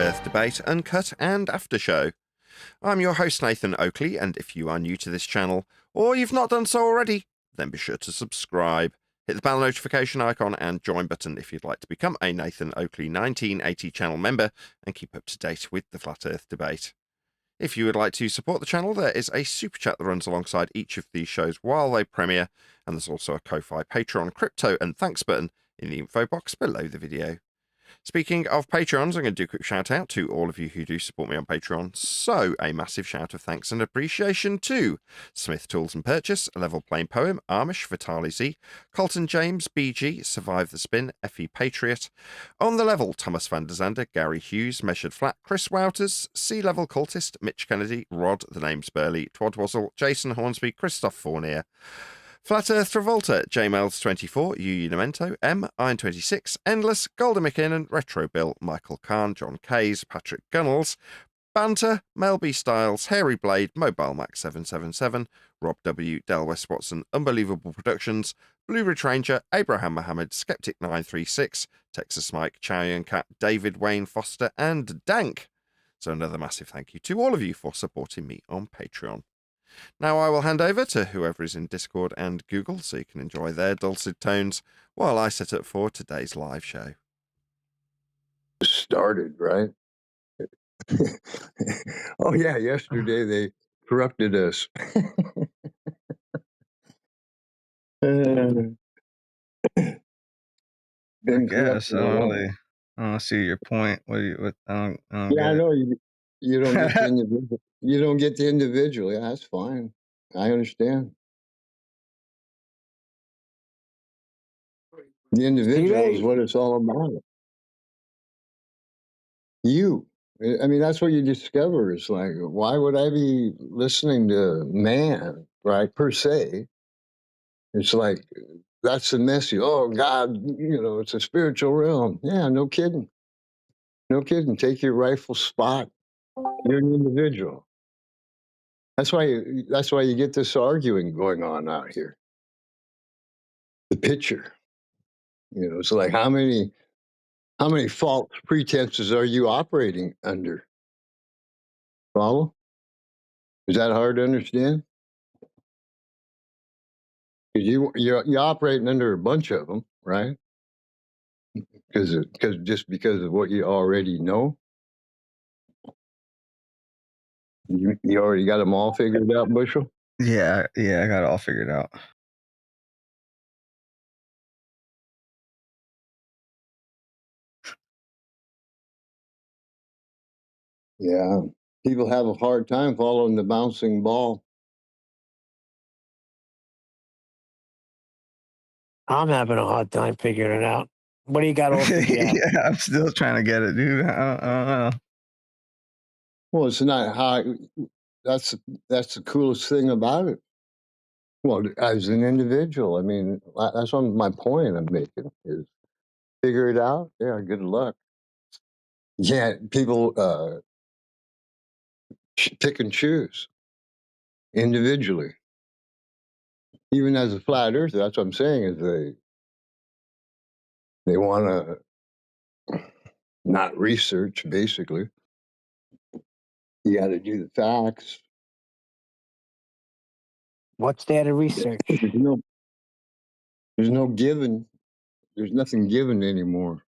Earth debate, Uncut and After Show. I'm your host Nathan Oakley, and if you are new to this channel, or you've not done so already, then be sure to subscribe. Hit the bell notification icon and join button if you'd like to become a Nathan Oakley 1980 channel member and keep up to date with the Flat Earth debate. If you would like to support the channel, there is a super chat that runs alongside each of these shows while they premiere, and there's also a Ko-Fi, Patreon, crypto and thanks button in the info box below the video. Speaking of Patreons, I'm going to do a quick shout out to all of you who do support me on Patreon. So, a massive shout of thanks and appreciation to Smith Tools and Purchase, Level Plain Poem, Amish, Vitali Z, Colton James, BG, Survive the Spin, FE Patriot, On the Level, Thomas van der Zander, Gary Hughes, Measured Flat, Chris Wouters, Sea Level Cultist, Mitch Kennedy, Rod, The Name's Burley, Twad Wazzle, Jason Hornsby, Christoph Fournier, Flat Earth Travolta, JMails24, Unamento, M, Iron26, Endless, Golden McKinnon, Retro Bill, Michael Kahn, John Kays, Patrick Gunnels, Banter, Melby Styles, Hairy Blade, Mobile Max 777, Rob W, Del West Watson, Unbelievable Productions, Blue Ridge Ranger, Abraham Mohammed, Skeptic 936, Texas Mike, Chow Yun Cat, David Wayne Foster, and Dank. So another massive thank you to all of you for supporting me on Patreon. Now I will hand over to whoever is in Discord and Google so you can enjoy their dulcet tones while I set up for today's live show. Started, right? Oh yeah, yesterday they corrupted us. Been I guess corrupted a lot. I don't see your point. What do you? What, I don't Yeah, get I it. know you don't get the individual. You don't get the individual. Yeah, that's fine. I understand. The individual is what it's all about. You. I mean, that's what you discover. It's like, why would I be listening to man, right? Per se. It's like, that's the message. Oh, God, it's a spiritual realm. Yeah, no kidding. No kidding. Take your rightful spot. You're an individual. That's why you get this arguing going on out here. The picture. It's like how many false pretenses are you operating under? Follow? Is that hard to understand? Because you're operating under a bunch of them, right? Because of what you already know. You already got them all figured out, Bushel? Yeah, I got it all figured out. Yeah. People have a hard time following the bouncing ball. I'm having a hard time figuring it out. What do you got offered yet? Yeah, I'm still trying to get it, dude. I don't know. Well, it's not how. That's the coolest thing about it. Well, as an individual, I mean, that's what my point I'm making is figure it out. Yeah, good luck. Yeah, people pick and choose individually. Even as a flat earther, that's what I'm saying is they want to not research. Basically, you got to do the facts. What's there to research? There's no given. There's nothing given anymore.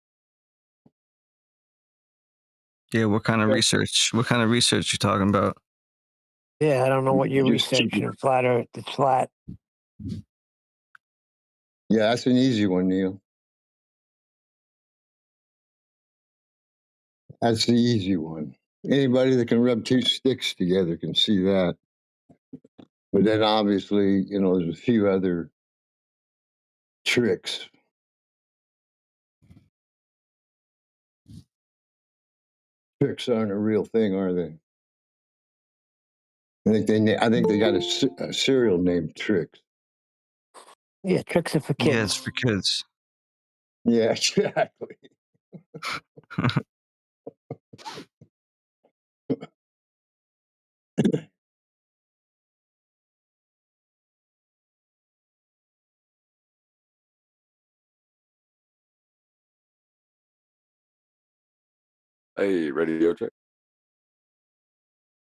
Yeah, what kind of research? What kind of research you talking about? Yeah, I don't know what you're researching. Flat Earth, it's flat. Yeah, that's an easy one, Neil. That's the easy one. Anybody that can rub two sticks together can see that. But then obviously, there's a few other tricks. Tricks aren't a real thing, are they? I think they got a serial named Tricks. Yeah, tricks are for kids. Yeah, it's for kids. Yeah, exactly. Hey, radio check.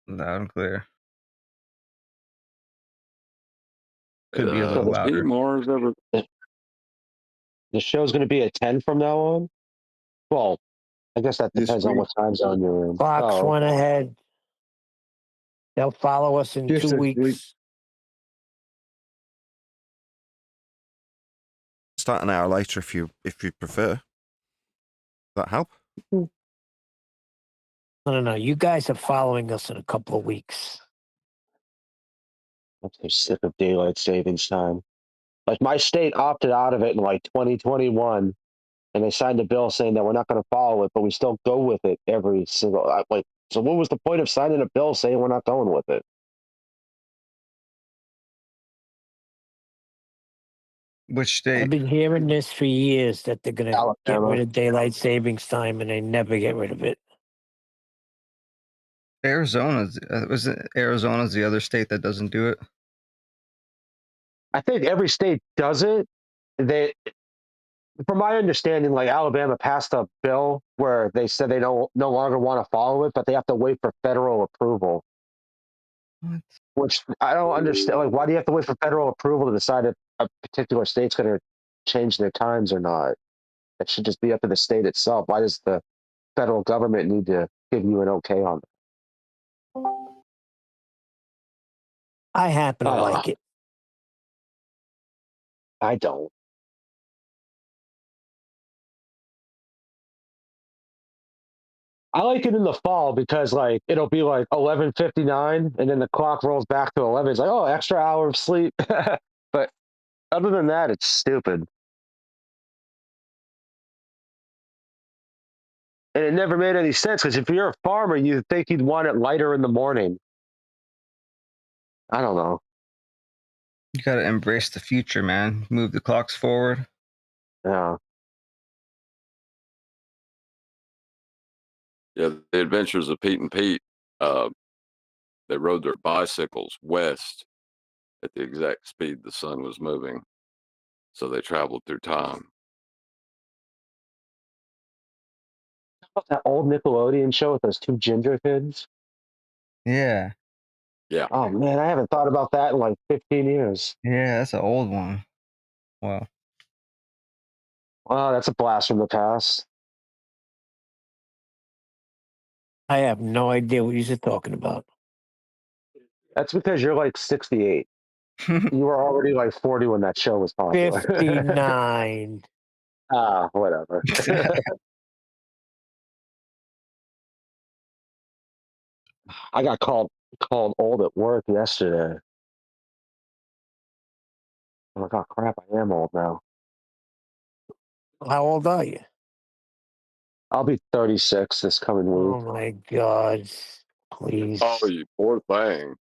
Loud and clear. Could be a So little the louder. Mars ever? The show's going to be at 10 from now on? Well, I guess that This depends on week. what time zone you're in. Clocks Oh, one ahead. They'll follow us in Just 2 this week. weeks. Start an hour later if you prefer. Does that help? No. You guys are following us in a couple of weeks. I'm so sick of daylight savings time. Like, my state opted out of it in like 2021, and they signed a bill saying that we're not going to follow it, but we still go with it every single. So what was the point of signing a bill saying we're not going with it? Which I've state? been hearing this for years that they're going to get Alabama. rid of daylight savings time, and they never get rid of it. Arizona's was it Arizona's the other state that doesn't do it? I think every state does it. They, from my understanding, like Alabama passed a bill where they said they don't no longer want to follow it, but they have to wait for federal approval. What? Which I don't understand. Like, why do you have to wait for federal approval to decide if a particular state's going to change their times or not? It should just be up to the state itself. Why does the federal government need to give you an okay on it? I happen to like it. I don't. I like it in the fall because like it'll be like 11:59 and then the clock rolls back to 11. It's like, oh, extra hour of sleep. But other than that, it's stupid. And it never made any sense because if you're a farmer, you'd think you'd want it lighter in the morning. I don't know. You gotta embrace the future, man. Move the clocks forward. Yeah. Yeah, the Adventures of Pete and Pete. They rode their bicycles west at the exact speed the sun was moving, so they traveled through time. That old Nickelodeon show with those two ginger kids. Yeah. Yeah. Oh man, I haven't thought about that in like 15 years. Yeah, that's an old one. Wow. Wow, that's a blast from the past. I have no idea what you're talking about. That's because you're like 68. You were already like 40 when that show was popular. 59. Whatever. I got called old at work yesterday. I'm like, oh crap, I am old now. How old are you? I'll be 36 this coming Oh week. my God. Please. Oh, you poor thing.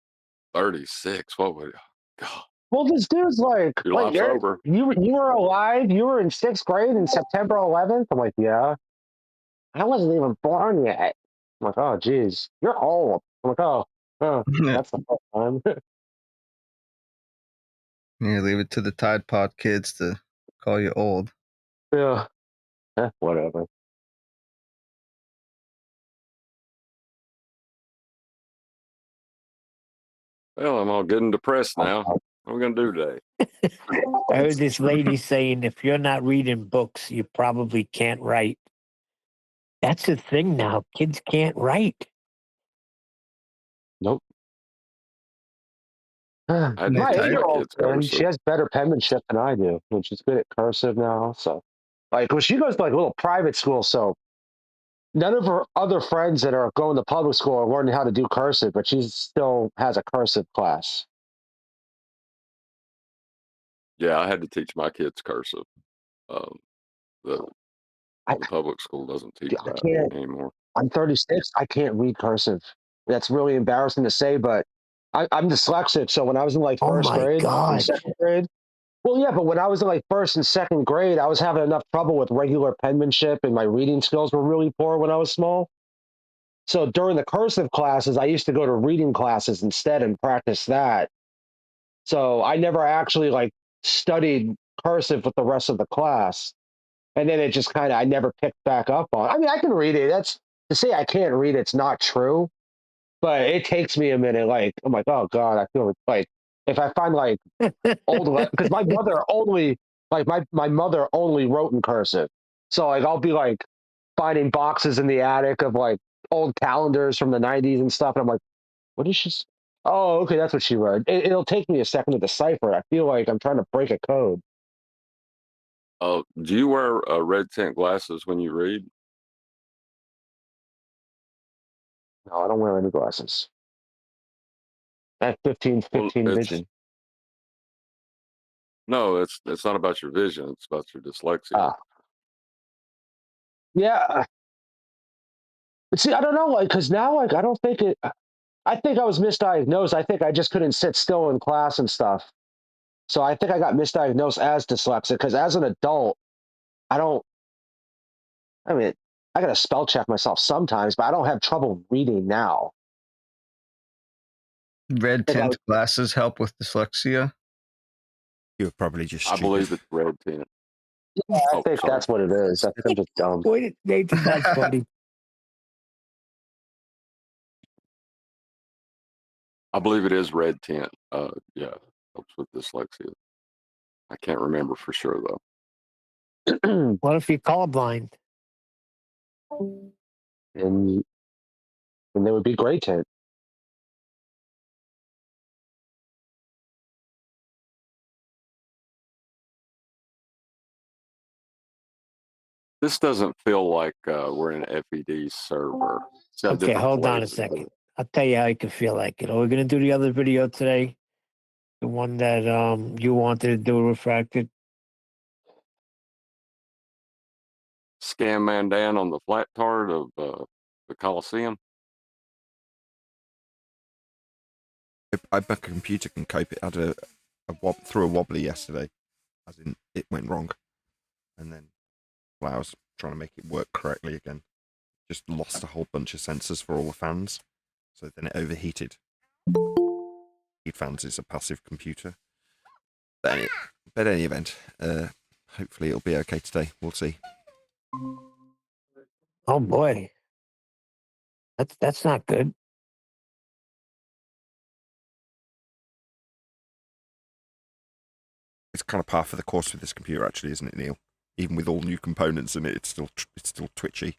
36. What would? God, Well, this dude's like, your life's over. you were alive. You were in 6th grade in September 11th. I'm like, yeah. I wasn't even born yet. I'm like, oh, geez, you're old. I'm like, oh, that's the first time. You leave it to the Tide Pod kids to call you old. Yeah. Whatever. Well, I'm all getting depressed now. What are we gonna do today? I heard this lady saying if you're not reading books, you probably can't write. That's the thing now. Kids can't write. Nope. I had to My teach my 8-year-old kids friend, cursive. she has better penmanship than I do, and she's good at cursive now. So, like, well, she goes to like a little private school, so none of her other friends that are going to public school are learning how to do cursive, but she still has a cursive class. Yeah, I had to teach my kids cursive. The I, public school doesn't teach I that can't. anymore. I'm 36. I can't read cursive. That's really embarrassing to say, but I'm dyslexic. So when I was in like Oh first my grade and God. second grade, well, yeah, but when I was in like first and second grade, I was having enough trouble with regular penmanship, and my reading skills were really poor when I was small. So during the cursive classes, I used to go to reading classes instead and practice that. So I never actually like studied cursive with the rest of the class. And then it just kind of, I never picked back up on. I mean, I can read it. to say I can't read it's not true, but it takes me a minute. Like I'm like, oh god, I feel like if I find like old, because my mother only like my mother only wrote in cursive, so like I'll be like finding boxes in the attic of like old calendars from the 90s and stuff, and I'm like, what is she? Oh, okay, that's what she wrote. It'll take me a second to decipher. I feel like I'm trying to break a code. Do you wear red tint glasses when you read? No, I don't wear any glasses. I have 15 Well, vision. No, it's not about your vision. It's about your dyslexia. Yeah. But see, I don't know, like, because now, like, I don't think it. I think I was misdiagnosed. I think I just couldn't sit still in class and stuff. So I think I got misdiagnosed as dyslexic because as an adult, I don't. I mean, I got to spell check myself sometimes, but I don't have trouble reading now. Red Like, tint glasses help with dyslexia. You're probably just I stupid. believe it's red tint. I think sorry. that's what it is. I'm just dumb. Wait, Nathan, that's funny. I believe it is red tint. Yeah, helps with dyslexia. I can't remember for sure though. What if you're colorblind? and they would be gray tint. This doesn't feel like we're in an FED server. It's got Okay, different hold on a flavors. second. I'll tell you how you can feel like it. Are we going to do the other video today? The one that you wanted to do refracted? SciManDan on the flat tart of the Coliseum. My computer can cope. It had threw a wobbly yesterday, as in it went wrong, and then while I was trying to make it work correctly again, just lost a whole bunch of sensors for all the fans, so then it overheated. Heat fans is a passive computer, but any event, hopefully it'll be okay today. We'll see. Oh boy, that's not good. It's kind of par for the course with this computer, actually, isn't it, Neil? Even with all new components in it, it's still twitchy.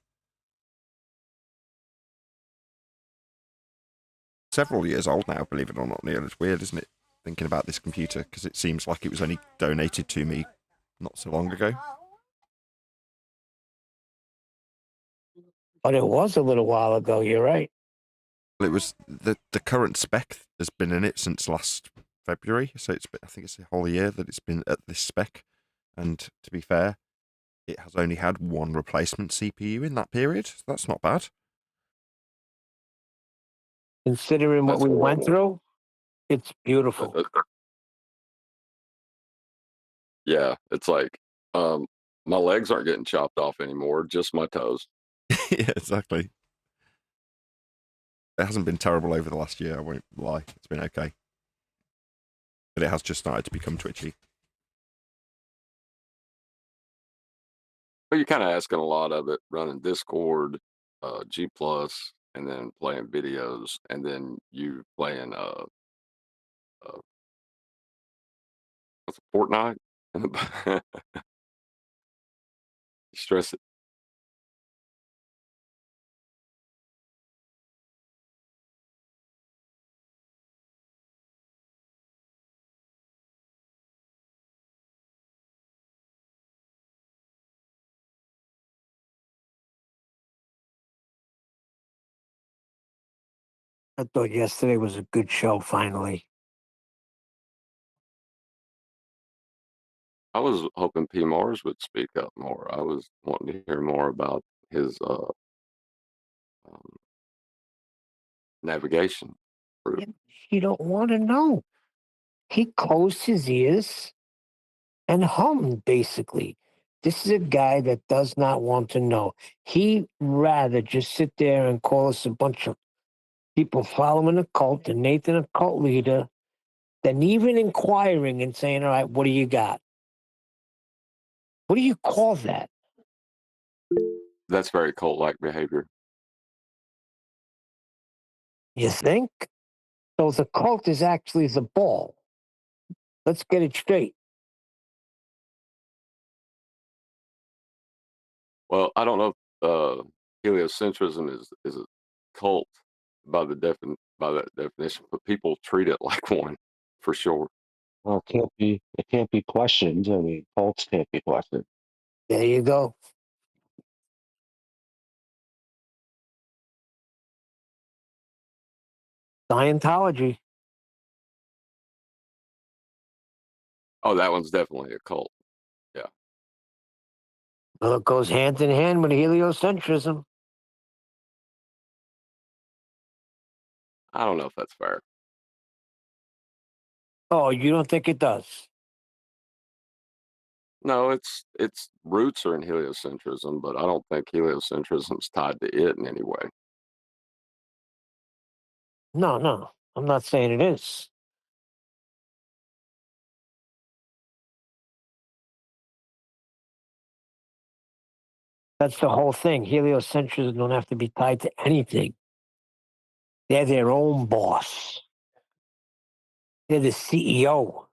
Several years old now, believe it or not, Neil. It's weird, isn't it, thinking about this computer, because it seems like it was only donated to me not so long ago. But it was a little while ago. You're right. Well, it was the current spec has been in it since last February, so I think it's a whole year that it's been at this spec. And to be fair, it has only had one replacement CPU in that period. So that's not bad. Considering what we went through, it's beautiful. Yeah, it's like my legs aren't getting chopped off anymore, just my toes. Yeah, exactly. It hasn't been terrible over the last year, I won't lie. It's been okay. But it has just started to become twitchy. But you're kind of asking a lot of it running Discord, G+, and then playing videos, and then you playing what's it, Fortnite? You stress it. I thought yesterday was a good show, finally. I was hoping P. Mars would speak up more. I was wanting to hear more about his navigation route. Yeah, you don't want to know. He closed his ears and hummed, basically. This is a guy that does not want to know. He'd rather just sit there and call us a bunch of people following a cult and Nathan a cult leader than even inquiring and saying, all right, what do you got? What do you call that? That's very cult-like behavior. You think? So the cult is actually the ball. Let's get it straight. Well, I don't know if heliocentrism is a cult by that definition, but people treat it like one for sure. Well, it can't be questioned. I mean, cults can't be questioned. There you go. Scientology. Oh, that one's definitely a cult. Well, it goes hand in hand with heliocentrism. I don't know if that's fair. Oh, you don't think it does? No, its roots are in heliocentrism, but I don't think heliocentrism's tied to it in any way. No. I'm not saying it is. That's the whole thing. Heliocentrism don't have to be tied to anything. They're their own boss. They're the CEO.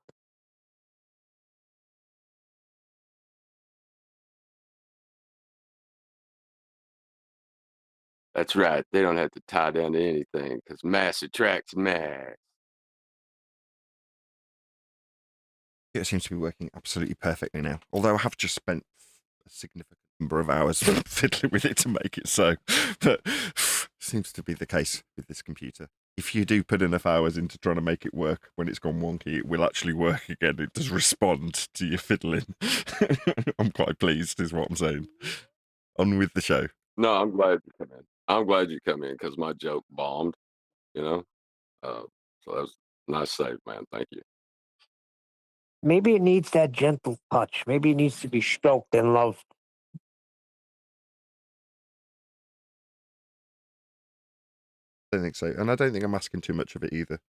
That's right. They don't have to tie down to anything because mass attracts mass. It seems to be working absolutely perfectly now. Although I have just spent a significant number of hours fiddling with it to make it so. But seems to be the case with this computer. If you do put enough hours into trying to make it work when it's gone wonky, it will actually work again. It does respond to your fiddling. I'm quite pleased, is what I'm saying. On with the show. No, I'm glad you come in. I'm glad you come in because my joke bombed, you know? So that was a nice save, man. Thank you. Maybe it needs that gentle touch. Maybe it needs to be stroked and loved. I don't think so. And I don't think I'm asking too much of it either.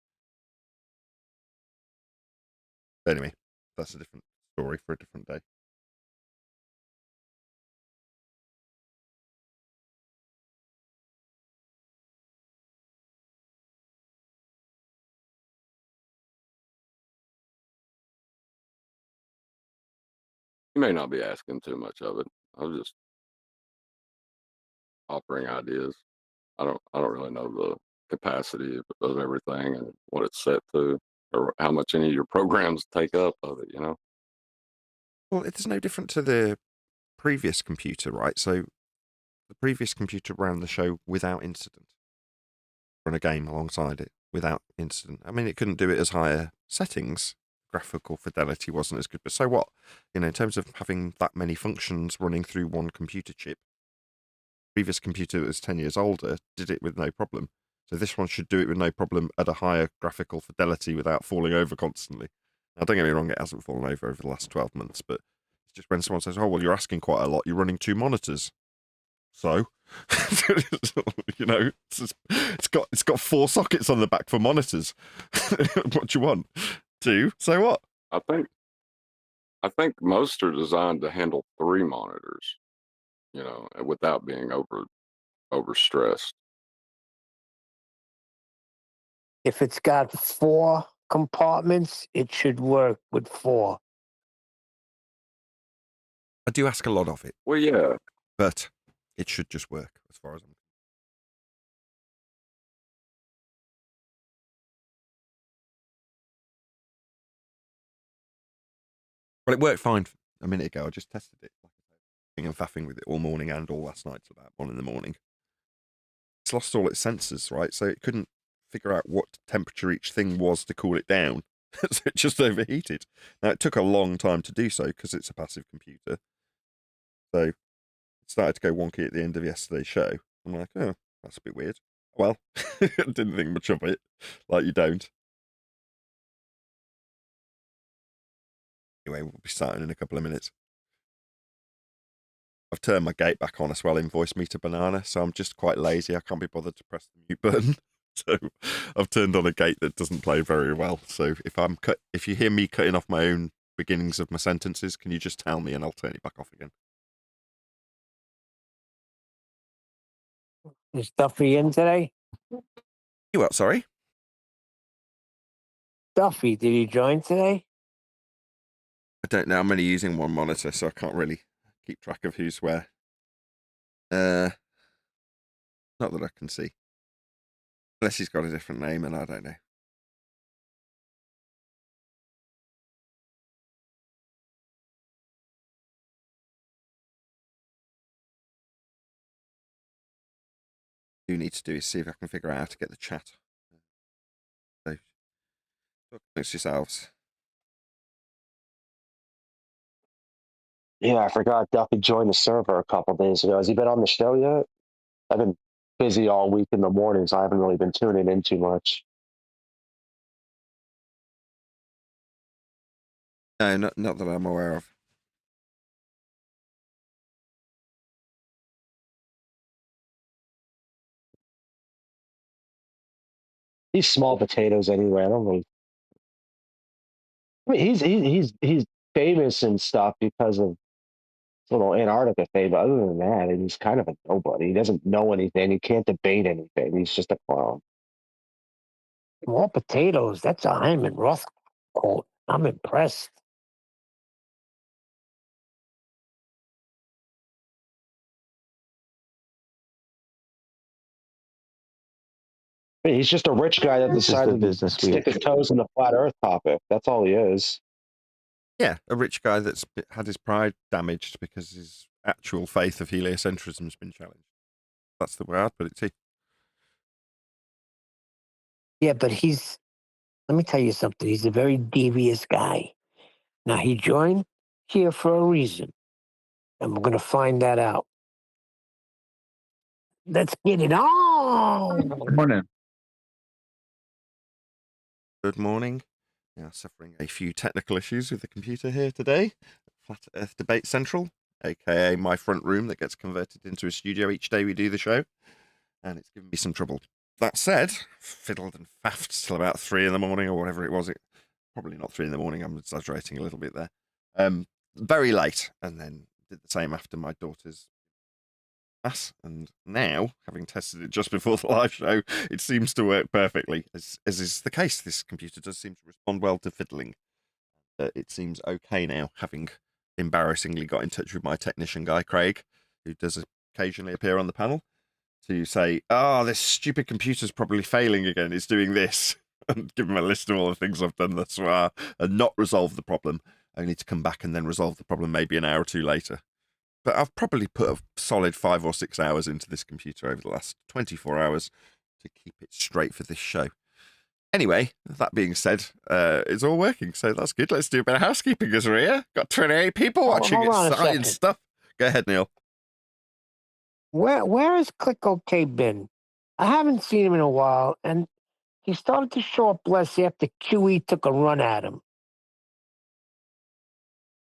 Anyway, that's a different story for a different day. You may not be asking too much of it. I'm just offering ideas. I don't really know the capacity of everything and what it's set to, or how much any of your programs take up of it, you know? Well, it's no different to the previous computer, right? So the previous computer ran the show without incident. Run a game alongside it without incident. I mean, it couldn't do it as higher settings. Graphical fidelity wasn't as good, but so what? You know, in terms of having that many functions running through one computer chip, previous computer that was 10 years older did it with no problem. So this one should do it with no problem at a higher graphical fidelity without falling over constantly. Now, don't get me wrong, it hasn't fallen over the last 12 months, but it's just when someone says, oh, well, you're asking quite a lot, you're running 2 monitors. So, you know, it's got 4 sockets on the back for monitors. What do you want? 2? So what? I think most are designed to handle 3 monitors, you know, without being overstressed. If it's got 4 compartments, it should work with 4. I do ask a lot of it, Well, yeah. but it should just work as far as I'm concerned. Well, it worked fine a minute ago. I just tested it. And faffing with it all morning and all last night till about 1 in the morning. It's lost all its sensors, right? So it couldn't figure out what temperature each thing was to cool it down. So it just overheated. Now, it took a long time to do so because it's a passive computer. So it started to go wonky at the end of yesterday's show. I'm like, oh, that's a bit weird. Well, I didn't think much of it, like you don't. Anyway, we'll be starting in a couple of minutes. I've turned my gate back on as well, invoice me to banana, so I'm just quite lazy. I can't be bothered to press the mute button. So I've turned on a gate that doesn't play very well. So if you hear me cutting off my own beginnings of my sentences, can you just tell me and I'll turn it back off again? Is Duffy in today? You what, sorry? Duffy, did he join today? I don't know. I'm only using one monitor, so I can't really keep track of who's where. Not that I can see. Unless he's got a different name, and I don't know. What I do need to do is see if I can figure out how to get the chat. So, talk amongst yourselves. Yeah, I forgot Duffy joined the server a couple days ago. Has he been on the show yet? I've been busy all week in the morning, so I haven't really been tuning in too much. No, not that I'm aware of. He's small potatoes anyway. I don't really. I mean, he's famous and stuff because of his little Antarctica thing, but other than that, he's kind of a nobody. He doesn't know anything. He can't debate anything. He's just a clown. More potatoes. That's a Hyman Roth quote. I'm impressed. I mean, he's just a rich guy that This is the decided to business we stick his toes in the flat Earth topic. That's all he is. Yeah, a rich guy that's had his pride damaged because his actual faith of heliocentrism has been challenged. That's the way I'd put it too. Yeah, but let me tell you something. He's a very devious guy. Now, he joined here for a reason, and we're going to find that out. Let's get it on. Good morning. Good morning. Now suffering a few technical issues with the computer here today. Flat Earth Debate Central, aka my front room that gets converted into a studio each day we do the show, and it's given me some trouble. That said, fiddled and faffed till about 3 in the morning or whatever it was. Probably not 3 in the morning. I'm exaggerating a little bit there. Very late, and then did the same after my daughter's class. And now, having tested it just before the live show, it seems to work perfectly, as is the case. This computer does seem to respond well to fiddling. It seems okay now, having embarrassingly got in touch with my technician guy, Craig, who does occasionally appear on the panel, to say, this stupid computer's probably failing again. It's doing this. And give him a list of all the things I've done thus far and not resolve the problem, only to come back and then resolve the problem maybe an hour or two later. But I've probably put a solid 5 or 6 hours into this computer over the last 24 hours to keep it straight for this show. Anyway, that being said, it's all working, so that's good. Let's do a bit of housekeeping as we're here. Got 28 people watching. Hold on a Exciting second. stuff. Go ahead, Neil. Where has Click OK been? I haven't seen him in a while, and he started to show up less after QE took a run at him.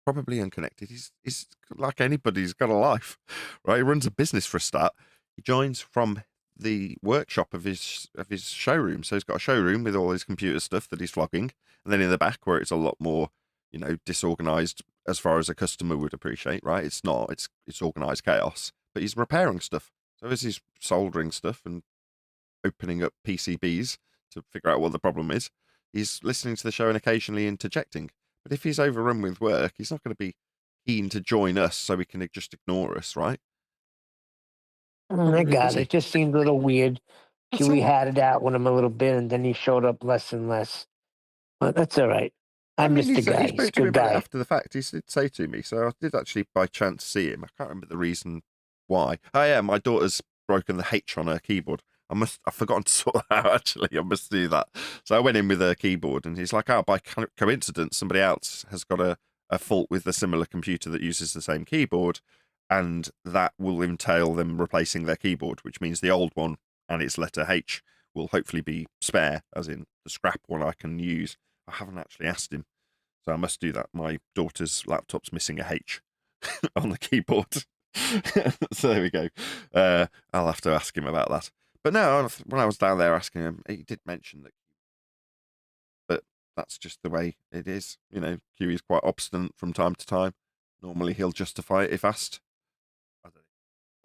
Probably unconnected. He's like anybody. He's got a life, right? He runs a business for a start. He joins from the workshop of his showroom. So he's got a showroom with all his computer stuff that he's flogging, and then in the back where it's a lot more, disorganized as far as a customer would appreciate, right? It's not. It's organized chaos. But he's repairing stuff. So as he's soldering stuff and opening up PCBs to figure out what the problem is, he's listening to the show and occasionally interjecting. But if he's overrun with work, he's not going to be keen to join us so he can just ignore us, right? I got it. It just seemed a little weird. That's QE all. had it out with him a little bit, and then he showed up less and less. But that's all right. I miss the guy. He He's a spoke to me good about it guy. after the fact. He did say to me, so I did actually by chance see him. I can't remember the reason why. Oh yeah, my daughter's broken the H on her keyboard. I've forgotten to sort that out, actually. I must do that. So I went in with her keyboard, and he's like, by coincidence, somebody else has got a fault with a similar computer that uses the same keyboard, and that will entail them replacing their keyboard, which means the old one and its letter H will hopefully be spare, as in the scrap one I can use. I haven't actually asked him, so I must do that. My daughter's laptop's missing a H on the keyboard. So there we go. I'll have to ask him about that. But no, when I was down there asking him, he did mention that. But that's just the way it is. QE is quite obstinate from time to time. Normally he'll justify it if asked. I don't know.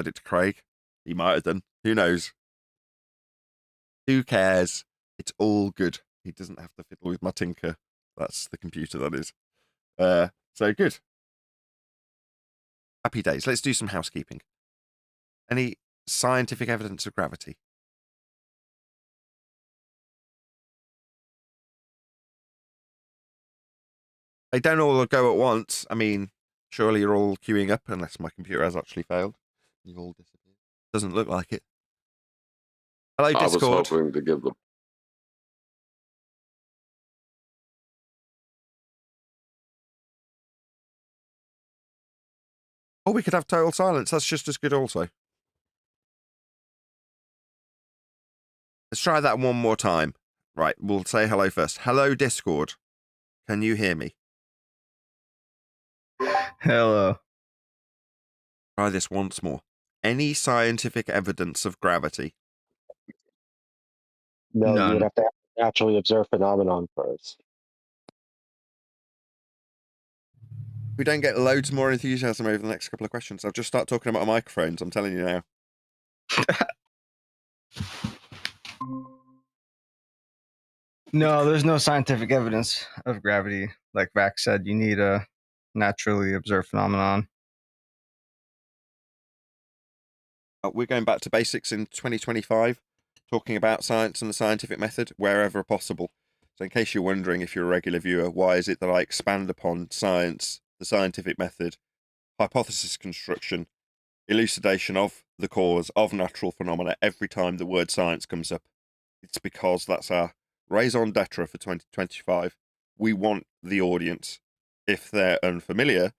I did to Craig. He might have done. Who knows? Who cares? It's all good. He doesn't have to fiddle with my tinker. That's the computer, that is. So good. Happy days. Let's do some housekeeping. Any scientific evidence of gravity? They don't all go at once. I mean, surely you're all queuing up unless my computer has actually failed. You've all disappeared. Doesn't look like it. Hello, I was Discord. hoping to give the Oh, we could have total silence. That's just as good also. Let's try that one more time. Right, we'll say hello first. Hello, Discord. Can you hear me? Hello. Try this once more. Any scientific evidence of gravity? No, you would None. have to naturally observe phenomenon first. We don't get loads more enthusiasm over the next couple of questions. I'll just start talking about microphones. I'm telling you now. No, there's no scientific evidence of gravity. Like Vax said, you need a naturally observed phenomenon. We're going back to basics in 2025, talking about science and the scientific method wherever possible. So in case you're wondering, if you're a regular viewer, why is it that I expand upon science, the scientific method, hypothesis construction, elucidation of the cause of natural phenomena every time the word science comes up? It's because that's our raison d'etre for 2025. We want the audience, if they're unfamiliar,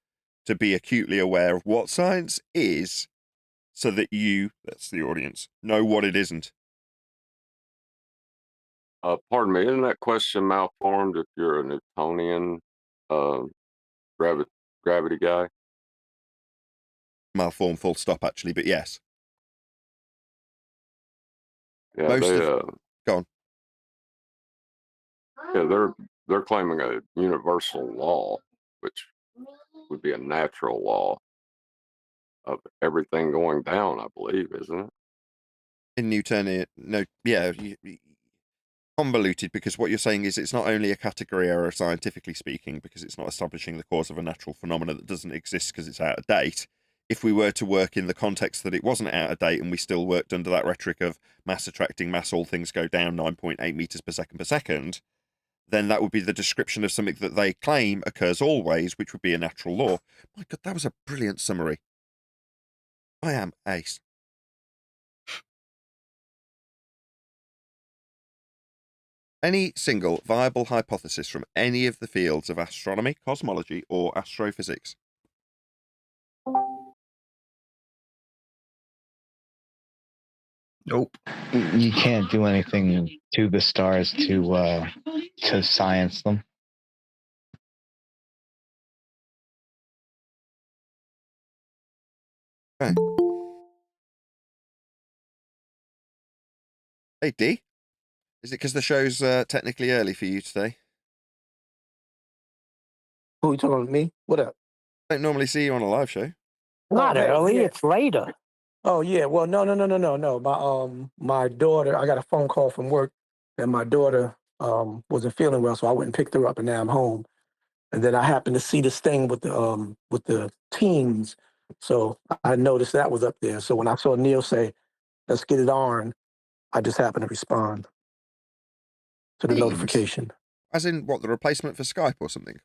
to be acutely aware of what science is, so that you, that's the audience, know what it isn't. pardon me, isn't that question malformed if you're a Newtonian gravity guy? Malformed, full stop, actually, but yes. Yeah, Most they of, go on. yeah, they're claiming a universal law, which would be a natural law of everything going down, I believe, isn't it? In Newtonian, no, yeah, convoluted, because what you're saying is it's not only a category error scientifically speaking, because it's not establishing the cause of a natural phenomena that doesn't exist because it's out of date. If we were to work in the context that it wasn't out of date and we still worked under that rhetoric of mass attracting mass, all things go down 9.8 meters per second, then that would be the description of something that they claim occurs always, which would be a natural law. My God, that was a brilliant summary. I am ace. Any single viable hypothesis from any of the fields of astronomy, cosmology, or astrophysics? Nope. You can't do anything to the stars to science them. Okay. Hey, D. Is it because the show's technically early for you today? Who you talking to me? What up? I don't normally see you on a live show. Not hey, early. yeah. It's later. Oh yeah, well no. My daughter, I got a phone call from work and my daughter wasn't feeling well, so I went and picked her up and now I'm home. And then I happened to see this thing with the teams. So I noticed that was up there. So when I saw Neil say, let's get it on, I just happened to respond to the Teams? notification. As in, what, the replacement for Skype or something?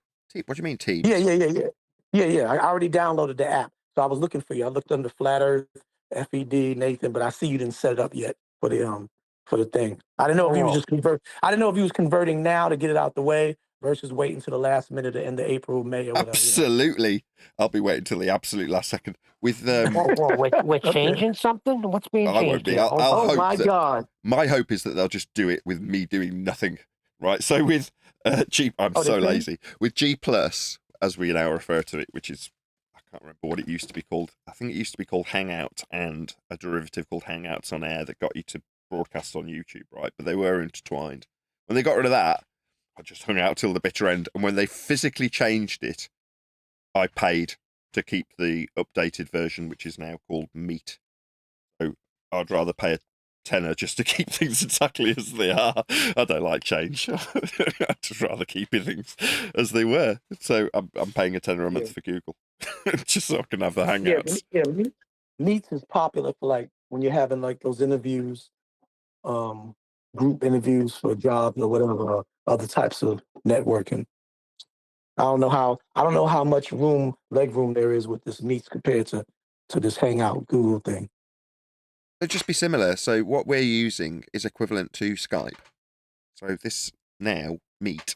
What do you mean, Teams? Yeah. I already downloaded the app. So I was looking for you. I looked under Flat Earth, FED, Nathan, but I see you didn't set it up yet for the thing. I didn't know if you was just I didn't know if you was converting now to get it out the way versus waiting to the last minute at the end of April, May, or whatever. Absolutely. I'll be waiting till the absolute last second. With Well, we're Okay. changing something? What's being I won't changed be. here? I'll Oh hope my that God. my hope is that they'll just do it with me doing nothing. Right. So with G, I'm Oh, they so finished? lazy. With G plus, as we now refer to it, which is, I can't remember what it used to be called. I think it used to be called Hangout and a derivative called Hangouts on Air that got you to broadcast on YouTube, right? But they were intertwined. When they got rid of that, I just hung out till the bitter end. And when they physically changed it, I paid to keep the updated version, which is now called Meet. So I'd rather pay tenor just to keep things exactly as they are. I don't like change. I'd just rather keeping things as they were. So I'm paying a tenner a month for Google, just so I can have the Hangouts. Meets is popular for like when you're having like those interviews, group interviews for jobs or whatever, or other types of networking. I don't know how much leg room there is with this Meets compared to this Hangout Google thing. They'd just be similar. So what we're using is equivalent to Skype. So this now Meet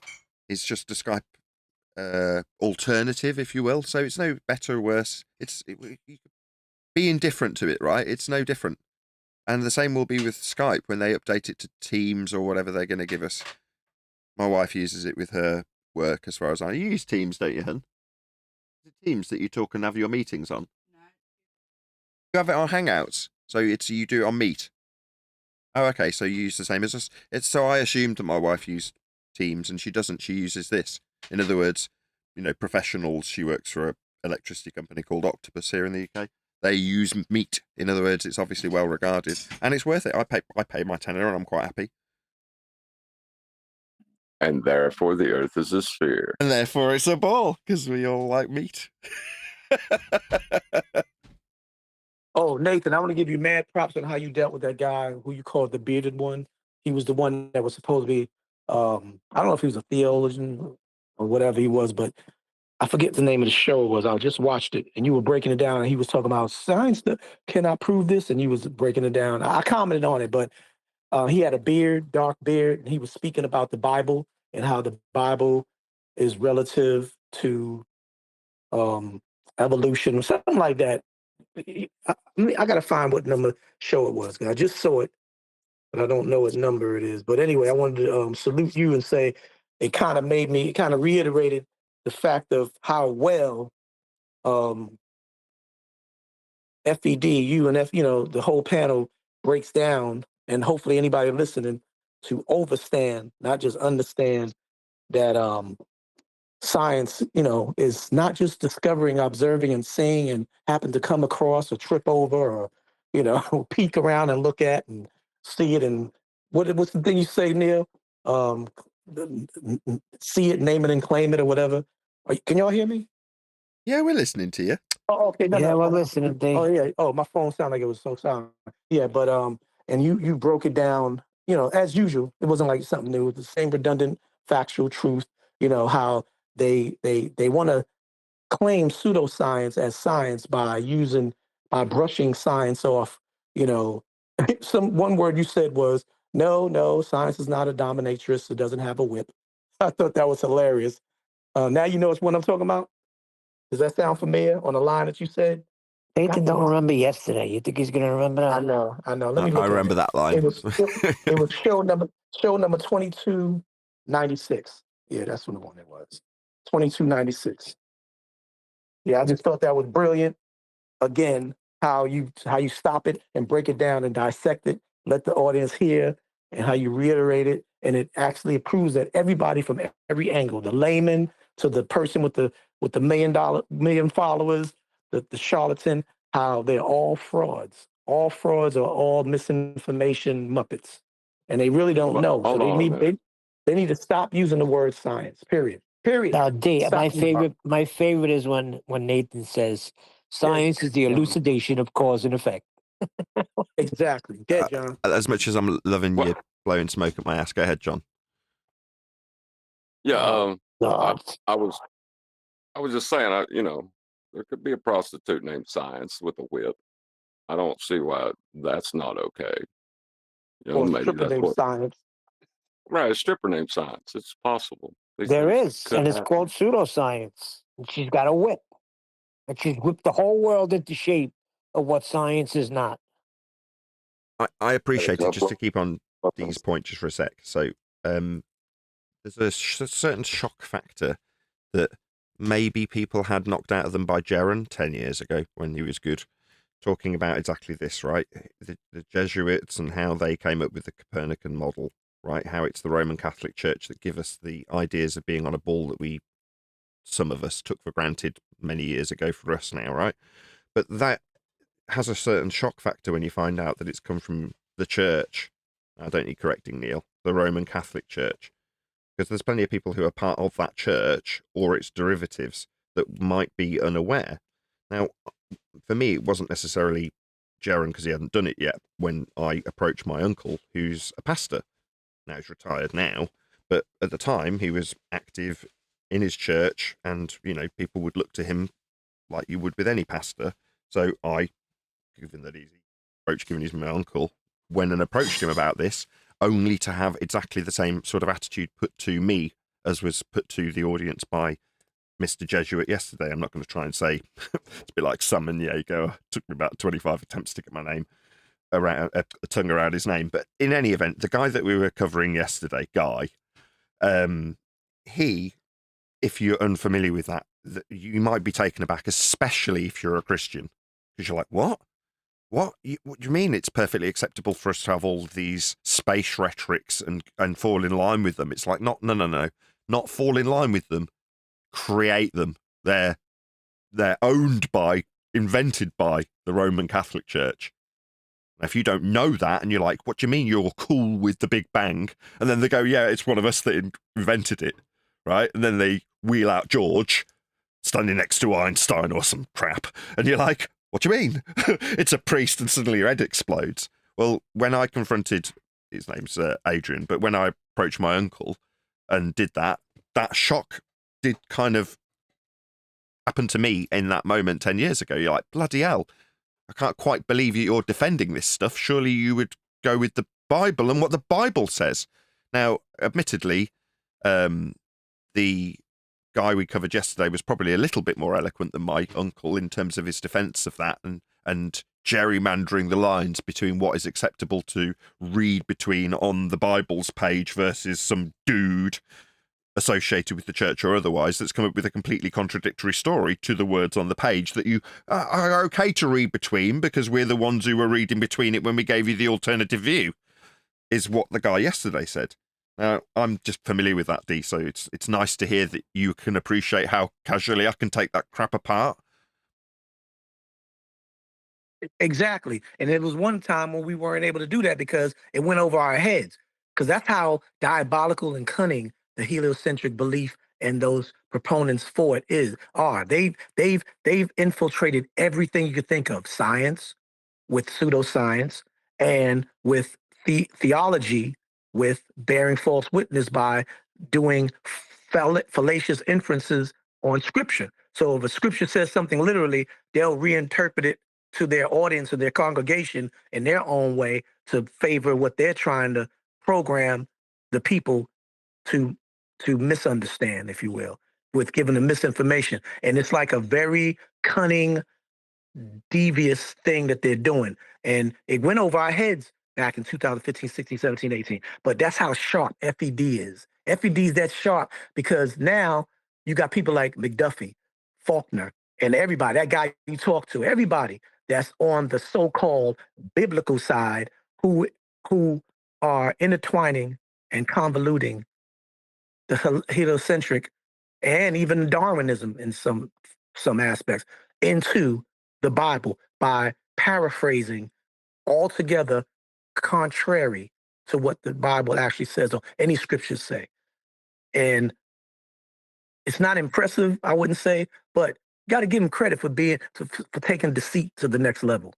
is just a Skype alternative, if you will. So it's no better or worse. You could be indifferent to it, right? It's no different. And the same will be with Skype when they update it to Teams or whatever they're going to give us. My wife uses it with her work, as far as I know. You use Teams, don't you, hun? Is it Teams that you talk and have your meetings on? No. You have it on Hangouts, so you do it on Meet. Oh, okay, so you use the same as us. So I assumed that my wife used Teams, and she doesn't. She uses this. In other words, professionals. She works for an electricity company called Octopus here in the UK. They use Meet. In other words, it's obviously well regarded, and it's worth it. I pay my tenner, and I'm quite happy. And therefore, the Earth is a sphere. And therefore, it's a ball because we all like meat. Oh, Nathan, I want to give you mad props on how you dealt with that guy who you called the bearded one. He was the one that was supposed to be, I don't know if he was a theologian or whatever he was, but I forget the name of the show was. I just watched it, and you were breaking it down, and he was talking about science that cannot prove this, and you was breaking it down. I commented on it, but he had a beard, dark beard, and he was speaking about the Bible and how the Bible is relative to evolution or something like that. I got to find what number show it was. I just saw it, but I don't know what number it is. But anyway, I wanted to salute you and say it kind of reiterated the fact of how well FED, you and the whole panel breaks down, and hopefully anybody listening to overstand, not just understand that science, is not just discovering, observing, and seeing, and happen to come across or trip over or, peek around and look at and see it. And what's the thing you say, Neil? See it, name it, and claim it, or whatever. Can y'all hear me? Yeah, we're listening to you. Oh, okay. We're listening, Dave. Oh, yeah. Oh, my phone sounded like it was so silent. Yeah, but and you broke it down, as usual. It wasn't like something new. It was the same redundant factual truth. How they want to claim pseudoscience as science by brushing science off. One word you said was no, science is not a dominatrix. It doesn't have a whip. I thought that was hilarious. Now you know it's what I'm talking about. Does that sound familiar on the line that you said? Nathan don't remember yesterday. You think he's going to remember that? I know. Let me look I remember that line. It was show number 2296. Yeah, that's what the one it was. 2296. Yeah, I just thought that was brilliant. Again, how you stop it and break it down and dissect it, let the audience hear, and how you reiterate it, and it actually proves that everybody from every angle, the layman to the person with the million followers, the charlatan, how they're all frauds. All frauds are all misinformation muppets, and they really don't know. So they need to stop using the word science. Period. Now, Dave, Stop my favorite is when Nathan says science is the elucidation of cause and effect. Exactly. Yeah, John. As much as I'm loving you blowing smoke at my ass, go ahead, John. Yeah, I was just saying, there could be a prostitute named Science with a whip. I don't see why that's not okay. Or maybe stripper that's named Science. Right, a stripper named Science. It's possible. There is, and it's called pseudoscience. And she's got a whip, and she's whipped the whole world into shape of what science is not. I appreciate it. Just to keep on these points just for a sec. So there's a certain shock factor that maybe people had knocked out of them by Jaron 10 years ago when he was good, talking about exactly this, right? The Jesuits and how they came up with the Copernican model, right? How it's the Roman Catholic Church that give us the ideas of being on a ball that some of us took for granted many years ago for us now, right? But that has a certain shock factor when you find out that it's come from the church. I don't need correcting, Neil. The Roman Catholic Church. Because there's plenty of people who are part of that church or its derivatives that might be unaware. Now, for me, it wasn't necessarily Jaron because he hadn't done it yet when I approached my uncle, who's a pastor. Now he's retired now, but at the time he was active in his church, and people would look to him like you would with any pastor. So I, given that he's my uncle, went and approached him about this, only to have exactly the same sort of attitude put to me as was put to the audience by Mr. Jesuit yesterday. I'm not going to try and say it's a bit like Summon Jaeger. It took me about 25 attempts to get my name around a tongue around his name. But in any event, the guy that we were covering yesterday, Guy, he, if you're unfamiliar with that, you might be taken aback, especially if you're a Christian, because you're like, what? What do you mean it's perfectly acceptable for us to have all these space rhetorics and fall in line with them? It's like, no, not fall in line with them. Create them. They're owned by, invented by the Roman Catholic Church. If you don't know that and you're like, what do you mean you're cool with the Big Bang? And then they go, yeah, it's one of us that invented it, right? And then they wheel out George standing next to Einstein or some crap. And you're like, what do you mean? It's a priest, and suddenly your head explodes. Well, when I confronted, his name's Adrian, but when I approached my uncle and did that shock did kind of happen to me in that moment 10 years ago. You're like, bloody hell, I can't quite believe you're defending this stuff. Surely you would go with the Bible and what the Bible says. Now, admittedly, the guy we covered yesterday was probably a little bit more eloquent than my uncle in terms of his defense of that and gerrymandering the lines between what is acceptable to read between on the Bible's page versus some dude associated with the church or otherwise that's come up with a completely contradictory story to the words on the page that you are okay to read between because we're the ones who were reading between it when we gave you the alternative view, is what the guy yesterday said. Now, I'm just familiar with that, D, so it's nice to hear that you can appreciate how casually I can take that crap apart. Exactly. And it was one time when we weren't able to do that because it went over our heads. Because that's how diabolical and cunning the heliocentric belief and those proponents for it are. They've infiltrated everything you could think of: science with pseudoscience, and with theology with bearing false witness by doing fallacious inferences on scripture. So if a scripture says something literally, they'll reinterpret it to their audience or their congregation in their own way to favor what they're trying to program the people to misunderstand, if you will, with giving them misinformation. And it's like a very cunning, devious thing that they're doing. And it went over our heads back in 2015, 16, 17, 18. But that's how sharp FED is. FED is that sharp because now you got people like McDuffie, Faulkner, and everybody, that guy you talk to, everybody that's on the so-called biblical side who are intertwining and convoluting the heliocentric and even Darwinism in some aspects into the Bible by paraphrasing altogether contrary to what the Bible actually says or any scriptures say. And it's not impressive, I wouldn't say, but you got to give them credit for for taking deceit to the next level.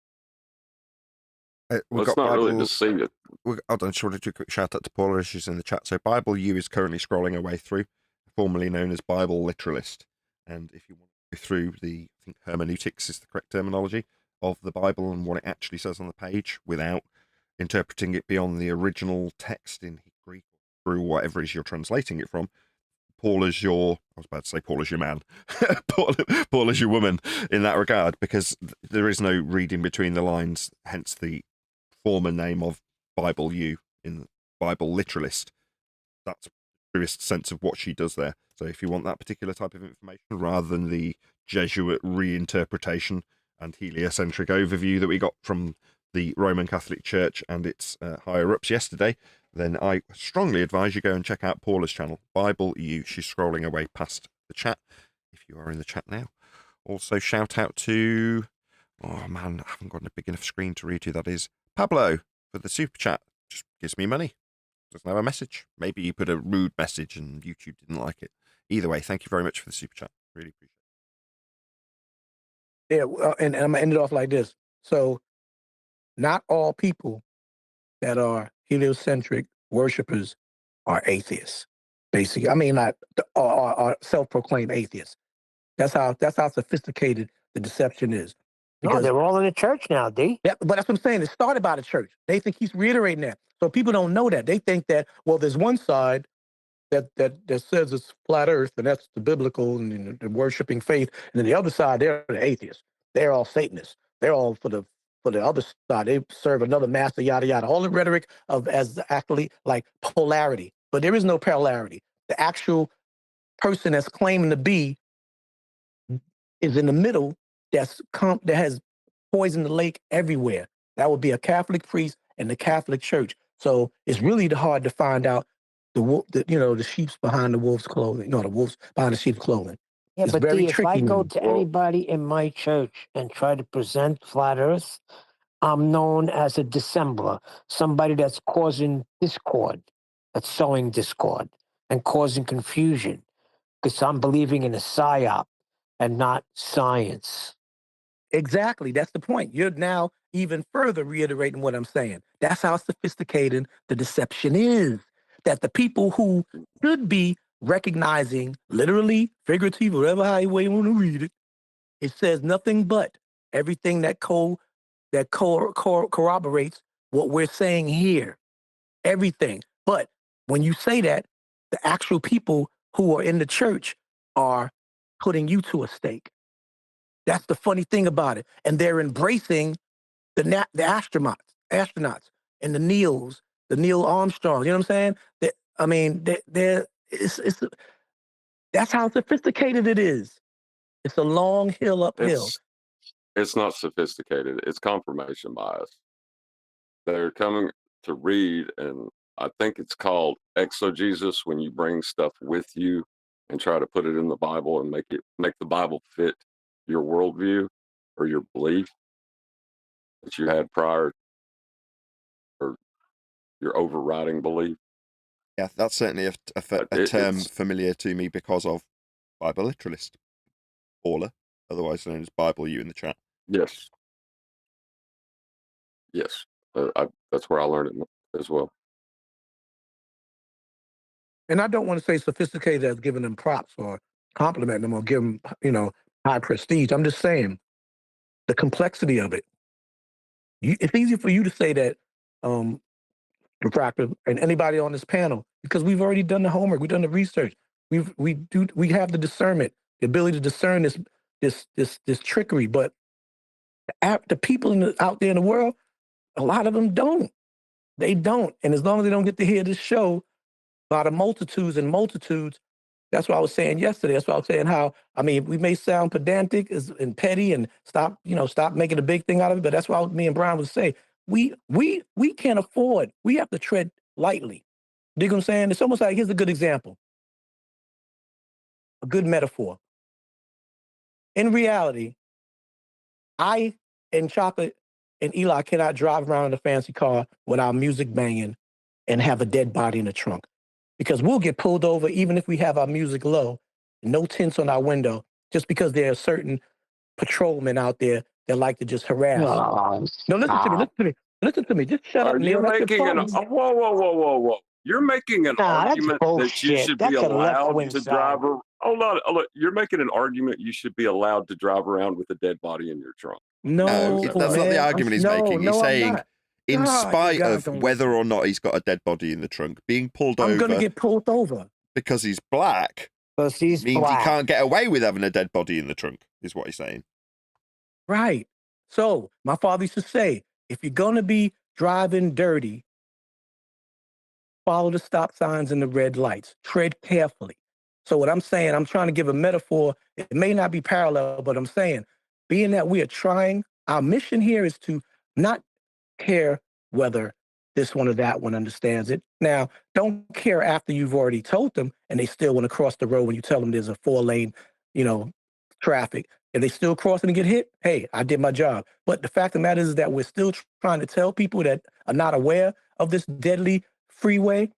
Well, it's not really deceit. Hold on, just wanted to do a quick shout out to Paula as she's in the chat. So Bible U is currently scrolling her way through, formerly known as Bible Literalist. And if you want to go through I think hermeneutics is the correct terminology, of the Bible and what it actually says on the page without interpreting it beyond the original text in Greek or through whatever it is you're translating it from, Paula's your man. Paula's your woman in that regard, because there is no reading between the lines, hence the former name of Bible U in Bible Literalist. That's the truest sense of what she does there. So if you want that particular type of information, rather than the Jesuit reinterpretation and heliocentric overview that we got from the Roman Catholic Church and its higher-ups yesterday, then I strongly advise you go and check out Paula's channel, Bible U. She's scrolling away past the chat, if you are in the chat now. Also, shout out to, oh man, I haven't got a big enough screen to read who that is. Pablo, for the super chat. Just gives me money. Doesn't have a message. Maybe you put a rude message and YouTube didn't like it. Either way, thank you very much for the super chat. Really appreciate it. Yeah, well, and I'm gonna end it off like this. So, not all people that are heliocentric worshipers are atheists. Basically, I mean, not are self-proclaimed atheists. That's how sophisticated the deception is. No, Because they're all in the church now, D. yeah, but that's what I'm saying. It started by the church. Nathan keeps reiterating that. So people don't know that. They think that, well, there's one side that says it's flat earth, and that's the biblical and the worshiping faith. And then the other side, they're the atheists. They're all Satanists. They're all for the other side. They serve another master, yada yada. All the rhetoric of as actually like polarity. But there is no polarity. The actual person that's claiming to be is in the middle that has poisoned the lake everywhere. That would be a Catholic priest and the Catholic Church. So it's really hard to find out the sheep's behind the wolf's clothing. No, the wolf's behind the sheep's clothing. Yeah, It's but very D, if I tricky, go man. to anybody in my church and try to present flat Earth, I'm known as a dissembler, somebody that's causing discord, that's sowing discord and causing confusion, because I'm believing in a psyop and not science. Exactly. That's the point. You're now even further reiterating what I'm saying. That's how sophisticated the deception is. That the people who should be recognizing, literally, figurative, whatever way you want to read it, it says nothing but everything that corroborates what we're saying here. Everything. But when you say that, the actual people who are in the church are putting you to a stake. That's the funny thing about it. And they're embracing the astronauts and the Neil Armstrong. You know what I'm saying? That's how sophisticated it is. It's a long hill uphill. It's not sophisticated. It's confirmation bias. They're coming to read, and I think it's called exegesis when you bring stuff with you and try to put it in the Bible and make the Bible fit your worldview or your belief that you had prior, or your overriding belief. Yeah, that's certainly a term familiar to me because of Bible literalist Paula, otherwise known as Bible U in the chat. Yes. Yes. That's where I learned it as well. And I don't want to say sophisticated as giving them props or complimenting them or give them, high prestige. I'm just saying the complexity of it. It's easy for you to say that, Refractor, and anybody on this panel, because we've already done the homework, we've done the research, we have the discernment, the ability to discern this trickery. But the people out there in the world, a lot of them don't. They don't. And as long as they don't get to hear this show by the multitudes and multitudes, that's what I was saying yesterday. That's what I was saying how, we may sound pedantic and petty and stop making a big thing out of it, but that's what me and Brian would say. We can't afford, we have to tread lightly. You know what I'm saying? It's almost like, here's a good example, a good metaphor. In reality, I and Chocolate and Eli cannot drive around in a fancy car without music banging and have a dead body in the trunk. Because we'll get pulled over even if we have our music low, no tints on our window, just because there are certain patrolmen out there that like to just harass. No, listen to me. Just shut up, Neil. You're making whoa. You're making an argument that you should be allowed to drive. Hold on. Look, you're making an argument you should be allowed to drive around with a dead body in your trunk. No, that's not the argument he's making. He's saying, in spite of whether or not he's got a dead body in the trunk, being pulled over. I'm going to get pulled over. Because he's black. Because he's means black. He can't get away with having a dead body in the trunk, is what he's saying. Right. So, my father used to say, if you're going to be driving dirty, follow the stop signs and the red lights. Tread carefully. So what I'm saying, I'm trying to give a metaphor. It may not be parallel, but I'm saying, being that we are trying, our mission here is to not care whether this one or that one understands it. Now, don't care after you've already told them and they still want to cross the road when you tell them there's a 4-lane, traffic. If they still crossing and get hit, hey, I did my job. But the fact of the matter is that we're still trying to tell people that are not aware of this deadly freeway,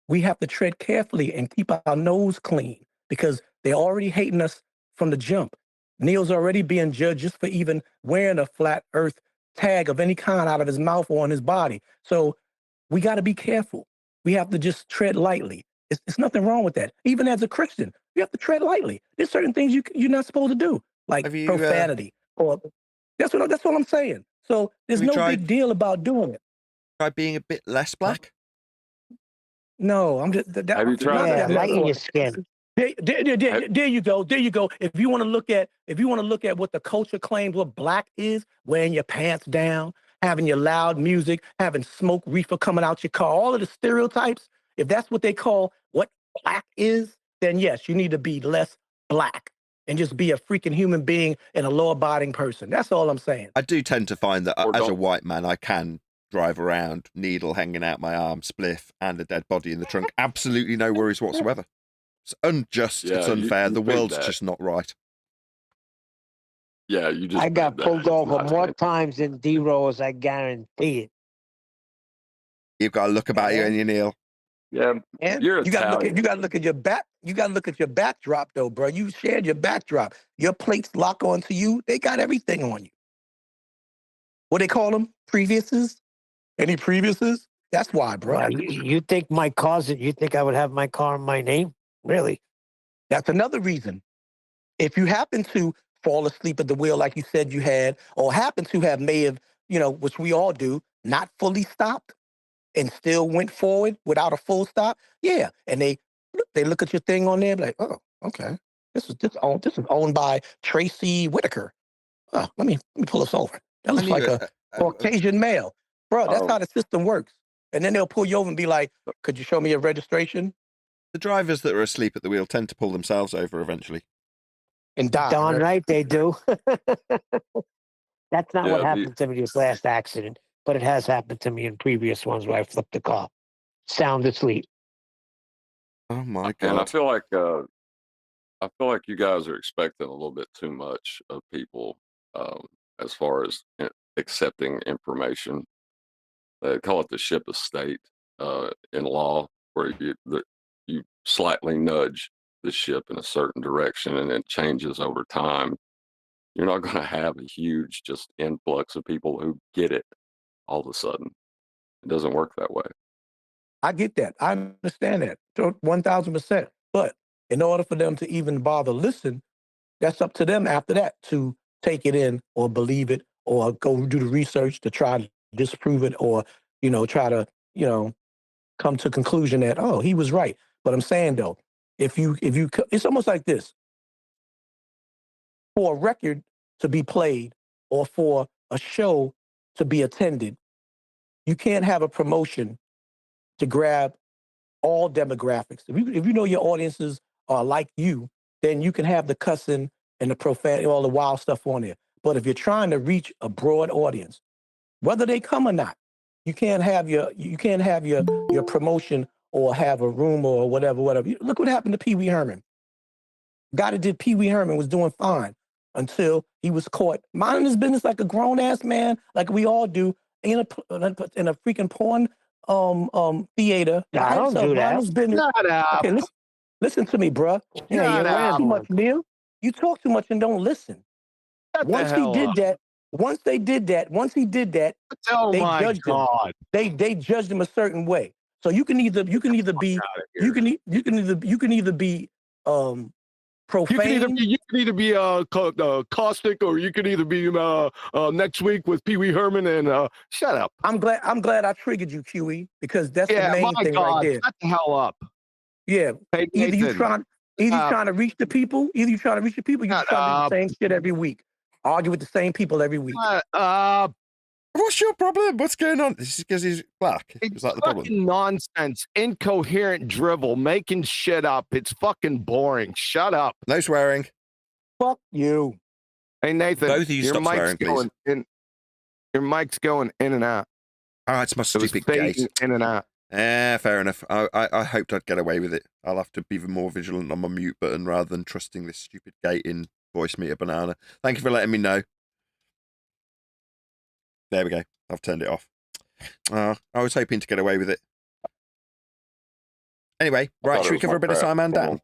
we have to tread carefully and keep our nose clean because they're already hating us from the jump. Neil's already being judged just for even wearing a flat earth tag of any kind out of his mouth or on his body. So we got to be careful. We have to just tread lightly. It's nothing wrong with that. Even as a Christian, you have to tread lightly. There's certain things you're not supposed to do, like Have you, profanity. Or that's what I'm saying. So there's Have you no tried- big deal about doing it. Try being a bit less black. No, I'm just. Have you tried Yeah, that? lighten your skin. There you go. There you go. If you want to look at what the culture claims what black is, wearing your pants down, having your loud music, having smoke reefer coming out your car, all of the stereotypes, if that's what they call what black is, then yes, you need to be less black and just be a freaking human being and a law-abiding person. That's all I'm saying. I do tend to find that Or as a don't. white man, I can drive around, needle hanging out my arm, spliff, and a dead body in the trunk. Absolutely no worries whatsoever. It's unjust. Yeah, it's you- unfair. you The feed world's that. just not right. Yeah, you just. I got feed that. pulled It's over not more good. times than D-Rose, I guarantee it. You've got a look about you, Yeah. and you Neil. Yeah, And you're you gotta Italian. look at your back. You gotta look at your backdrop though, bro. You shared your backdrop. Your plates lock onto you. They got everything on you. What they call them? Previouss? Any previouss? That's why, bro. Well, you think my car's you think I would have my car in my name? Really? That's another reason. If you happen to fall asleep at the wheel like you said you had, or happen to have may have, which we all do, not fully stopped and still went forward without a full stop, yeah. And they look at your thing on there, like, oh, okay. This is owned by Tracy Whitaker. Oh, let me pull this over. That looks like a Caucasian male. Bro, that's Oh. how the system works. And then they'll pull you over and be like, could you show me your registration? The drivers that are asleep at the wheel tend to pull themselves over eventually. And die. Darn right they do. That's not Yeah, what happened to me this last accident, but it has happened to me in previous ones where I flipped the car. Sound asleep. Oh my And I god! feel like you guys are expecting a little bit too much of people as far as accepting information. They call it the ship of state in law, where you slightly nudge the ship in a certain direction and it changes over time. You're not going to have a huge just influx of people who get it all of a sudden. It doesn't work that way. I get that. I understand that 1,000%. But in order for them to even bother listen, that's up to them after that to take it in or believe it or go do the research to try to disprove it or, try to, come to a conclusion that, oh, he was right. But I'm saying though, it's almost like this. For a record to be played or for a show to be attended, you can't have a promotion to grab all demographics. If you know your audiences are like you, then you can have the cussing and the profanity, all the wild stuff on there. But if you're trying to reach a broad audience, whether they come or not, you can't have your promotion or have a room or whatever. Look what happened to Pee Wee Herman. Guy that did Pee Wee Herman was doing fine until he was caught minding his business like a grown ass man, like we all do, in a freaking porn theater. I don't do that. His business. Shut up. Okay, listen to me, bruh. Yeah, Shut you're up. Too rambling. much, Neil. You talk too much and don't listen. Shut the Once he hell did up. that, once he did that, Oh they my judged him. God. They judged him a certain way. So you can either be You can either be profane. You can either be caustic, or you can either be next week with Pee Wee Herman and shut up. I'm glad I triggered you, QE, because that's the Yeah, main my thing God. right there. Shut the hell up. Yeah. Hey, Either you Nathan, trying to reach the people, you're just trying to Shut do the same shit every week. Argue with the same people every week. shut up. What's your problem? What's going on? This is because he's black. Is It's that the problem? fucking nonsense, incoherent drivel, making shit up. It's fucking boring. Shut up. No swearing. Fuck you. Hey, Nathan, Both of you your stop mic's swearing, please. going in. Your mic's going in and out. Oh, it's my It was stupid fading gate. in and out. Fair enough. I hoped I'd get away with it. I'll have to be more vigilant on my mute button rather than trusting this stupid gate in voice me a banana. Thank you for letting me know. There we go. I've turned it off. I was hoping to get away with it. Anyway, right, should we cover a bit of SciManDan?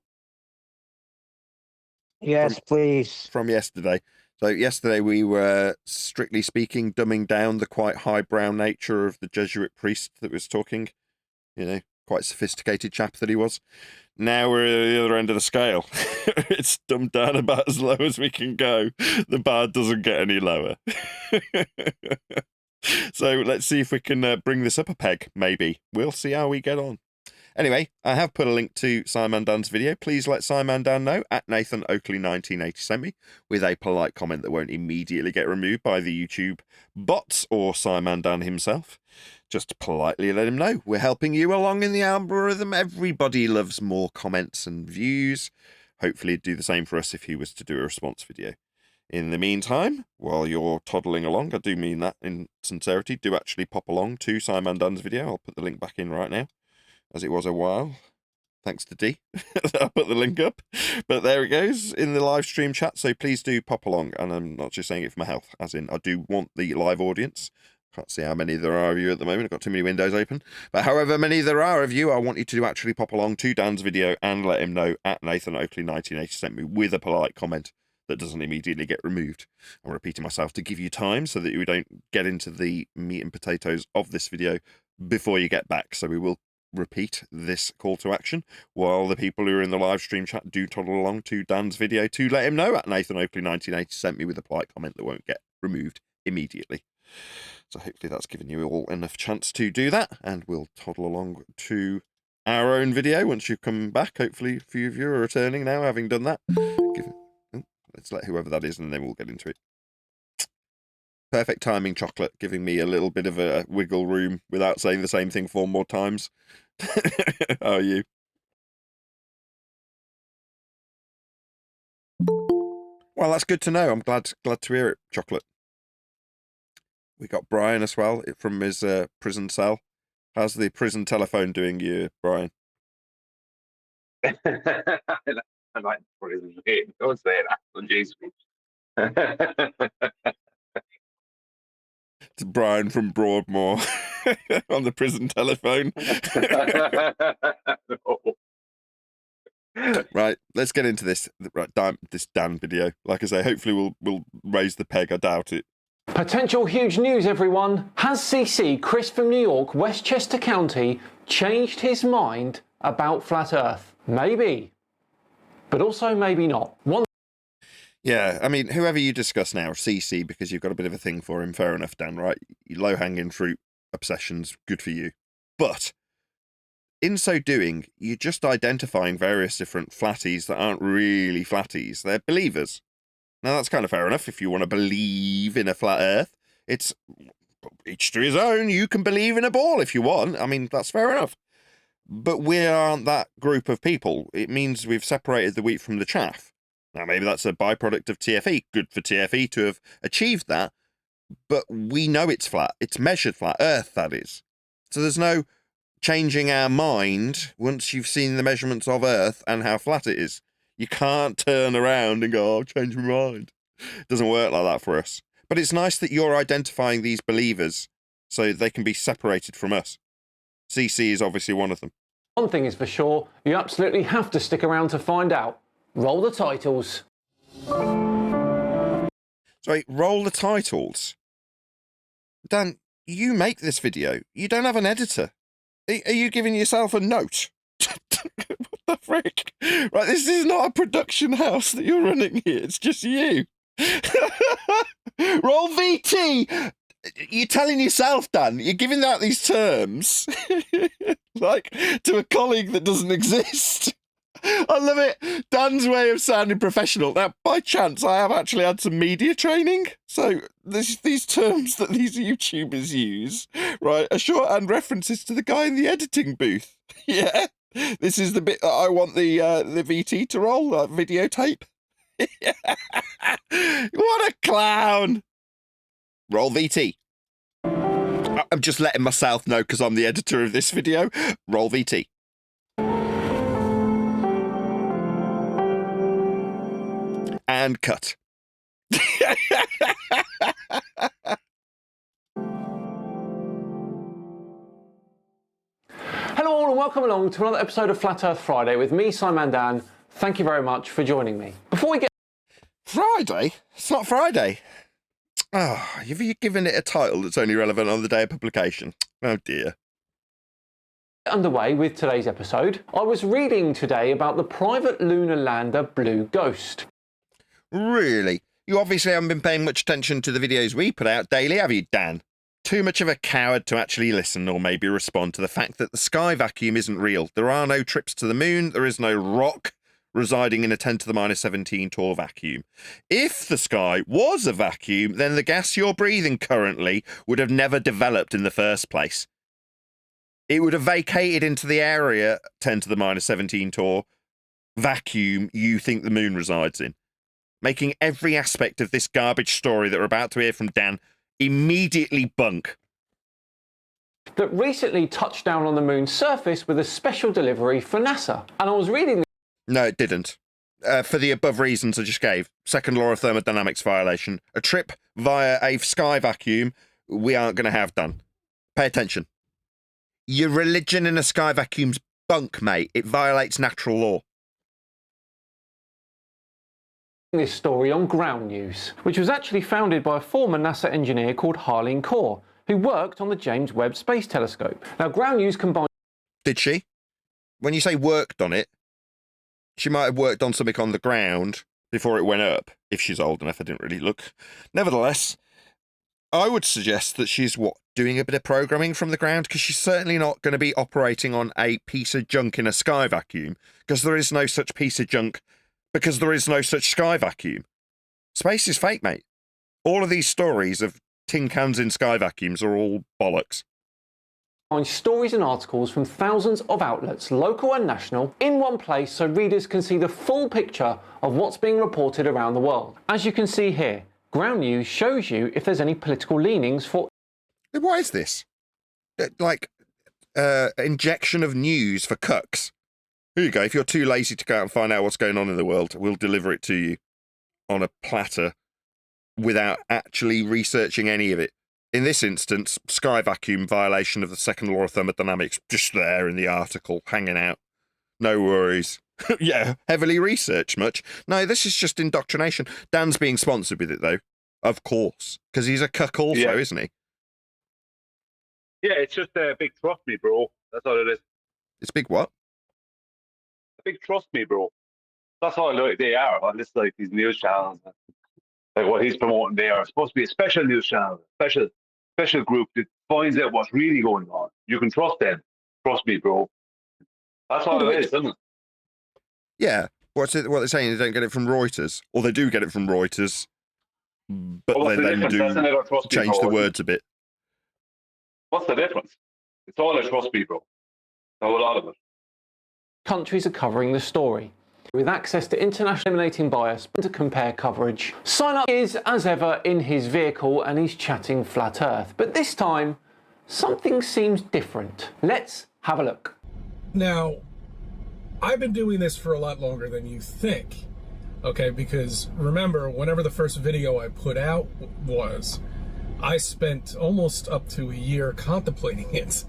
Yes, please. From yesterday. So yesterday we were, strictly speaking, dumbing down the quite highbrow nature of the Jesuit priest that was talking. You know, quite sophisticated chap that he was. Now we're at the other end of the scale. It's dumbed down about as low as we can go. The bar doesn't get any lower. So let's see if we can bring this up a peg, maybe. We'll see how we get on. Anyway, I have put a link to SciManDan's video. Please let SciManDan know at Nathan Oakley 1980 sent me with a polite comment that won't immediately get removed by the YouTube bots or SciManDan himself. Just politely let him know we're helping you along in the algorithm. Everybody loves more comments and views. Hopefully he'd do the same for us if he was to do a response video. In the meantime, while you're toddling along, I do mean that in sincerity, do actually pop along to SciManDan's video. I'll put the link back in right now, as it was a while. Thanks to D. I'll put the link up. But there it goes in the live stream chat. So please do pop along. And I'm not just saying it for my health, as in I do want the live audience. Can't see how many there are of you at the moment. I've got too many windows open. But however many there are of you, I want you to actually pop along to Dan's video and let him know at Nathan Oakley 1980 sent me with a polite comment that doesn't immediately get removed. I'm repeating myself to give you time so that we don't get into the meat and potatoes of this video before you get back. So we will repeat this call to action while the people who are in the live stream chat do toddle along to Dan's video to let him know at Nathan Oakley 1980 sent me with a polite comment that won't get removed immediately. So hopefully that's given you all enough chance to do that, and we'll toddle along to our own video once you come back. Hopefully a few of you are returning now, having done that. Let's let whoever that is, and then we'll get into it. Perfect timing, Chocolate, giving me a little bit of a wiggle room without saying the same thing 4 more times. How are you? Well, that's good to know. I'm glad to hear it, Chocolate. We got Brian as well from his prison cell. How's the prison telephone doing you, Brian? I like prison. Don't say that. Oh, Jesus. It's Brian from Broadmoor on the prison telephone. Right, let's get into this. Right, this Dan video. Like I say, hopefully we'll raise the peg. I doubt it. Potential huge news, everyone. Has CC, Chris from New York, Westchester County, changed his mind about flat Earth? Maybe, but also maybe not. Yeah, I mean, whoever you discuss now, CC, because you've got a bit of a thing for him, fair enough, Dan, right? Low-hanging fruit obsessions, good for you. But in so doing, you're just identifying various different flatties that aren't really flatties. They're believers. Now, that's kind of fair enough if you want to believe in a flat Earth. It's each to his own. You can believe in a ball if you want. I mean, that's fair enough. But we aren't that group of people. It means we've separated the wheat from the chaff. Now, maybe that's a byproduct of TFE. Good for TFE to have achieved that. But we know it's flat. It's measured flat. Earth, that is. So there's no changing our mind once you've seen the measurements of Earth and how flat it is. You can't turn around and go, oh, I'll change my mind. It doesn't work like that for us. But it's nice that you're identifying these believers so they can be separated from us. CC is obviously one of them. One thing is for sure, you absolutely have to stick around to find out. Roll the titles. Sorry, roll the titles. Dan, you make this video. You don't have an editor. Are you giving yourself a note? What the frick? Right, this is not a production house that you're running here. It's just you. Roll VT. You're telling yourself, Dan. You're giving out these terms like to a colleague that doesn't exist. I love it. Dan's way of sounding professional. Now, by chance, I have actually had some media training. So these terms that these YouTubers use, right, are shorthand references to the guy in the editing booth. Yeah. This is the bit that I want the VT to roll, that videotape. What a clown. Roll VT. I'm just letting myself know because I'm the editor of this video. Roll VT. And cut. Hello all and welcome along to another episode of Flat Earth Friday with me, SciManDan. Thank you very much for joining me. Before we get Friday? It's not Friday. Oh, you've given it a title that's only relevant on the day of publication. Oh dear. underway with today's episode, I was reading today about the private lunar lander Blue Ghost. Really? You obviously haven't been paying much attention to the videos we put out daily, have you, Dan? Too much of a coward to actually listen or maybe respond to the fact that the sky vacuum isn't real. There are no trips to the moon, there is no rock residing in a 10 to the minus 17 Torr vacuum. If the sky was a vacuum, then the gas you're breathing currently would have never developed in the first place. It would have vacated into the area 10 to the minus 17 Torr vacuum you think the moon resides in, making every aspect of this garbage story that we're about to hear from Dan immediately bunk. That recently touched down on the moon's surface with a special delivery for NASA. And I was reading... No, it didn't. For the above reasons I just gave. Second law of thermodynamics violation. A trip via a sky vacuum we aren't going to have done. Pay attention. Your religion in a sky vacuum's bunk, mate. It violates natural law. This story on Ground News, which was actually founded by a former NASA engineer called Harleen Kaur, who worked on the James Webb Space Telescope. Now, Ground News combined... Did she? When you say worked on it, she might have worked on something on the ground before it went up, if she's old enough. I didn't really look. Nevertheless, I would suggest that she's, doing a bit of programming from the ground, because she's certainly not going to be operating on a piece of junk in a sky vacuum, because there is no such piece of junk, because there is no such sky vacuum. Space is fake, mate. All of these stories of tin cans in sky vacuums are all bollocks. Find stories and articles from thousands of outlets, local and national, in one place so readers can see the full picture of what's being reported around the world. As you can see here, Ground News shows you if there's any political leanings for... What is this? Injection of news for cucks. Here you go. If you're too lazy to go out and find out what's going on in the world, we'll deliver it to you on a platter without actually researching any of it. In this instance, sky vacuum violation of the second law of thermodynamics, just there in the article, hanging out. No worries. Yeah, heavily researched much. No, this is just indoctrination. Dan's being sponsored with it, though. Of course. Because he's a cuck also, isn't he? Yeah, it's just a big trust me, bro. That's all it is. It's big what? A big trust me, bro. That's all they are. On this, like, these news channels, like what he's promoting, they are supposed to be a special news channel, special group that finds out what's really going on. You can trust them. Trust me, bro. That's all it is, isn't it? Yeah. What they're saying, they don't get it from Reuters. Or they do get it from Reuters, but Well, they then do change the words a bit. What's the difference? It's all a trust me, bro. A whole lot of it. Countries are covering the story. With access to international eliminating bias to compare coverage, Sign Up is, as ever, in his vehicle and he's chatting flat Earth. But this time, something seems different. Let's have a look. Now, I've been doing this for a lot longer than you think, okay? Because remember, whenever the first video I put out was, I spent almost up to a year contemplating it,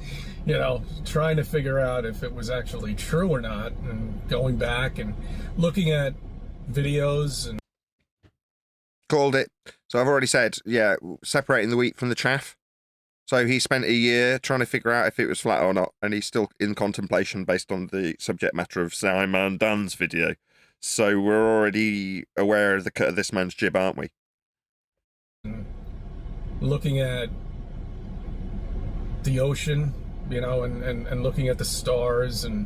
trying to figure out if it was actually true or not, and going back and looking at videos and... Called it. So I've already said, yeah, separating the wheat from the chaff. So he spent a year trying to figure out if it was flat or not, and he's still in contemplation based on the subject matter of SciManDan's video. So we're already aware of the cut of this man's jib, aren't we? Looking at the ocean, and looking at the stars and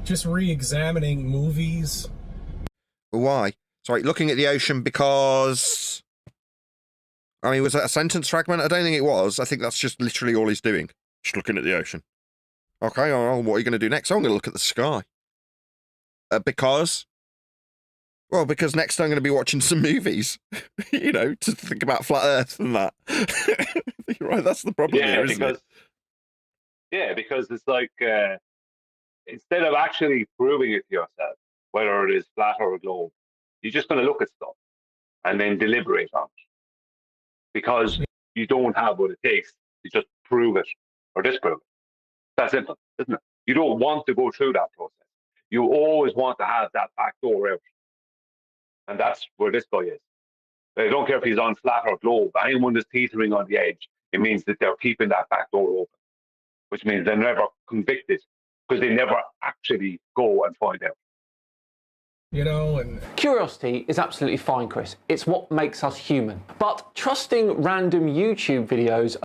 just re-examining movies. Why? Sorry, looking at the ocean because... I mean, was that a sentence fragment? I don't think it was. I think that's just literally all he's doing. Just looking at the ocean. Okay, well, what are you going to do next? I'm going to look at the sky. Because... Well, because next I'm going to be watching some movies, to think about flat Earth and that. You're right, that's the problem here, isn't it? Yeah, because it's like, instead of actually proving it to yourself, whether it is flat or a globe, You're just going to look at stuff and then deliberate on it because you don't have what it takes to just prove it or disprove it. That's simple, isn't it? You don't want to go through that process. You always want to have that back door out. And that's where this guy is. I don't care if he's on flat or globe. Anyone that's teetering on the edge, it means that they're keeping that back door open, which means they're never convicted because they never actually go and find out. You know, and Curiosity is absolutely fine, Chris. It's what makes us human. But trusting random YouTube videos...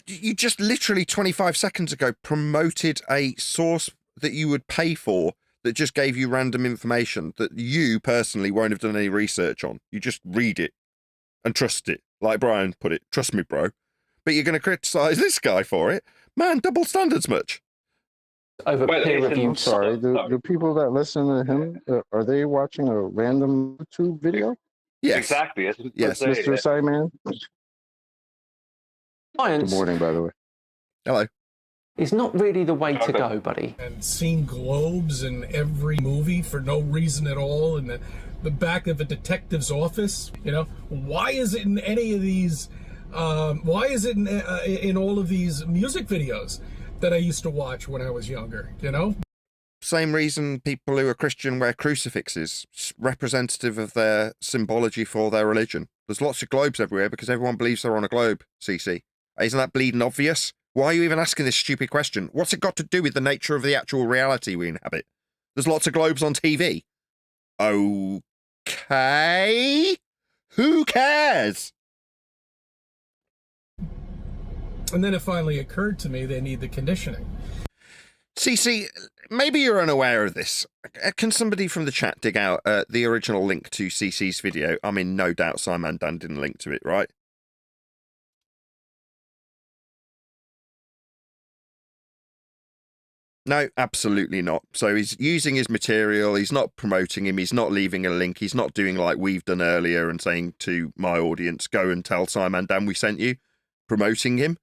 You just literally 25 seconds ago promoted a source that you would pay for that just gave you random information that you personally won't have done any research on. You just read it and trust it. Like Brian put it, trust me, bro. But you're going to criticise this guy for it? Man, double standards much. Over peer-reviewed. I'm sorry, the people that listen to him, are they watching a random YouTube video? Yes. Exactly. Yes. Mr. SciMan? Science Good morning, by the way. Hello. is not really the way to go, buddy. And seen globes in every movie for no reason at all, in the back of a detective's office. You know, why is it in any of these? Why is it in all of these music videos that I used to watch when I was younger? You know. Same reason people who are Christian wear crucifixes, representative of their symbology for their religion. There's lots of globes everywhere because everyone believes they're on a globe, CC. Isn't that bleeding obvious? Why are you even asking this stupid question? What's it got to do with the nature of the actual reality we inhabit? There's lots of globes on TV. Okay. Who cares? And then it finally occurred to me they need the conditioning. CC, maybe you're unaware of this. Can somebody from the chat dig out the original link to CC's video? I mean, no doubt SciManDan didn't link to it, right? No, absolutely not. So he's using his material, he's not promoting him, he's not leaving a link, he's not doing like we've done earlier and saying to my audience, go and tell SciManDan we sent you, promoting him.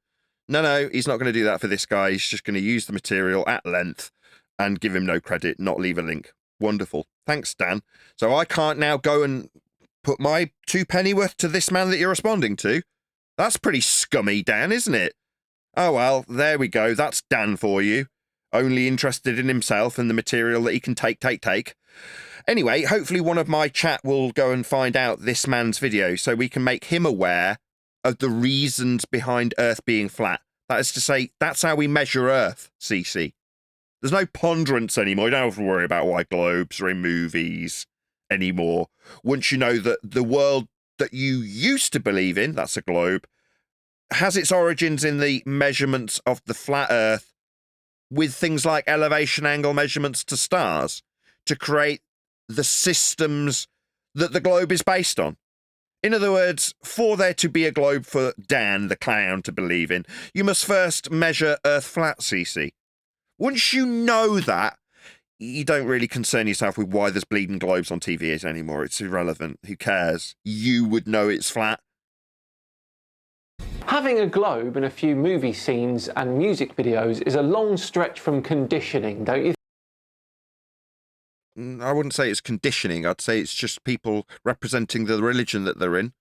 No, he's not going to do that for this guy. He's just going to use the material at length and give him no credit, not leave a link. Wonderful. Thanks, Dan. So I can't now go and put my 2 pennyworth to this man that you're responding to? That's pretty scummy, Dan, isn't it? Oh, well, there we go. That's Dan for you. Only interested in himself and the material that he can take. Anyway, hopefully one of my chat will go and find out this man's video so we can make him aware of the reasons behind Earth being flat. That is to say, that's how we measure Earth, CC. There's no ponderance anymore. You don't have to worry about why globes are in movies anymore. Once you know that the world that you used to believe in, that's a globe, has its origins in the measurements of the flat Earth with things like elevation angle measurements to stars to create the systems that the globe is based on. In other words, for there to be a globe for Dan the clown to believe in, you must first measure Earth flat, CC. Once you know that, you don't really concern yourself with why there's bleeding globes on TV anymore. It's irrelevant. Who cares? You would know it's flat. Having a globe in a few movie scenes and music videos is a long stretch from conditioning, don't you? I wouldn't say it's conditioning. I'd say it's just people representing the religion that they're in.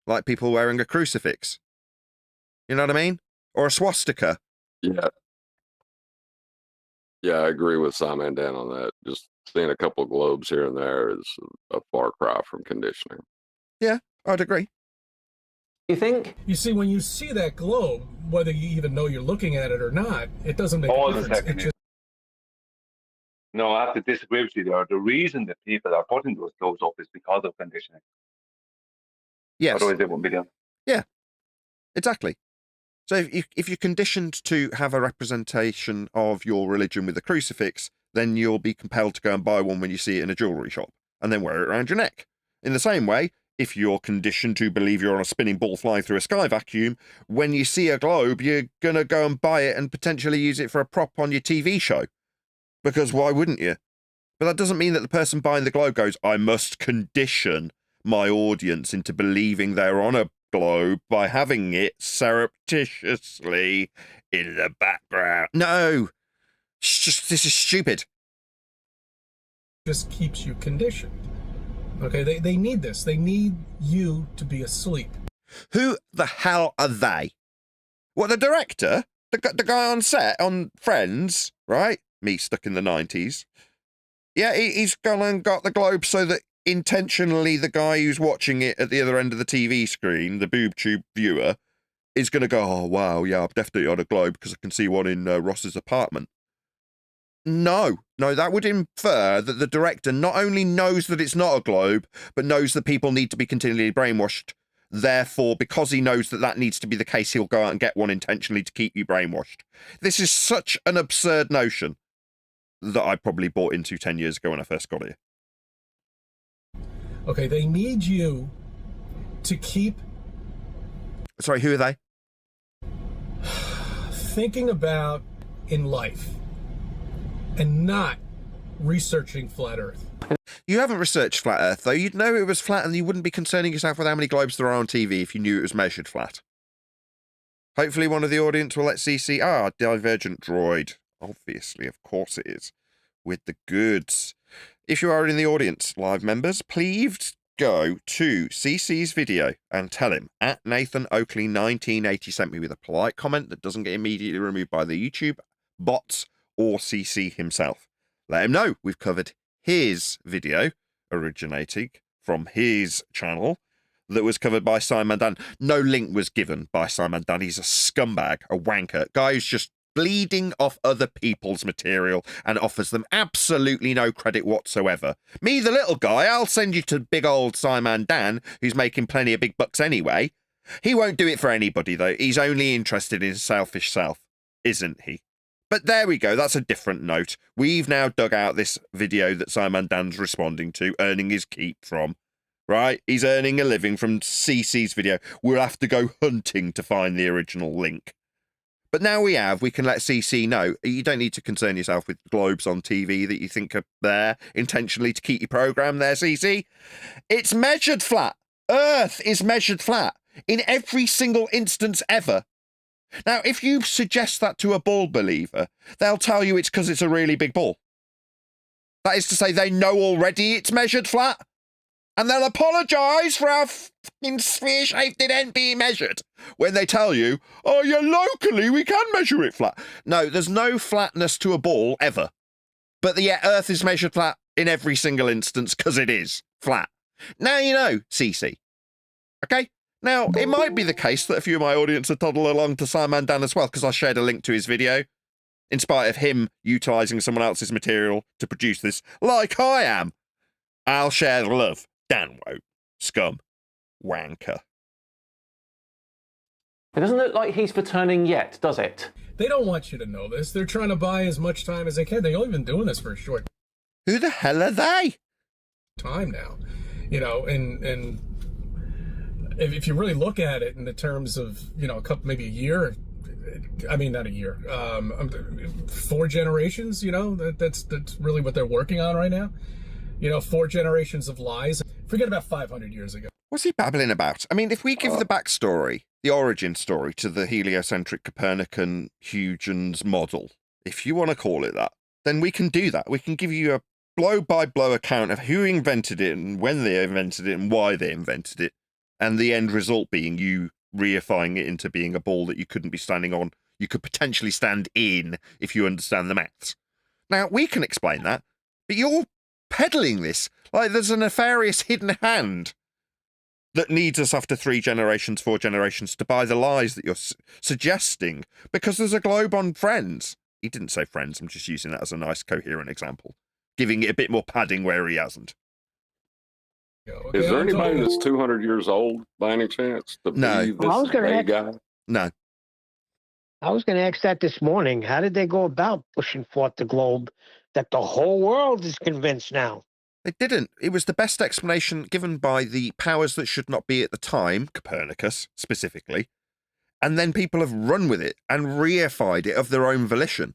Like people wearing a crucifix. You know what I mean? Or a swastika. Yeah. Yeah, I agree with SciManDan on that. Just seeing a couple of globes here and there is a far cry from conditioning. Yeah, I'd agree. You think? You see, when you see that globe, whether you even know you're looking at it or not, it doesn't make a difference. No, I have to disagree with you there. The reason that people are putting those globes up is because of conditioning. Yes. Otherwise they wouldn't be done. Yeah, exactly. So if you're conditioned to have a representation of your religion with a crucifix, then you'll be compelled to go and buy one when you see it in a jewellery shop and then wear it around your neck. In the same way, if you're conditioned to believe you're on a spinning ball flying through a sky vacuum, when you see a globe, you're going to go and buy it and potentially use it for a prop on your TV show. Because why wouldn't you? But that doesn't mean that the person buying the globe goes, I must condition my audience into believing they're on a globe by having it surreptitiously in the background. No, it's just, this is stupid. Just keeps you conditioned. Okay, they need this. They need you to be asleep. Who the hell are they? What, the director? The guy on set on Friends, right? Me stuck in the 90s. Yeah, he's gone and got the globe so that intentionally the guy who's watching it at the other end of the TV screen, the boob tube viewer, is going to go, oh, wow, yeah, I'm definitely on a globe because I can see one in Ross's apartment. No, that would infer that the director not only knows that it's not a globe, but knows that people need to be continually brainwashed. Therefore, because he knows that that needs to be the case, he'll go out and get one intentionally to keep you brainwashed. This is such an absurd notion that I probably bought into 10 years ago when I first got here. Okay, they need you to keep... Sorry, who are they? thinking about in life and not researching flat Earth. You haven't researched flat Earth, though. You'd know it was flat and you wouldn't be concerning yourself with how many globes there are on TV if you knew it was measured flat. Hopefully one of the audience will let CC... Divergent Droid. Obviously, of course it is. With the goods. If you are in the audience, live members, please go to CC's video and tell him at Nathan Oakley 1980 sent me with a polite comment that doesn't get immediately removed by the YouTube bots or CC himself. Let him know we've covered his video originating from his channel that was covered by SciManDan. No link was given by SciManDan. He's a scumbag, a wanker, guy who's just bleeding off other people's material and offers them absolutely no credit whatsoever. Me, the little guy, I'll send you to big old SciManDan, who's making plenty of big bucks anyway. He won't do it for anybody, though. He's only interested in his selfish self, isn't he? But there we go. That's a different note. We've now dug out this video that SciManDan's responding to, earning his keep from. Right? He's earning a living from CC's video. We'll have to go hunting to find the original link. But now we can let CC know. You don't need to concern yourself with globes on TV that you think are there intentionally to keep your program there, CC. It's measured flat. Earth is measured flat in every single instance ever. Now, if you suggest that to a ball believer, they'll tell you it's because it's a really big ball. That is to say, they know already it's measured flat. And they'll apologise for how fucking sphere-shaped it ain't being measured when they tell you, oh, yeah, locally we can measure it flat. No, there's no flatness to a ball ever. But the Earth is measured flat in every single instance because it is flat. Now you know, CC. Okay? Now, it might be the case that a few of my audience have toddled along to SciManDan as well because I shared a link to his video, in spite of him utilising someone else's material to produce this, like I am. I'll share the love. Dan won't. Scum. Wanker. It doesn't look like he's returning yet, does it? They don't want you to know this. They're trying to buy as much time as they can. They've only been doing this for a short Who the hell are they? time now. You know, and if you really look at it in the terms of, you know, maybe a year, I mean, not a year, 4 generations, you know, that's really what they're working on right now. You know, 4 generations of lies. Forget about 500 years ago. What's he babbling about? I mean, if we give the backstory, the origin story to the heliocentric Copernican Huygens model, if you want to call it that, then we can do that. We can give you a blow-by-blow account of who invented it and when they invented it and why they invented it, and the end result being you reifying it into being a ball that you couldn't be standing on. You could potentially stand in if you understand the maths. Now, we can explain that, but you're peddling this like there's a nefarious hidden hand that needs us after 3 generations, 4 generations to buy the lies that you're suggesting because there's a globe on Friends. He didn't say Friends. I'm just using that as a nice coherent example, giving it a bit more padding where he hasn't. Okay, Is there anybody that's 200 years old by any chance? No. Well, I was going to guy? No. I was going to ask that this morning. How did they go about pushing forth the globe that the whole world is convinced now? They didn't. It was the best explanation given by the powers that should not be at the time, Copernicus specifically, and then people have run with it and reified it of their own volition.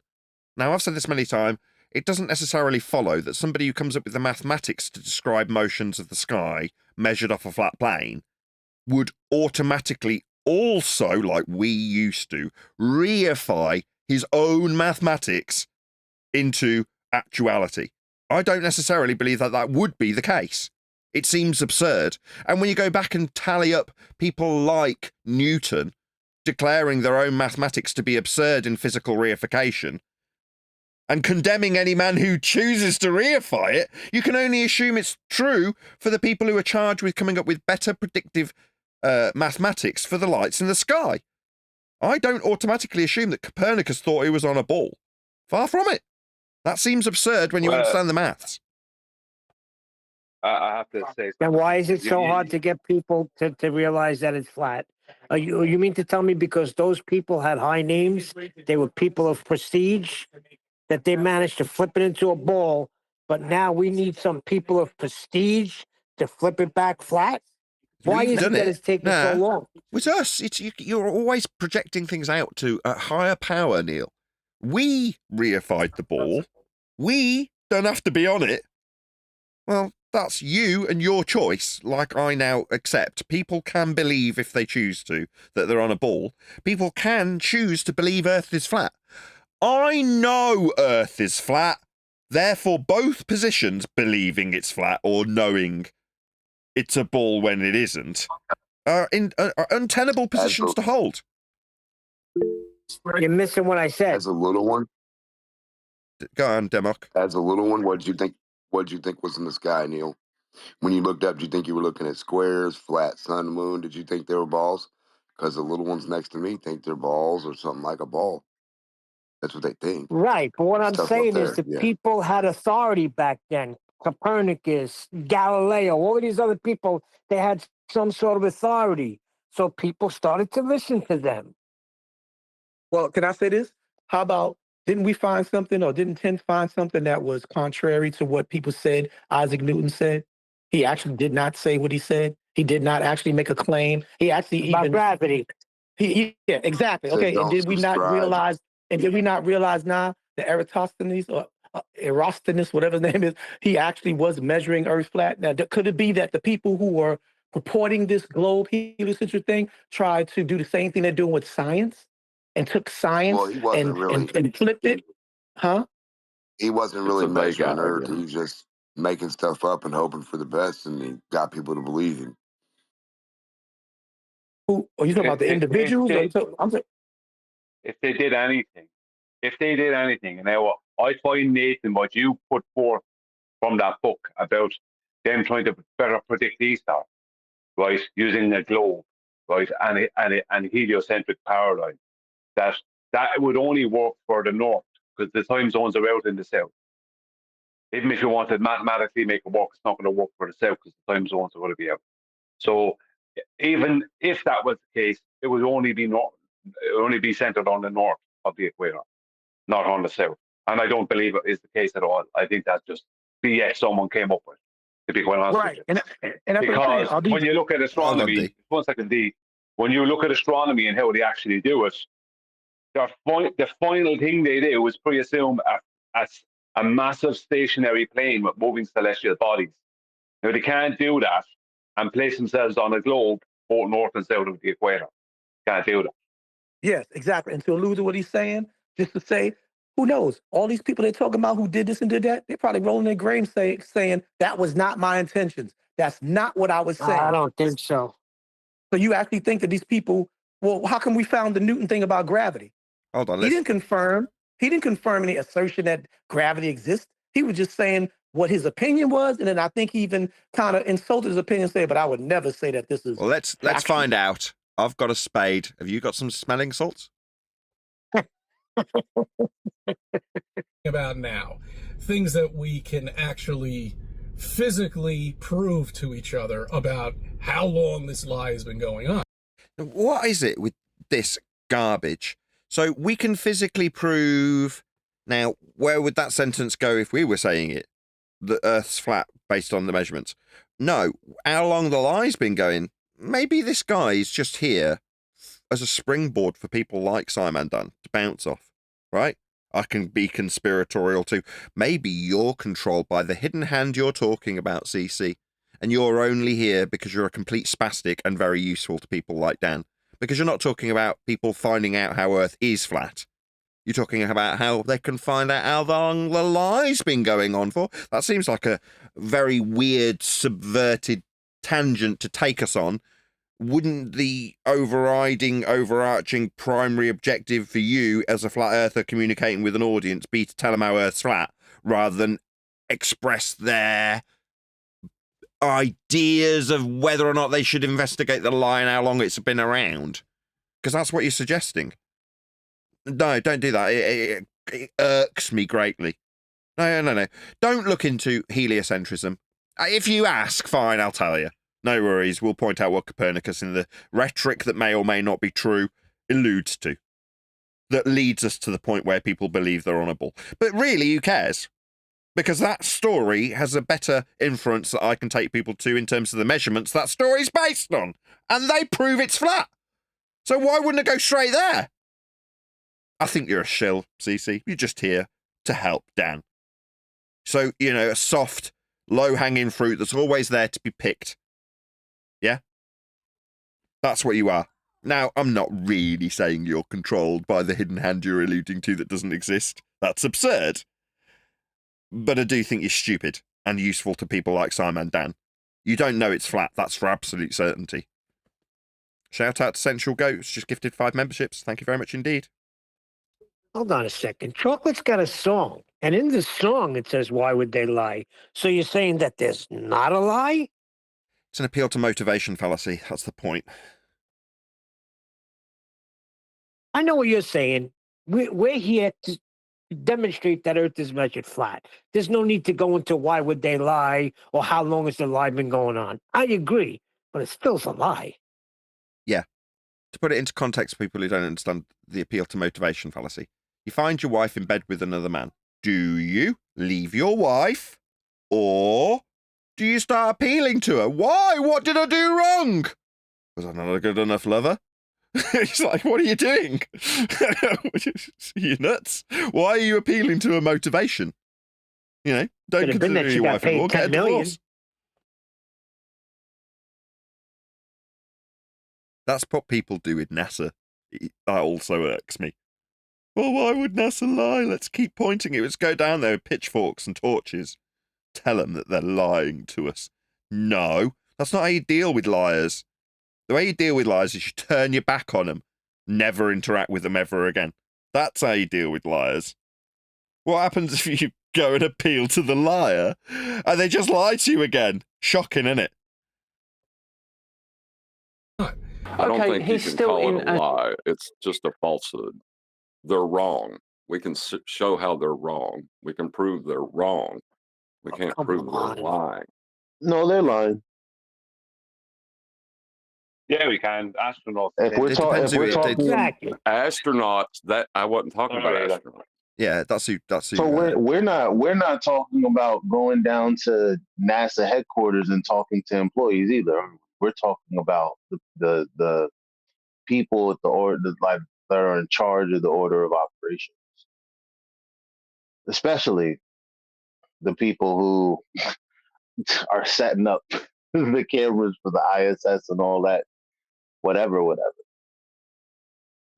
Now, I've said this many times, it doesn't necessarily follow that somebody who comes up with the mathematics to describe motions of the sky measured off a flat plane would automatically also, like we used to, reify his own mathematics into actuality. I don't necessarily believe that that would be the case. It seems absurd. And when you go back and tally up people like Newton declaring their own mathematics to be absurd in physical reification and condemning any man who chooses to reify it, you can only assume it's true for the people who are charged with coming up with better predictive mathematics for the lights in the sky. I don't automatically assume that Copernicus thought he was on a ball. Far from it. That seems absurd when you understand the maths. I have to say. Then why is it so hard to get people to realize that it's flat? You mean to tell me because those people had high names, they were people of prestige, that they managed to flip it into a ball, but now we need some people of prestige to flip it back flat? Why is it that it's taking so long? With us, you're always projecting things out to a higher power, Neil. We reified the ball. We don't have to be on it. Well, that's you and your choice, like I now accept. People can believe, if they choose to, that they're on a ball. People can choose to believe Earth is flat. I know Earth is flat. Therefore, both positions, believing it's flat or knowing it's a ball when it isn't, are untenable positions to hold. You're missing what I said. As a little one, go on, Demok. As a little one, what did you think? What did you think was in the sky, Neil? When you looked up, did you think you were looking at squares, flat, sun, moon? Did you think they were balls? Because the little ones next to me think they're balls or something like a ball. That's what they think. Right, but what I'm Stuff up saying is there, the people had authority back then. Copernicus, Galileo, all of these other people, they had some sort of authority. So people started to listen to them. Well, can I say this? How about, didn't we find something, or didn't Tim find something that was contrary to what people said Isaac Newton said? He actually did not say what he said. He did not actually make a claim. He actually About gravity. Yeah, exactly. Said Okay, and don't did we not subscribe. realize? And did we not realize now that Eratosthenes or Eratosthenes, whatever his name is, he actually was measuring Earth flat? Now, could it be that the people who were purporting this globe heliocentric thing tried to do the same thing they're doing with science and took science Well, he wasn't really. and flipped it? Huh? He wasn't It's really a vague measuring Earth. argument. He was just making stuff up and hoping for the best, and he got people to believe him. Who are you talking about? The individuals? I'm saying, If they did anything, and now I find, Nathan, what you put forth from that book about them trying to better predict Easter, right, using a globe, right, and heliocentric paradigm, that would only work for the north because the time zones are out in the south. Even if you wanted mathematically make it work, it's not going to work for the south because the time zones are going to be out. So even if that was the case, it would only be centered on the north of the equator, not on the south. And I don't believe it is the case at all. I think that's just BS someone came up with, to be quite honest with you. And that's because when you look at astronomy, one second, D, when you look at astronomy and how they actually do it, the final thing they do is pre-assume a massive stationary plane with moving celestial bodies. Now, they can't do that and place themselves on a globe both north and south of the equator. Can't do that. Yes, exactly. And to allude to what he's saying, just to say, who knows? All these people they're talking about who did this and did that, they're probably rolling their graves saying, that was not my intentions. That's not what I was saying. I don't think so. So you actually think that these people, well, how come we found the Newton thing about gravity? Hold on. He didn't confirm any assertion that gravity exists. He was just saying what his opinion was, and then I think he even kind of insulted his opinion, saying, but I would never say that this is. Well, let's find out. I've got a spade. Have you got some smelling salts? About now, things that we can actually physically prove to each other about how long this lie has been going on. What is it with this garbage? So we can physically prove. Now, where would that sentence go if we were saying it? The Earth's flat based on the measurements. No, how long the lie's been going? Maybe this guy is just here as a springboard for people like SciManDan to bounce off, right? I can be conspiratorial too. Maybe you're controlled by the hidden hand you're talking about, CC, and you're only here because you're a complete spastic and very useful to people like Dan. Because you're not talking about people finding out how Earth is flat. You're talking about how they can find out how long the lie's been going on for. That seems like a very weird, subverted tangent to take us on, wouldn't the overarching primary objective for you as a flat earther communicating with an audience be to tell them how Earth's flat rather than express their ideas of whether or not they should investigate the lie and how long it's been around? Because that's what you're suggesting. No, don't do that. It irks me greatly. No. Don't look into heliocentrism. If you ask, fine, I'll tell you. No worries. We'll point out what Copernicus, in the rhetoric that may or may not be true, alludes to. That leads us to the point where people believe they're on a ball. But really, who cares? Because that story has a better inference that I can take people to in terms of the measurements that story's based on. And they prove it's flat. So why wouldn't it go straight there? I think you're a shill, CC. You're just here to help Dan. So, you know, a soft, low-hanging fruit that's always there to be picked. Yeah? That's what you are. Now, I'm not really saying you're controlled by the hidden hand you're alluding to that doesn't exist. That's absurd. But I do think you're stupid and useful to people like SciManDan. You don't know it's flat. That's for absolute certainty. Shout out to Sensual Goats. Just gifted 5 memberships. Thank you very much indeed. Hold on a second. Chocolate's got a song, and in the song it says, "Why would they lie?" So you're saying that there's not a lie? It's an appeal to motivation fallacy. That's the point. I know what you're saying. We're here to demonstrate that Earth is measured flat. There's no need to go into why would they lie or how long has the lie been going on. I agree, but it still's a lie. Yeah. To put it into context for people who don't understand the appeal to motivation fallacy. You find your wife in bed with another man. Do you leave your wife? Or do you start appealing to her? Why? What did I do wrong? Was I not a good enough lover? He's like, what are you doing? You nuts? Why are you appealing to her motivation? You know, don't consider your wife anymore. Get a divorce. That's what people do with NASA. That also irks me. Well, why would NASA lie? Let's keep pointing it. Let's go down there with pitchforks and torches. Tell them that they're lying to us. No, that's not how you deal with liars. The way you deal with liars is you turn your back on them. Never interact with them ever again. That's how you deal with liars. What happens if you go and appeal to the liar and they just lie to you again? Shocking, isn't it? I don't think you can call it a lie. It's just a falsehood. They're wrong. We can show how they're wrong. We can prove they're wrong. We can't prove they're lying. No, they're lying. Yeah, we can. Astronauts. If we're talking exactly. Astronauts, that I wasn't talking about astronauts. Yeah, that's who. So we're not talking about going down to NASA headquarters and talking to employees either. We're talking about the people at the order, like, that are in charge of the order of operations, especially the people who are setting up the cameras for the ISS and all that, whatever.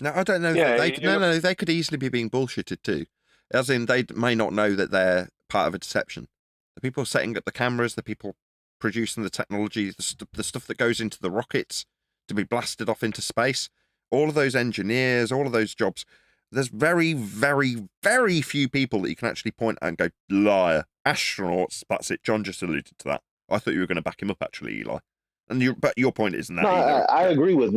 No, I don't know. No, they could easily be being bullshitted too. As in, they may not know that they're part of a deception. The people setting up the cameras, the people producing the technology, the stuff that goes into the rockets to be blasted off into space, all of those engineers, all of those jobs, there's very, very, very few people that you can actually point at and go, liar. Astronauts, that's it. John just alluded to that. I thought you were going to back him up, actually, Eli. But your point isn't that. No, I agree with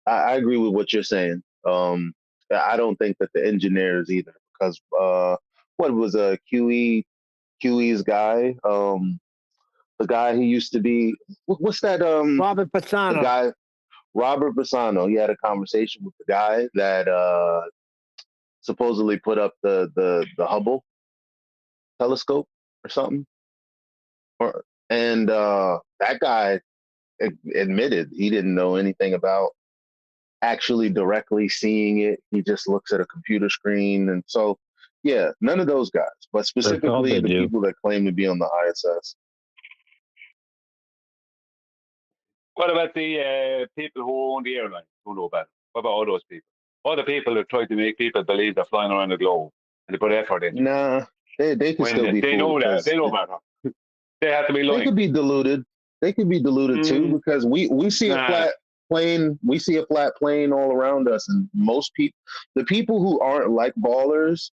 I agree with what you're saying. I don't think that the engineers either, because what was QE's guy? The guy who used to be, what's that? Robert Pisano. The guy, Robert Pisano. He had a conversation with the guy that supposedly put up the Hubble telescope or something, and that guy admitted he didn't know anything about actually directly seeing it. He just looks at a computer screen. And so, yeah, none of those guys, but specifically the people that claim to be on the ISS. What about the people who own the airlines? Who know about it? What about all those people? All the people who try to make people believe they're flying around the globe and they put effort in. Nah, they can still be. They know that. They know about it. They have to be They lying. could be diluted. They could be diluted too, because we see a flat plane. We see a flat plane all around us, and most people, the people who aren't like ballers,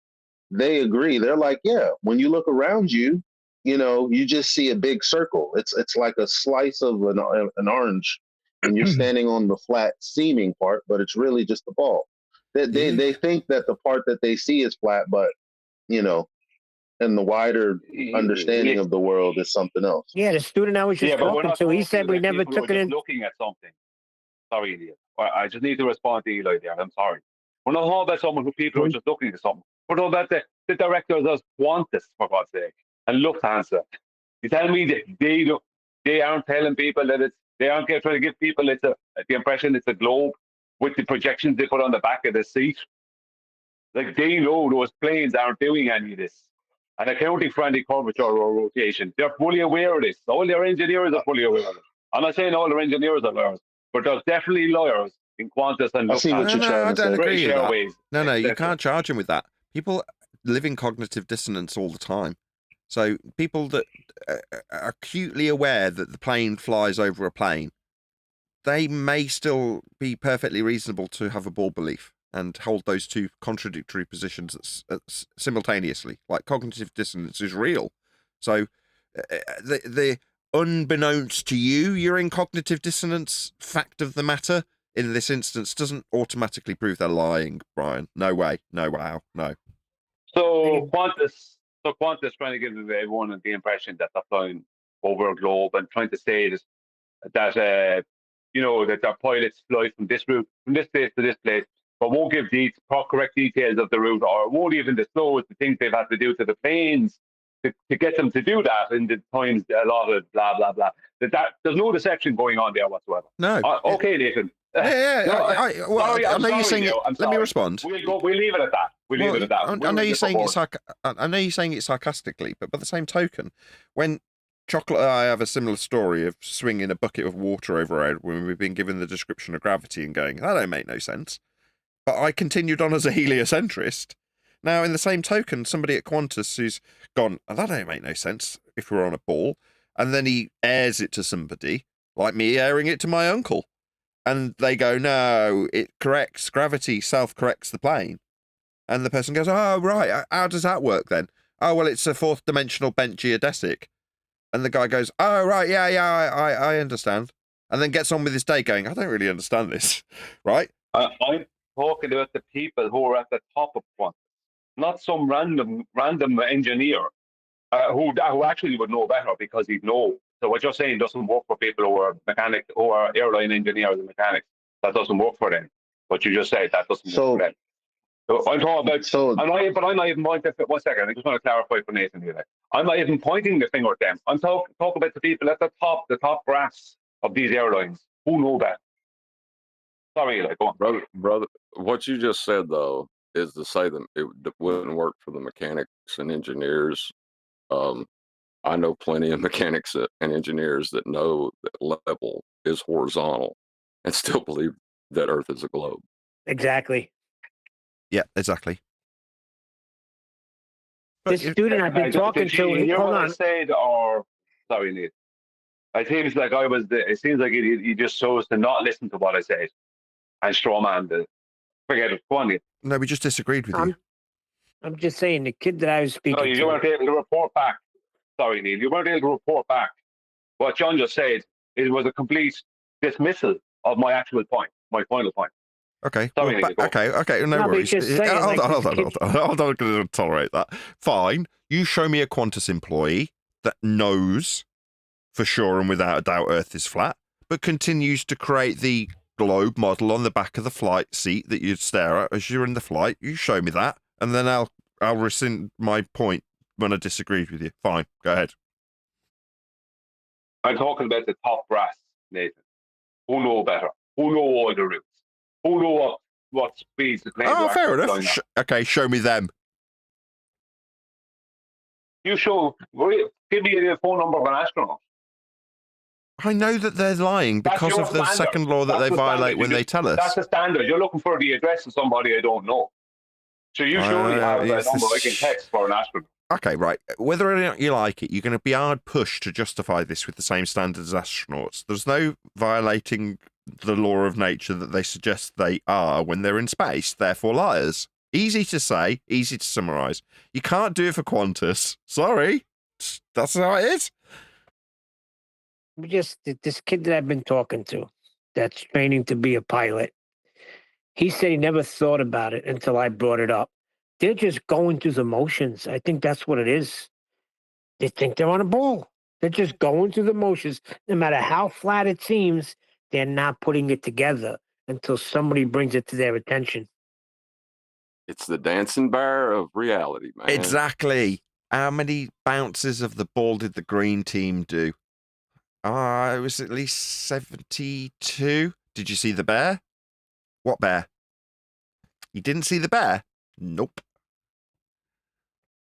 they agree. They're like, yeah, when you look around you, you know, you just see a big circle. It's like a slice of an orange, and you're standing on the flat seeming part, but it's really just a ball. They think that the part that they see is flat, but you know, and the wider understanding of the world is something else. Yeah, the student I was just but we're talking not to, he talking said we about never people who are took it just in. looking at something. Sorry, idiot. I just need to respond to Eli there. I'm sorry. We're not talking about someone who people who are just looking at something. We're talking about the directors of Qantas, for God's sake, and Lufthansa. You tell me that they aren't telling people that they aren't trying to give people the impression it's a globe with the projections they put on the back of the seat. Like, they know those planes aren't doing any of this. And accounting for any curvature or rotation, they're fully aware of this. All their engineers are fully aware of it. I'm not saying all their engineers are liars, but there's definitely lawyers in Qantas and Lufthansa. No, I don't agree with that. Airways, No, you can't charge him with that. People live in cognitive dissonance all the time. So people that are acutely aware that the plane flies over a plane, they may still be perfectly reasonable to have a ball belief and hold those two contradictory positions simultaneously. Like, cognitive dissonance is real. So the unbeknownst to you, you're in cognitive dissonance fact of the matter in this instance doesn't automatically prove they're lying, Brian. No way. No, wow. No. So Qantas trying to give everyone the impression that they're flying over a globe and trying to say that you know, that their pilots fly from this route, from this place to this place, but won't give the correct details of the route, or won't even disclose the things they've had to do to the planes to get them to do that in the times allotted, blah, blah, blah. There's no deception going on there whatsoever. No. Okay, Nathan. I know you're saying it. Let me respond. We'll leave it at that. We'll leave it at that. I know you're saying it. I know you're saying it sarcastically, but by the same token, when Chocolate and I have a similar story of swinging a bucket of water over our head when we've been given the description of gravity and going, that don't make no sense. But I continued on as a heliocentrist. Now, in the same token, somebody at Qantas who's gone, that don't make no sense if we're on a ball, and then he airs it to somebody, like me airing it to my uncle. And they go, no, it corrects gravity, self-corrects the plane. And the person goes, oh, right, how does that work then? Oh, well, it's a fourth-dimensional bent geodesic. And the guy goes, oh, right, yeah, I understand. And then gets on with his day going, I don't really understand this, right? I'm talking about the people who are at the top of Qantas, not some random engineer who actually would know better because he'd know. So what you're saying doesn't work for people who are mechanics or airline engineers and mechanics. That doesn't work for them. But you just said that doesn't work for them. So I'm talking about. I'm not even pointing. 1 second. I just want to clarify for Nathan here. I'm not even pointing the finger at them. I'm talking about the people at the top brass of these airlines who know that. Sorry, like, go on. Brother. What you just said though is to say that it wouldn't work for the mechanics and engineers. I know plenty of mechanics and engineers that know that level is horizontal and still believe that Earth is a globe. Exactly. Yeah, exactly. This student I've been talking to, hear hold what I on. said, or sorry, Nate. It seems like it seems like he just chose to not listen to what I said and strawman the. Forget it. Go on, Nate. No, we just disagreed with you. I'm just saying, the kid that I was speaking to. No, you weren't able to report back. Sorry, Neil. You weren't able to report back. What John just said, it was a complete dismissal of my actual point, my final point. Okay. Sorry, well, okay. No worries. Hold on. I'm not going to tolerate that. Fine. You show me a Qantas employee that knows for sure and without a doubt Earth is flat, but continues to create the globe model on the back of the flight seat that you'd stare at as you're in the flight. You show me that, and then I'll rescind my point when I disagreed with you. Fine. Go ahead. I'm talking about the top brass, Nathan. Who know better? Who know all the routes? Who know what speeds the plane? Oh, fair enough. Okay, show me them. You give me the phone number of an astronaut. I know that they're lying because of the second law that they violate when they tell us. That's the standard. You're looking for the address of somebody I don't know. So you surely have a number I can text for an astronaut. Okay, right. Whether or not you like it, you're going to be hard pushed to justify this with the same standards as astronauts. There's no violating the law of nature that they suggest they are when they're in space, therefore liars. Easy to say, easy to summarize. You can't do it for Qantas. Sorry. That's how it is. Just this kid that I've been talking to that's training to be a pilot. He said he never thought about it until I brought it up. They're just going through the motions. I think that's what it is. They think they're on a ball. They're just going through the motions. No matter how flat it seems, they're not putting it together until somebody brings it to their attention. It's the dancing bear of reality, man. Exactly. How many bounces of the ball did the green team do? It was at least 72. Did you see the bear? What bear? You didn't see the bear? Nope.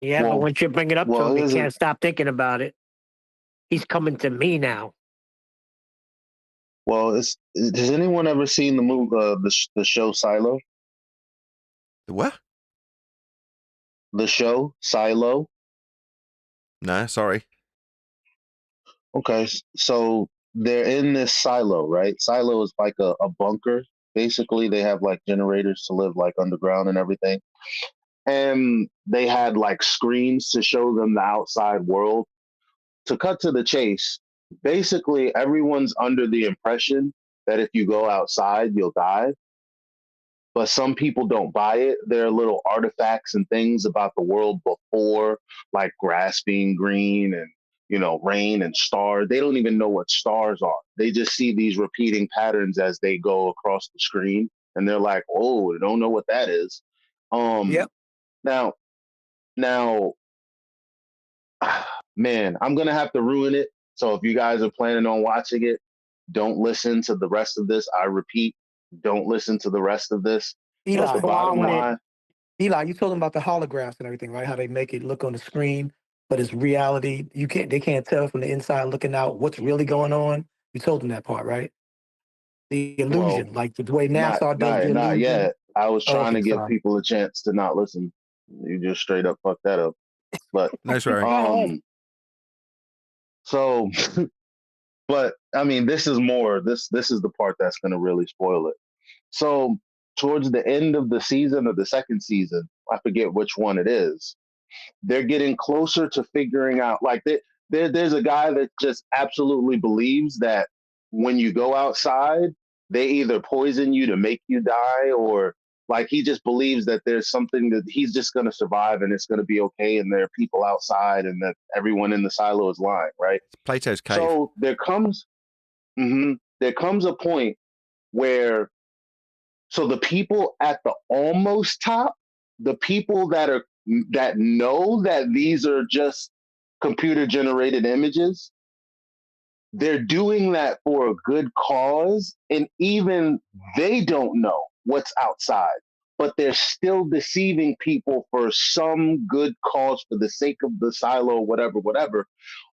Yeah, but once you bring it up to him, he can't stop thinking about it. He's coming to me now. Well, has anyone ever seen the movie, the show Silo? The what? The show Silo. No, sorry. Okay, so they're in this silo, right? Silo is like a bunker. Basically, they have like generators to live like underground and everything. And they had like screens to show them the outside world. To cut to the chase, basically everyone's under the impression that if you go outside, you'll die. But some people don't buy it. There are little artifacts and things about the world before, like grass being green and, you know, rain and stars. They don't even know what stars are. They just see these repeating patterns as they go across the screen. And they're like, oh, I don't know what that is. Yep. Now, man, I'm going to have to ruin it. So if you guys are planning on watching it, don't listen to the rest of this. I repeat, don't listen to the rest of this. Eli, The bottom line. Eli, you told them about the holographs and everything, right? How they make it look on the screen, but it's reality. They can't tell from the inside looking out what's really going on. You told them that part, right? The illusion, like the way NASA does the illusion. Not yet. I was trying to give sorry. people a chance to not listen. You just straight up fucked that up. But no swearing. So, but I mean, this is more. This is the part that's going to really spoil it. So, towards the end of the season or the second season, I forget which one it is. They're getting closer to figuring out. Like there's a guy that just absolutely believes that when you go outside, they either poison you to make you die, or like he just believes that there's something that he's just going to survive and it's going to be okay, and there are people outside and that everyone in the silo is lying, right? Plato's cave. So there comes a point where, so the people at the almost top, the people that know that these are just computer generated images, they're doing that for a good cause, and even they don't know what's outside, but they're still deceiving people for some good cause for the sake of the silo, whatever.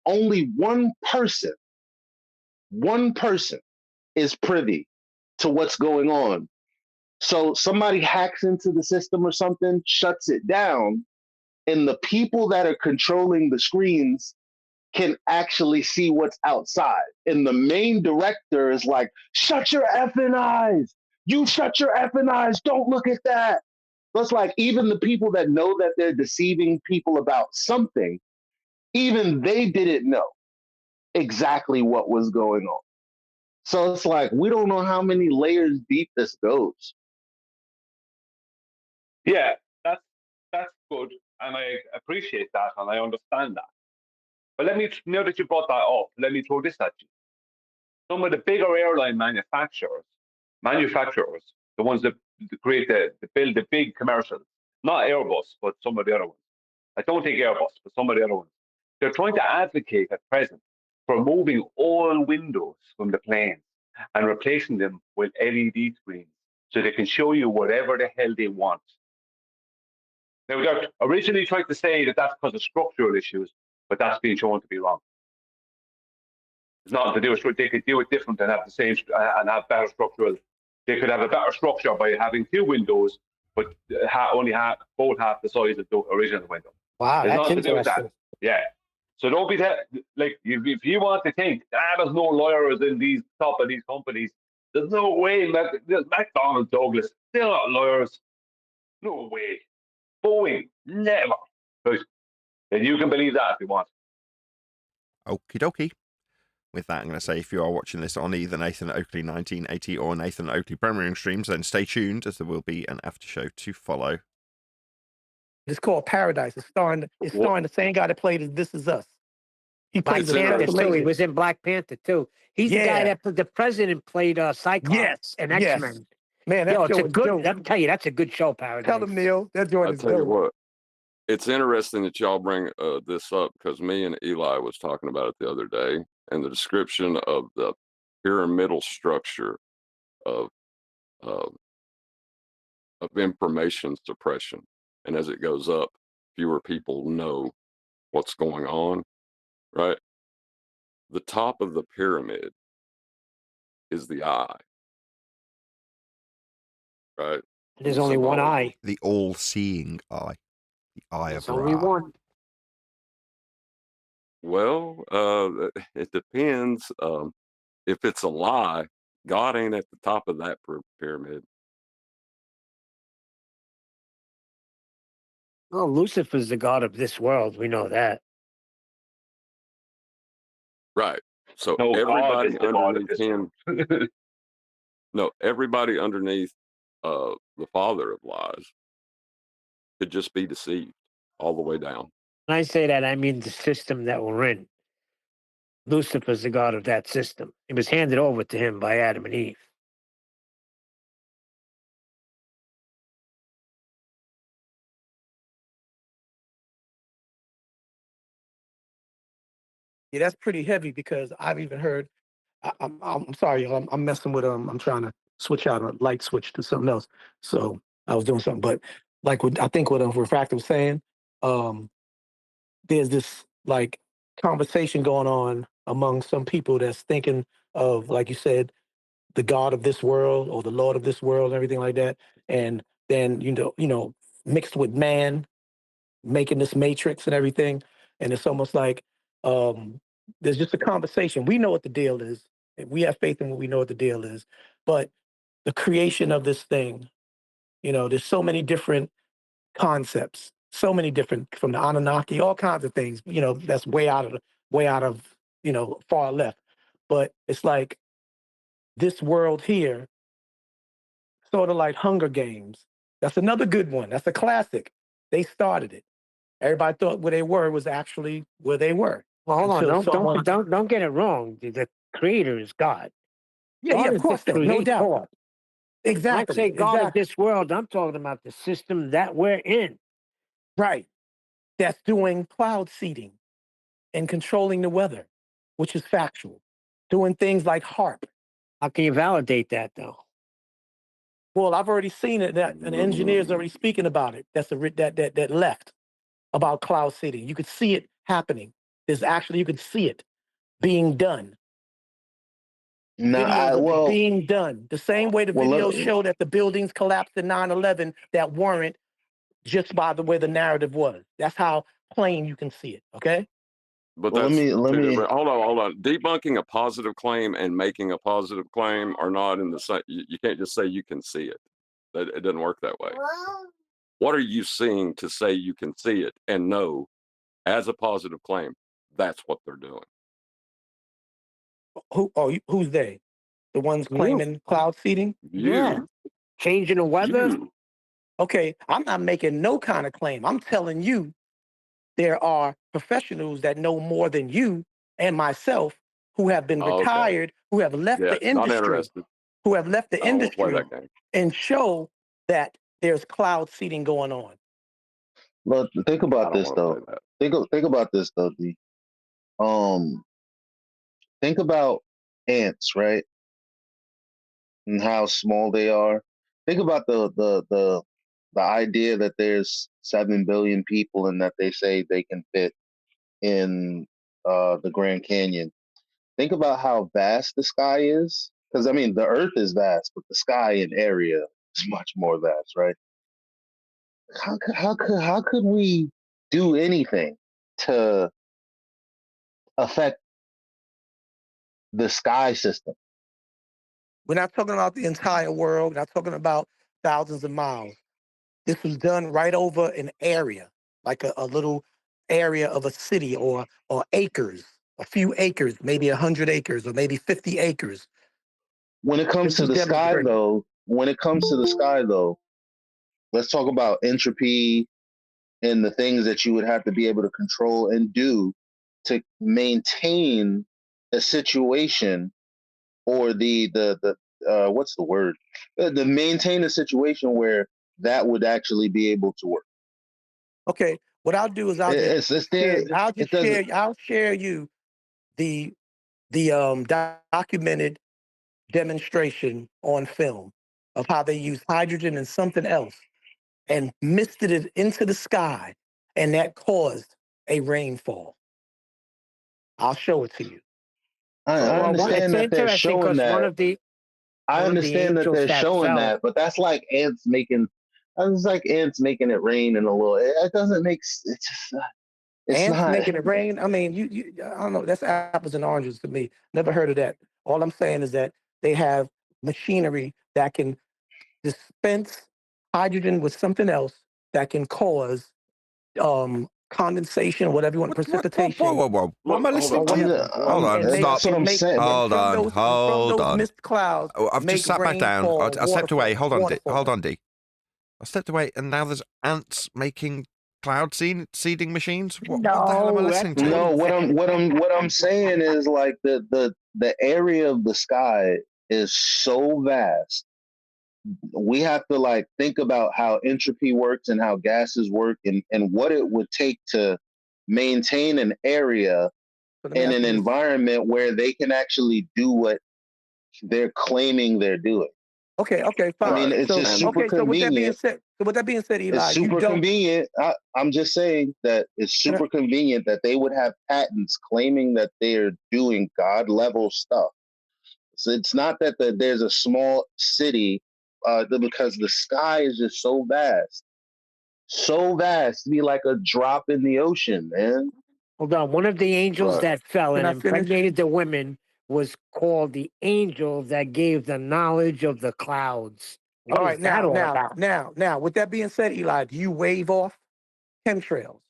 Only one person is privy to what's going on. So somebody hacks into the system or something, shuts it down, and the people that are controlling the screens can actually see what's outside. And the main director is like, shut your effing eyes. You shut your effing eyes. Don't look at that. So it's like, even the people that know that they're deceiving people about something, even they didn't know exactly what was going on. So it's like, we don't know how many layers deep this goes. Yeah, that's good, and I appreciate that, and I understand that. But now that you brought that up, let me throw this at you. Some of the bigger airline manufacturers, the ones that build the big commercials, not Airbus, but some of the other ones. I don't think Airbus, but some of the other ones. They're trying to advocate at present for moving all windows from the planes and replacing them with LED screens so they can show you whatever the hell they want. Now, they're originally trying to say that that's because of structural issues, but that's been shown to be wrong. It's not to do with, they could do it different and have the same and have better structural. They could have a better structure by having two windows, but both half the size of the original window. Wow, It's that's not to do with that. interesting. Yeah. So don't be like if you want to think there's no lawyers in these top of these companies, there's no way. McDonald Douglas, they're not lawyers. No way. Boeing, never. Right. And you can believe that if you want. Okie dokie. With that, I'm going to say if you are watching this on either Nathan Oakley 1980 or Nathan Oakley premiering streams, then stay tuned as there will be an after show to follow. It's called Paradise. It's starring the same guy that played as This Is Us. He Black plays a Panther special too. He agent. was in Black Panther too. He's the guy that the president played Cyclops Yes, and yes. X-Men. Man, that Yo, it's show a is good. dope. I'll tell you, that's a good show, Paradise. Tell him, Neil. That joint I is tell you dope. what, it's interesting that y'all bring this up because me and Eli was talking about it the other day, and the description of the pyramidal structure of information suppression, and as it goes up, fewer people know what's going on. Right, the top of the pyramid is the eye. Right, There's only one eye. The all-seeing eye. The eye There's of only Ra. one. Well, it depends. If it's a lie, God ain't at the top of that pyramid. Oh, Lucifer's the god of this world. We know that. Right. So No, God everybody is the God of underneath this him. world. No, everybody underneath the father of lies could just be deceived all the way down. When I say that, I mean the system that we're in. Lucifer's the god of that system. It was handed over to him by Adam and Eve. Yeah, that's pretty heavy because I've even heard. I'm sorry, I'm messing with I'm trying to switch out a light switch to something else. So I was doing something, but like I think what Refractor was saying, there's this like conversation going on among some people that's thinking of, like you said, the God of this world or the Lord of this world and everything like that, and then mixed with man making this matrix and everything, and it's almost like there's just a conversation. We know what the deal is. We have faith in what we know what the deal is, but the creation of this thing, there's so many different concepts, so many different from the Anunnaki, all kinds of things. That's way out of far left, but it's like this world here, sort of like Hunger Games. That's another good one. That's a classic. They started it. Everybody thought where they were was actually where they were. Well, hold on. Until Don't get it wrong. The creator is God. Yeah, God of is course, the no doubt. creator. Exactly. When I say God of exactly. this world, I'm talking about the system that we're in. Right. That's doing cloud seeding and controlling the weather, which is factual. Doing things like HARP. How can you validate that, though? Well, I've already seen it. That an engineer's already speaking about it. That left about cloud seeding. You could see it happening. You could see it being done. Videos of it being done. The same way the videos show that the buildings collapsed in 9/11 that weren't, just by the way the narrative was. That's how plain you can see it. Okay. But Well, that's let two me. different. Hold on. Debunking a positive claim and making a positive claim are not in the same. You can't just say you can see it. It doesn't work that way. What are you seeing to say you can see it and know as a positive claim? That's what they're doing. Who's they? The ones claiming cloud seeding? Yeah. Changing the weather? Okay, I'm not making no kind of claim. I'm telling you, there are professionals that know more than you and myself who have been retired, who have left the industry, and show that there's cloud seeding going on. But think about this though. Think about this though, D. Think about ants, right? And how small they are. Think about the idea that there's 7 billion people and that they say they can fit in the Grand Canyon. Think about how vast the sky is. Because I mean, the Earth is vast, but the sky in area is much more vast, right? How could we do anything to affect the sky system. We're not talking about the entire world. We're not talking about thousands of miles. This was done right over an area, like a little area of a city or acres, a few acres, maybe 100 acres or maybe 50 acres. When it comes This to was the sky, demonstrated. though, let's talk about entropy and the things that you would have to be able to control and do to maintain a situation, or the what's the word? The maintain a situation where that would actually be able to work. Okay, what I'll do is I'll share you the documented demonstration on film of how they used hydrogen and something else and misted it into the sky, and that caused a rainfall. I'll show it to you. I Well, understand it's that they're interesting showing because one that. of the I one of the understand that angels they're that showing fell. that, but that's like ants making. It's like ants making it rain in a little. It doesn't make. It's just. It's Ants not. making it rain. I mean, I don't know. That's apples and oranges to me. Never heard of that. All I'm saying is that they have machinery that can dispense hydrogen with something else that can cause condensation, whatever you want, precipitation. Whoa. What am I listening or to? whatever. Hold on. And Stop. That's what I'm saying. Hold on. and from Hold those on. mist clouds, Oh, I've just make sat back down. rainfall, I stepped away. Hold on, D. waterfall. D. I stepped away, and now there's ants making cloud seeding machines. What the hell am I listening to? No, what I'm saying is like the area of the sky is so vast. We have to like think about how entropy works and how gases work, and what it would take to maintain an area in an environment where they can actually do what they're claiming they're doing. Okay, fine. I mean, it's just super so with that being convenient. said, Eli, It's super convenient. I'm just saying that it's super convenient that they would have patents claiming that they're doing God level stuff. So it's not that there's a small city, because the sky is just so vast to be like a drop in the ocean, man. Hold on. One of the angels Right. that fell Can and I finish? impregnated the women was called the angel that gave the knowledge of the clouds. What All is right, that all about? now, with that being said, Eli, do you wave off chemtrails?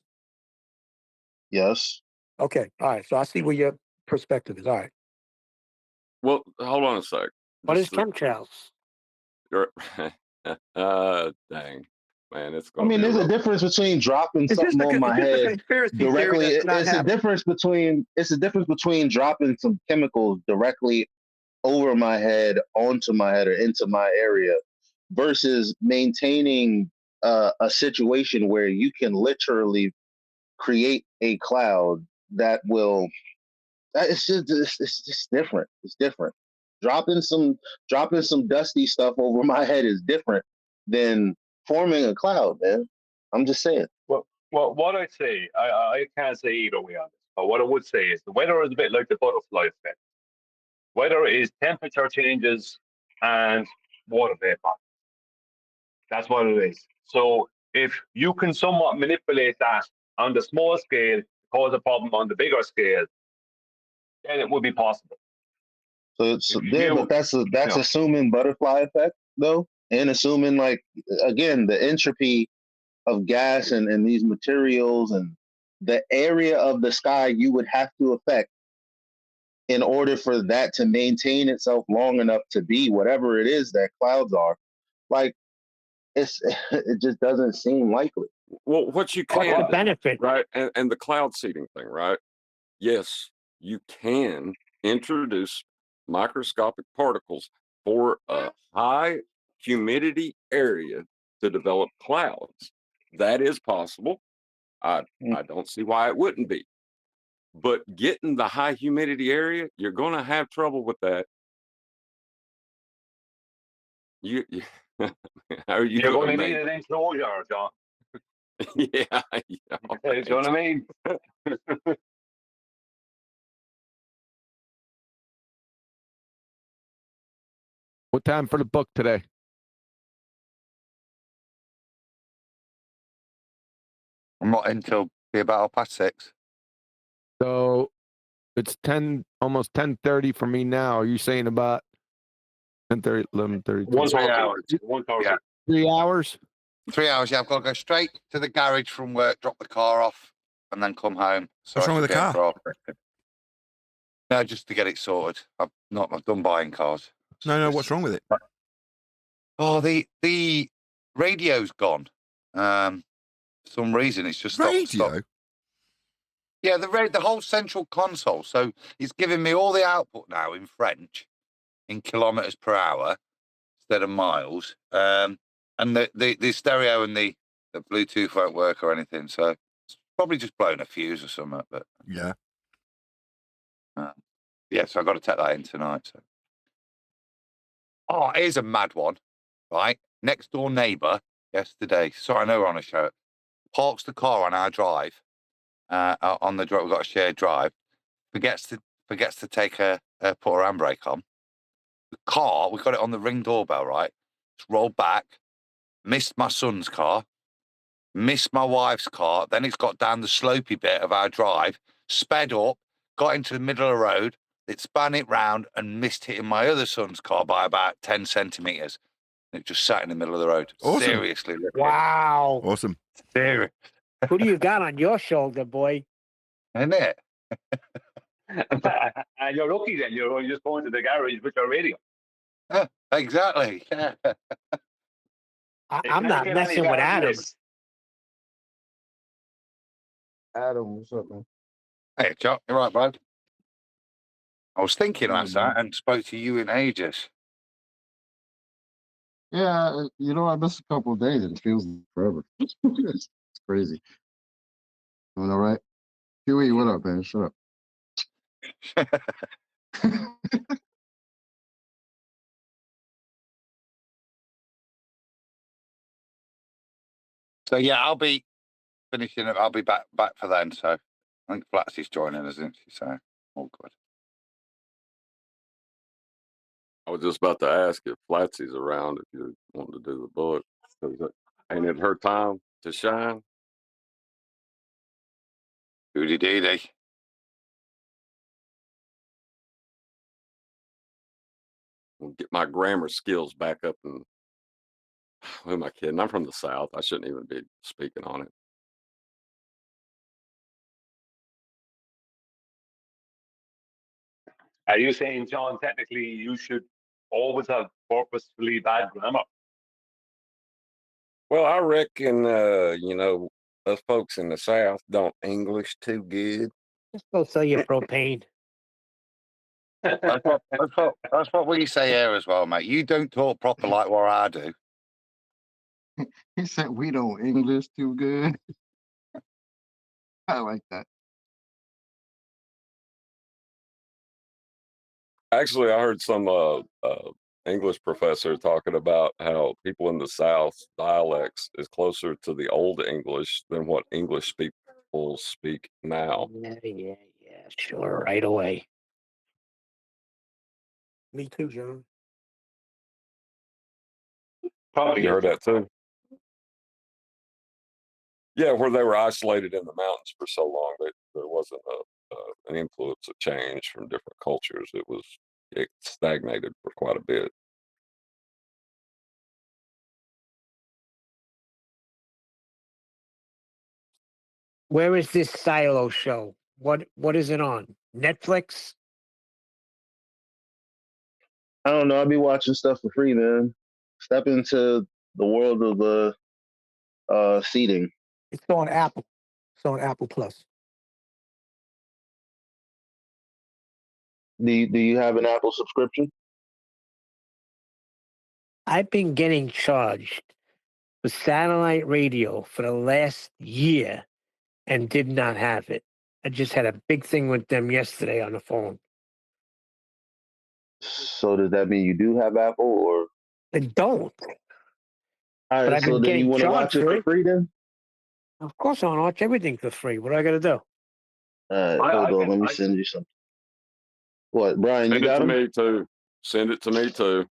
Yes. Okay, all right. So I see where your perspective is. All right. Well, hold on a sec. What is chemtrails? Dang, man, it's I going to mean, be a there's a real. difference between dropping something on my head directly. It's a difference between dropping some chemicals directly over my head, onto my head, or into my area, versus maintaining a situation where you can literally create a cloud that will. It's just different. It's different. Dropping some dusty stuff over my head is different than forming a cloud, man. I'm just saying. Well, what I'd say, I can't say either way on this, but what I would say is the weather is a bit like the butterfly effect. Weather is temperature changes and water vapor. That's what it is. So if you can somewhat manipulate that on the small scale, cause a problem on the bigger scale, then it would be possible. So yeah, but that's assuming butterfly effect though, and assuming like again the entropy of gas and these materials and the area of the sky you would have to affect in order for that to maintain itself long enough to be whatever it is that clouds are. Like it just doesn't seem likely. Well, what you can What's the do, benefit? right? And the cloud seeding thing, right? Yes, you can introduce microscopic particles for a high humidity area to develop clouds. That is possible. I don't see why it wouldn't be. But getting the high humidity area, you're going to have trouble with that. How are you You're going going to to need an enclosure, John. Yeah. You know what I mean? What time for the book today? I'm not until be about 6:30. So it's 10, almost 10:30 for me now. Are you saying about 10:30, 11:30? 3 hours. 1 hour. Yeah. 3 hours? 3 hours, yeah. I've got to go straight to the garage from work, drop the car off, and then come home. So What's wrong with the car? No, just to get it sorted. I've done buying cars. No, what's wrong with it? Oh, the radio's gone. For some reason, it's just stopped. Yeah, the whole central console. So it's giving me all the output now in French, in kilometers per hour instead of miles. And the stereo and the Bluetooth won't work or anything. So it's probably just blown a fuse or something. But yeah. Yeah, so I've got to take that in tonight. So. Oh, here's a mad one, right? Next door neighbour yesterday. So I know we're on a show. Parks the car on our drive. On the drive, we've got a shared drive. Forgets to take put her handbrake on. The car, we got it on the Ring doorbell, right? It's rolled back. Missed my son's car. Missed my wife's car. Then it's got down the slopey bit of our drive. Sped up. Got into the middle of the road. It span it round and missed hitting my other son's car by about 10 centimetres. It just sat in the middle of the road. Awesome. Seriously. Wow. Awesome. Serious. Who do you got on your shoulder, boy? Isn't it? And you're lucky then. You're just going to the garage with your radio. Exactly. Yeah. I'm not messing with Adam. Adam, what's up, man? Hey, Chuck, you're right, bud. I was thinking last man. night and spoke to you in ages. Yeah, you know, I missed a couple of days. It feels forever. It's crazy. Doing all right? Huey, what up, man? Shut up. So yeah, I'll be finishing it. I'll be back for then. So I think Flatsy's joining us, isn't she? So all good. I was just about to ask if Flatsy's around, if you wanted to do the book. Ain't it her time to shine? Goody dee. I'll get my grammar skills back up. And who am I kidding? I'm from the South. I shouldn't even be speaking on it. Are you saying, John, technically you should always have purposefully bad grammar? Well, I reckon, us folks in the South don't English too good. Just go sell your propane. That's what we say here as well, mate. You don't talk proper like what I do. He said we don't English too good. I like that. Actually, I heard some English professor talking about how people in the South dialects is closer to the old English than what English people speak now. Yeah, sure, right away. Me too, John. Probably. You heard that too? Yeah, where they were isolated in the mountains for so long that there wasn't an influence of change from different cultures. It stagnated for quite a bit. Where is this Silo show? What is it on? Netflix? I don't know. I'll be watching stuff for free, man. Step into the world of the seating. It's on Apple. It's on Apple Plus. Do you have an Apple subscription? I've been getting charged for satellite radio for the last year and did not have it. I just had a big thing with them yesterday on the phone. So does that mean you do have Apple, or I don't? all But right? I've So been then you getting want to watch charged it for for it. free, then? Of course, I want to watch everything for free. What do I got to do? Hold on. Let me send you something. What, Brian? Send You it got to them? me too. Send it to me too.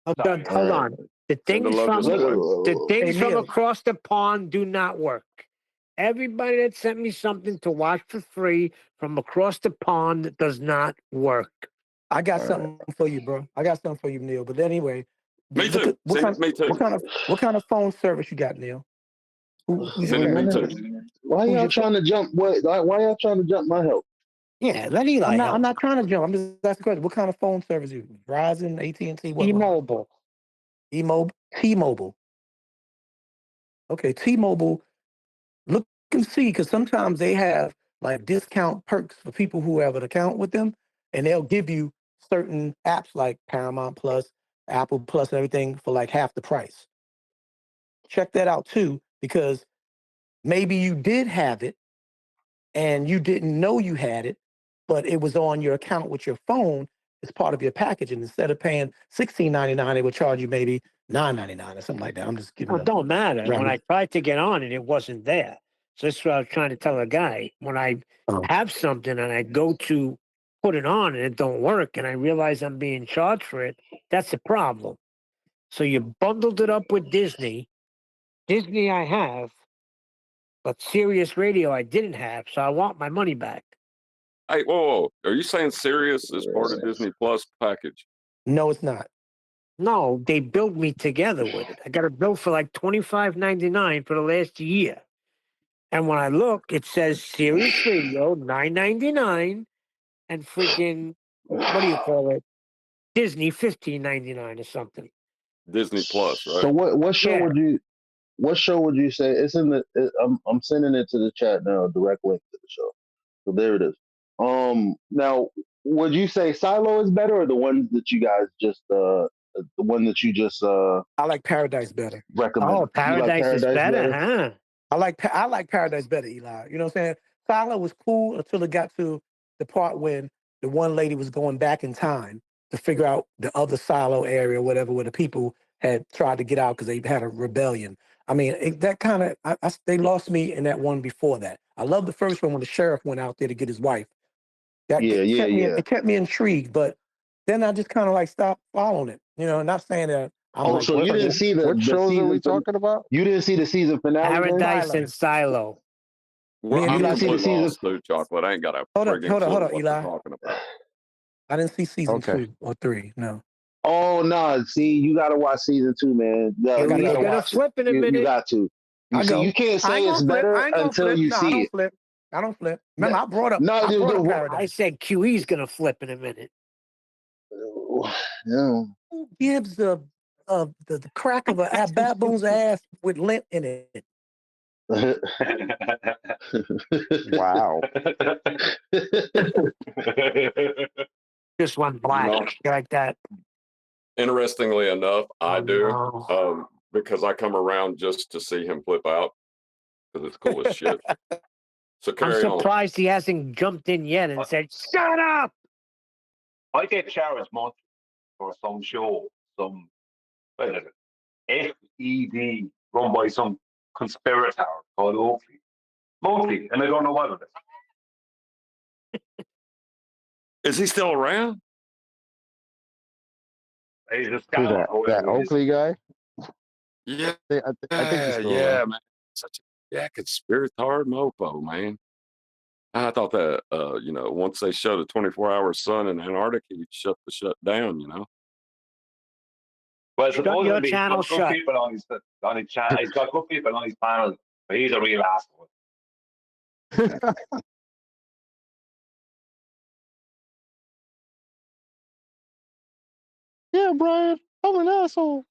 Hold on. The Send the things love from display. the things Hey, from Neil. across the pond do not work. Everybody that sent me something to watch for free from across the pond does not work. I got something for you, bro. I got something for you, Neil. But anyway, Me too. what See, kind, me too. what kind of phone service you got, Neil? Who's your Send it me parent? too. Why Who's y'all your trying to jump? Why y'all trying to jump my help? Yeah, let Eli I'm help. not trying to jump. I'm just asking a question. What kind of phone service you? Verizon, AT&T, what? T-Mobile. T-Mobile. Okay, T-Mobile. Look and see, because sometimes they have like discount perks for people who have an account with them, and they'll give you certain apps like Paramount Plus, Apple Plus, and everything for like half the price. Check that out too, because maybe you did have it and you didn't know you had it, but it was on your account with your phone as part of your package. And instead of paying $16.99, they would charge you maybe $9.99 or something like that. I'm just giving Well, it don't matter. When random. I tried to get on it, it wasn't there. So that's what I was trying to tell a guy. When I have something and I go to put it on and it don't work and I realize I'm being charged for it, that's the problem. So you bundled it up with Disney. Disney I have, but Sirius Radio I didn't have, so I want my money back. Hey, whoa. Are you saying Sirius is part of Disney Plus package? No, it's not. No, they billed me together with it. I got a bill for like $25.99 for the last year. And when I look, it says Sirius Radio $9.99 and freaking what do you call it? Disney $15.99 or something. Disney Plus, right? So what show Yeah. would you say it's in the? I'm sending it to the chat now, a direct link to the show. So there it is. Now would you say Silo is better, or the ones that you guys just the one that you just I like Paradise better. recommend? Oh, You like Paradise is better, huh? I like Paradise better, Eli. You know what I'm saying? Silo was cool until it got to the part when the one lady was going back in time to figure out the other silo area, whatever, where the people had tried to get out because they had a rebellion. I mean, that kind of they lost me in that one before that. I love the first one when the sheriff went out there to get his wife. It kept me intrigued, but then I just kind of like stopped following it. You know, not saying that I'm like. So you didn't see what shows season are we talking about? You didn't see the season finale. Paradise and Silo. Well, Me and I'm Eli completely see the lost, dude, Chocolate. I ain't got a Hold friggin' on, clue what Eli. you're talking about. I didn't see season Okay. 2 or 3. No. Oh no! See, you got to watch season 2, man. You I gotta gotta watch flip in a it. You minute. got to. I go. You can't I say ain't it's gonna flip. better I ain't gonna until flip. you No, I see don't it. flip. I don't flip. Remember, I brought up Paradise. I said QE's gonna flip in a minute. Yeah. Who gives the crack of a baboon's ass with lint in it? Wow. Just one black like that. Interestingly enough, I do, No. because I come around just to see him flip out because it's cool as shit. So I'm carry on. surprised he hasn't jumped in yet and said, "Shut up!" I get charged monthly for some show, some what is it? FED run by some conspirator called Oakley. Monthly, and I don't know what it is. Is he still around? He's a Who's scammer. that Oakley guy? Yeah, I think he's still yeah, around. man. Such a conspiratard mofo, man. I thought that, once they shut a 24-hour sun in Antarctica, he'd shut down, Well, Shut your supposedly he's channel got good shut. people on his channel. He's got good people on his panel, but he's a real asshole. Yeah, Brian, I'm an asshole.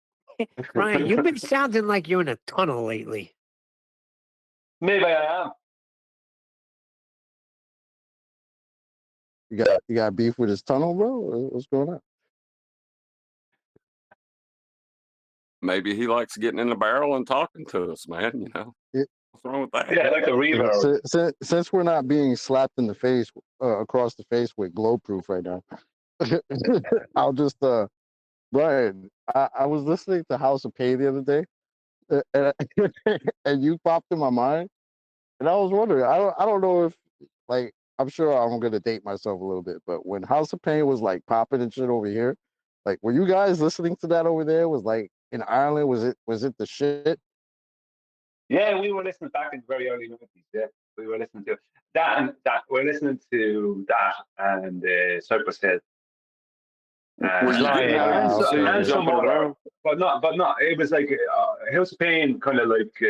Ryan, you've been sounding like you're in a tunnel lately. Maybe I am. You got beef with his tunnel, bro? What's going on? Maybe he likes getting in the barrel and talking to us, man. What's wrong with that? Yeah, I like the reverb. Since we're not being slapped in the face across the face with glow proof right now, I'll just Brian. I was listening to House of Pain the other day, and you popped in my mind, and I was wondering. I don't know if like I'm sure I'm gonna date myself a little bit, but when House of Pain was like popping and shit over here, like were you guys listening to that over there? Was like in Ireland? Was it the shit? Yeah, we were listening back in the very early 90s. Yeah, we were listening to that and that. We're listening to that and Cypress Hill. Were you getting high and Some jumping other, around? but not. It was like House of Pain, kind of like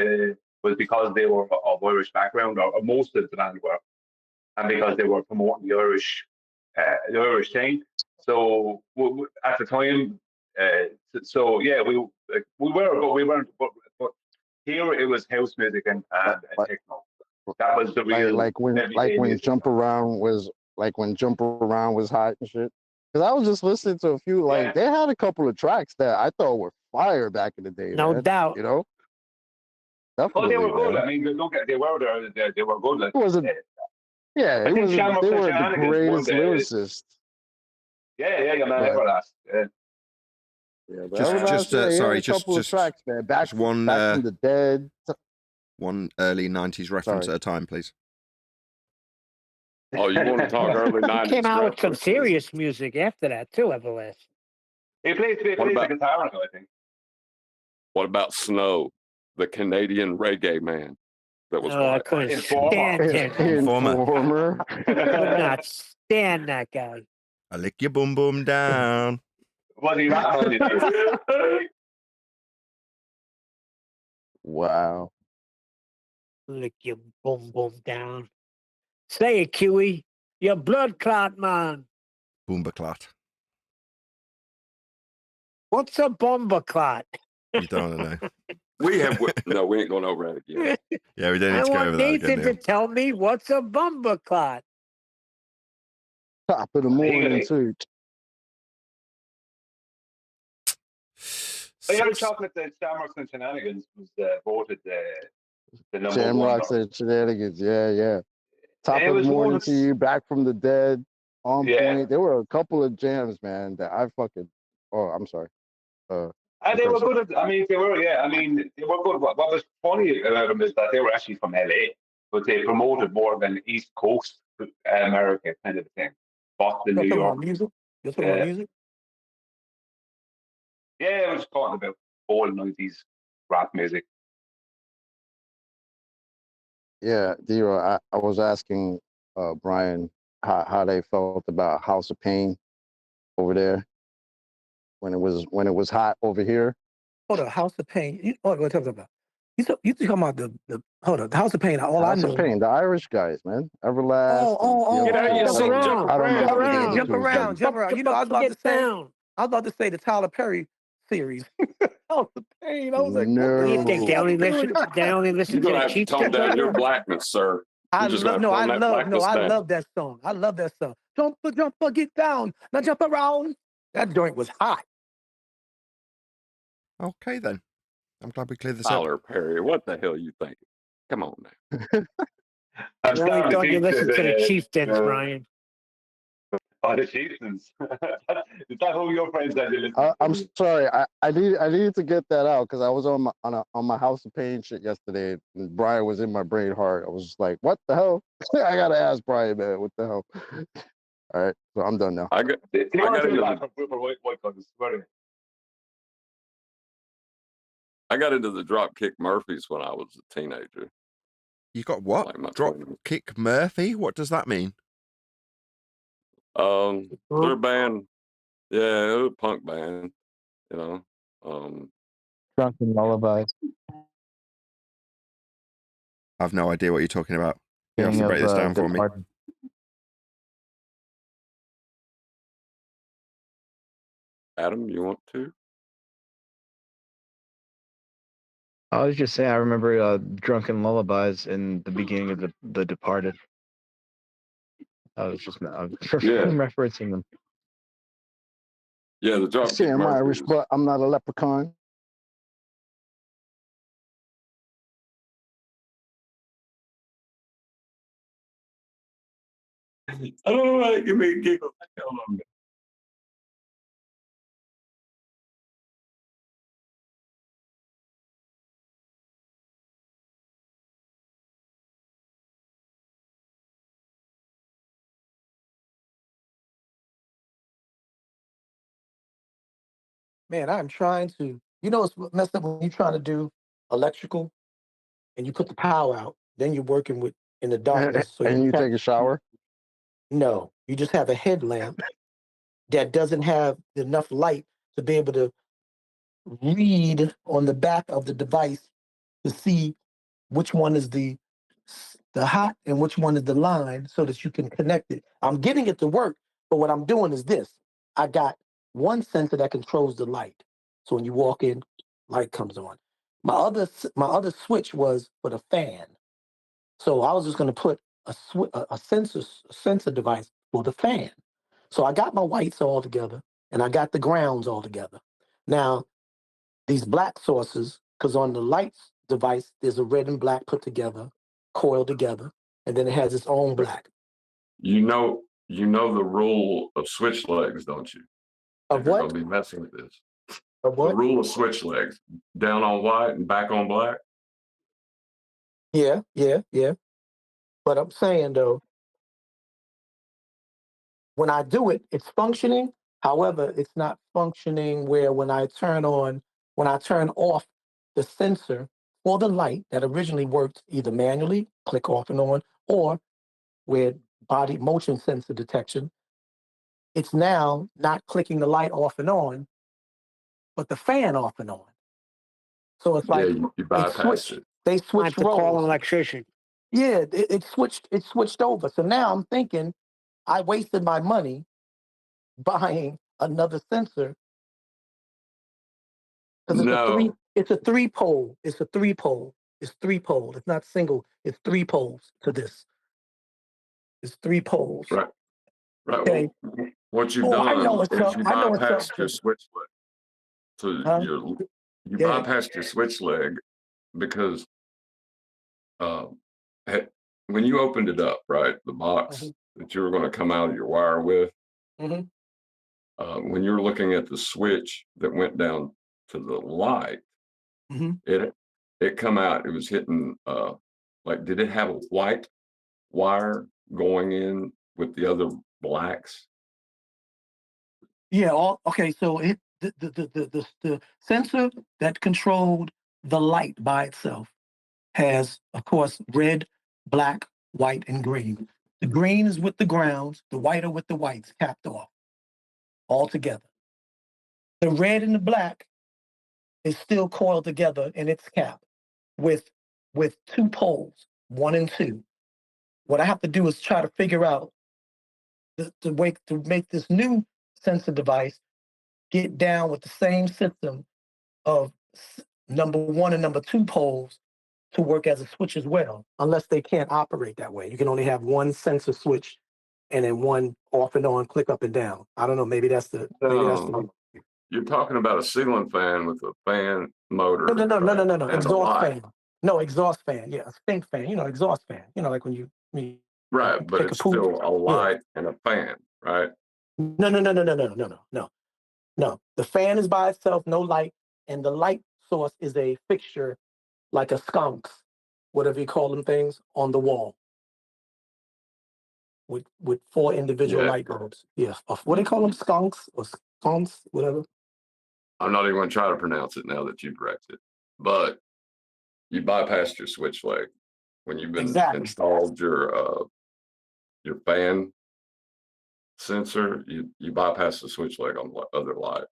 was because they were of Irish background, or most of the band were, and because they were promoting the Irish thing. So at the time, yeah, we were, but we weren't. But here it was house music and techno. That was the real like when Jump Around was hot and shit. Because I was just listening to a few, like they had a couple of tracks that I thought were fire back in the day. No man. doubt. You know. Oh, they were good. Man. I mean, they were there. They were good. Like, it wasn't. Yeah, I think Shamrock they and were the Shenanigans greatest lyricists. Yeah, man, Everlast. Yeah, but just sorry, a couple of tracks, man. Back from the Dead. One early 90s reference at a time, please. Oh, you want to talk early 90s? He came out with some serious music after that, too, Everlast. He plays the guitar, I think. What about Snow, the Canadian reggae man? That was I couldn't stand him. Informer. Could not stand that guy. I lick your boom boom down. Was he rapping? Wow. Lick your boom boom down. Say it, Kiwi. Your blood clot, man. Boomba clot. What's a bomber clot? You don't know. We ain't going over that again. Yeah, we don't need I to go want over that Nathan again, to tell me what's a bomber clot. Top of the morning, too. I heard chocolate that Shamrocks and Shenanigans was voted the number Shamrocks one. and Shenanigans, yeah. Top It of the was Morning one to You, Back from the Dead, On Yeah. Point. There were a couple of jams, man, that I fucking. Oh, I'm sorry. They were good. I mean, they were. Yeah, I mean, they were good. What was funny about them is that they were actually from LA, but they promoted more of an East Coast America kind of thing. Boston, New York. Music? You're talking about music? Yeah, I was talking about old 90s rap music. Yeah, Dero, I was asking Brian how they felt about House of Pain over there when it was hot over here. Hold on, House of Pain. What are you talking about? You talking about the hold on, the House of Pain. All House I know. of Pain, the Irish guys, man. Everlast. Jump around. You know, I was about to say the Tyler Perry series. House of Pain. I was like, no. what do you think? They only listen You're gonna have to tone down your blackness, sir. I love that song. I love that song. Jump, get down. Now jump around. That joint was hot. Okay, then. I'm glad we cleared this Tyler up. Perry, what the hell are you thinking? Come on now. I really thought you listened to the Chieftains, Brian. Oh, the Chieftains. Is that who your friends that you listen I'm sorry. I needed to get that out because I was on my House of Pain shit yesterday. And Brian was in my brain hard. I was just like, what the hell? I gotta ask Brian, man, what the hell? All right, so I'm done now. I got into the Dropkick Murphys when I was a teenager. You got what? Like Dropkick Murphy? What does that mean? They're a band. Yeah, they're a punk band. You know. Drunken Lullabies. I have no idea what you're talking about. You have to break this down for me. Adam, you want to? I was just saying, I remember Drunken Lullabies in the beginning of the Departed. I was referencing them. Yeah, the Dropkick See, I'm Murphys. Irish, but I'm not a leprechaun. I don't know why it give me a giggle. Man, I'm trying to. You know what's messed up when you're trying to do electrical and you put the power out. Then you're working with in the darkness. So And you take a shower? No, you just have a headlamp that doesn't have enough light to be able to read on the back of the device to see which one is the hot and which one is the line so that you can connect it. I'm getting it to work, but what I'm doing is this. I got one sensor that controls the light. So when you walk in, light comes on. My other switch was for the fan. So I was just going to put a sensor device for the fan. So I got my whites all together and I got the grounds all together. Now, these black sources, because on the lights device, there's a red and black put together, coiled together, and then it has its own black. You know the rule of switch legs, don't you? Of if you're what? going to be messing with this. Of what? The rule of switch legs, down on white and back on black. Yeah. But I'm saying though, when I do it, it's functioning. However, it's not functioning where when I turn off the sensor for the light that originally worked either manually, click off and on, or with body motion sensor detection, it's now not clicking the light off and on, but the fan off and on. So it's like you bypassed it. They switched to call roles. an electrician. Yeah, it switched over. So now I'm thinking I wasted my money buying another sensor because it's a three pole. It's three pole. It's not single. It's three poles to this. It's three poles. Right. Okay. Well, what you've I know done it's is up. you I know it's up. bypassed your switch leg. So you Yeah. bypassed your switch leg because when you opened it up, right, the box that you were going to come out of your wire with, when you're looking at the switch that went down to the light, it come out. It was hitting did it have a white wire going in with the other blacks? Yeah. Okay. So the sensor that controlled the light by itself has, of course, red, black, white, and green. The green is with the grounds. The white are with the whites capped off, all together. The red and the black is still coiled together in its cap with two poles, 1 and 2. What I have to do is try to figure out to make this new sensor device get down with the same system of number 1 and number 2 poles to work as a switch as well, unless they can't operate that way. You can only have one sensor switch and then one off and on, click up and down. I don't know. Maybe that's the. You're talking about a ceiling fan with a fan motor. No. Exhaust fan. No, exhaust fan. Yeah, a stink fan. Exhaust fan. Like when you right, but it's still a light and a fan, right? No. The fan is by itself, no light, and the light source is a fixture, like a sconce, whatever you call them things, on the wall. With 4 individual light bulbs. Yeah. What do they call them? Sconce or sconce, whatever. I'm not even going to try to pronounce it now that you've wrecked it. But you bypassed your switch leg when you've been installed your fan sensor. You bypassed the switch leg on the other light.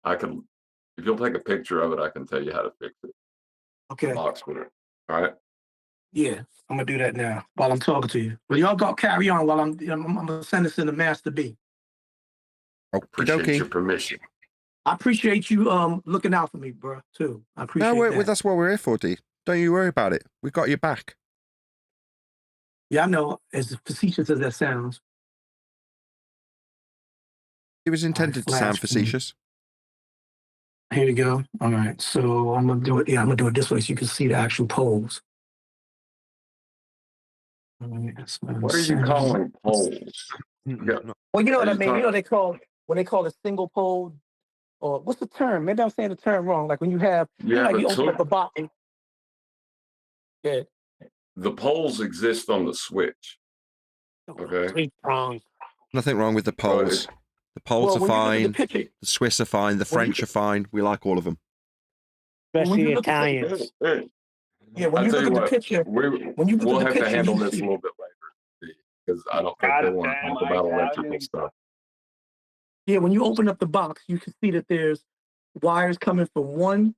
If you'll take a picture of it, I can tell you how to fix it. Okay. The box with it. All right. Yeah, I'm gonna do that now while I'm talking to you. But y'all go carry on while I'm gonna send this in the Master B. Appreciate your permission. I appreciate you looking out for me, bro, too. I appreciate that. That's what we're here for, D. Don't you worry about it. We've got your back. Yeah, I know. As facetious as that sounds. It was intended to sound facetious. Here you go. All right. So I'm gonna do it. Yeah, I'm gonna do it this way so you can see the actual poles. What are you calling poles? Well, you know what I mean. When they call a single pole, or what's the term? Maybe I'm saying the term wrong. Like when you have, you open up a box. Yeah. The poles exist on the switch. Okay. Nothing wrong with the poles. The poles are fine. The Swiss are fine. The French are fine. We like all of them. Especially Italians. Yeah, when I you tell look you at the what, picture, when you look we'll at the have to picture, handle you this a see. little bit later because I don't think God they want to damn, talk about electrical Italian. stuff. Yeah, when you open up the box, you can see that there's wires coming from 1,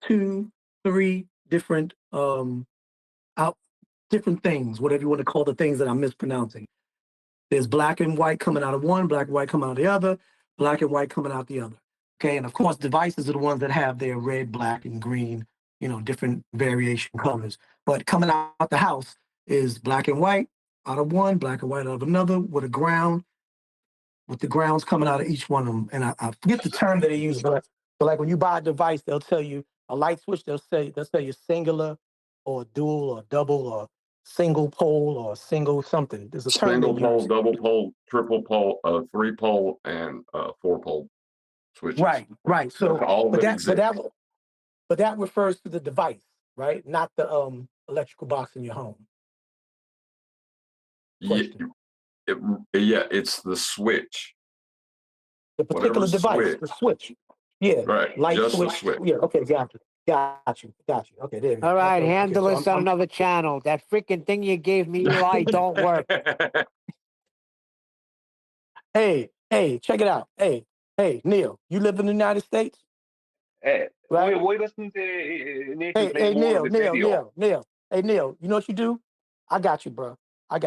2, 3 different out different things, whatever you want to call the things that I'm mispronouncing. There's black and white coming out of one, black and white coming out of the other, black and white coming out the other. Okay, and of course, devices are the ones that have their red, black, and green, different variation colors. But coming out the house is black and white out of one, black and white out of another, with the grounds coming out of each one of them. And I forget the term that they use, but like when you buy a device, they'll tell you a light switch. They'll say you singular, or dual, or double, or single pole, or single something. There's a term they Single pole, use. double pole, triple pole, 3-pole, and 4-pole switches. Right. So, all but that that exist. but that refers to the device, right? Not the electrical box in your home. Yeah, it's the switch. The particular Whatever device, switch. the switch. Yeah. Right, Light just the switch. switch. Yeah. Okay. Got you. Okay. There we go. All right, Okay, handle so this on another channel. That freaking thing you gave me, Eli, don't work. Hey, check it out. Hey, Neil, you live in the United States? Hey, Right? why doesn't Nathan play Hey, more of the video? Neil. Hey, Neil, you know what you do? I got you, bro. It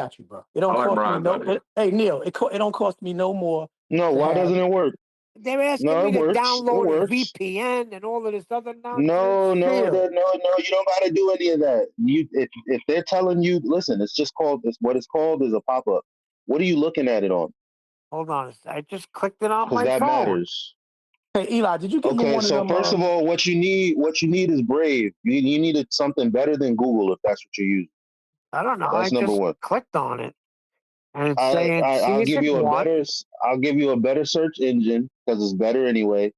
don't I like cost Brian me no. better. Hey, Neil, it don't cost me no more. No, to why have- doesn't it work? They're asking No, me it to works. It download a works. VPN and all of this other nonsense. No, Neil. you don't got to do any of that. If they're telling you, listen, it's what it's called is a pop up. What are you looking at it on? Hold on, I just clicked it on Because my that phone. matters. Hey, Eli, did you give me Okay, one of so them? first of all, what you need is Brave. You needed something better than Google if that's what you're using. I don't know. That's I number just one. clicked on it, and it's saying I'll give season you one. I'll give you a better search engine because it's better anyway.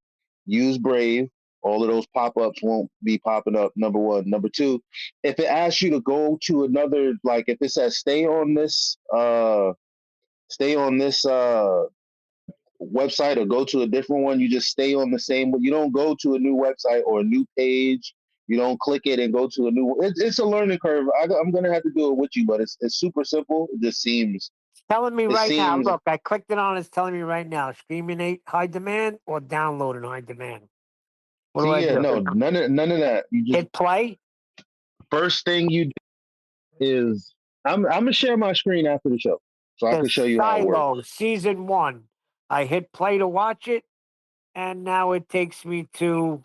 Use Brave. All of those pop-ups won't be popping up. Number one. Number two, if it asks you to go to another, like if it says stay on this website or go to a different one, you just stay on the same. You don't go to a new website or a new page. You don't click it and go to a new. It's a learning curve. I'm gonna have to do it with you, but it's super simple. It just seems. Telling me It right now. seems. Look, I clicked it on. It's telling me right now. Streaming high demand or download in high demand. What do I do? No, none of that. You just hit play. First thing you do is I'm gonna share my screen after the show, so I can show you how it works. Silo season 1. I hit play to watch it, and now it takes me to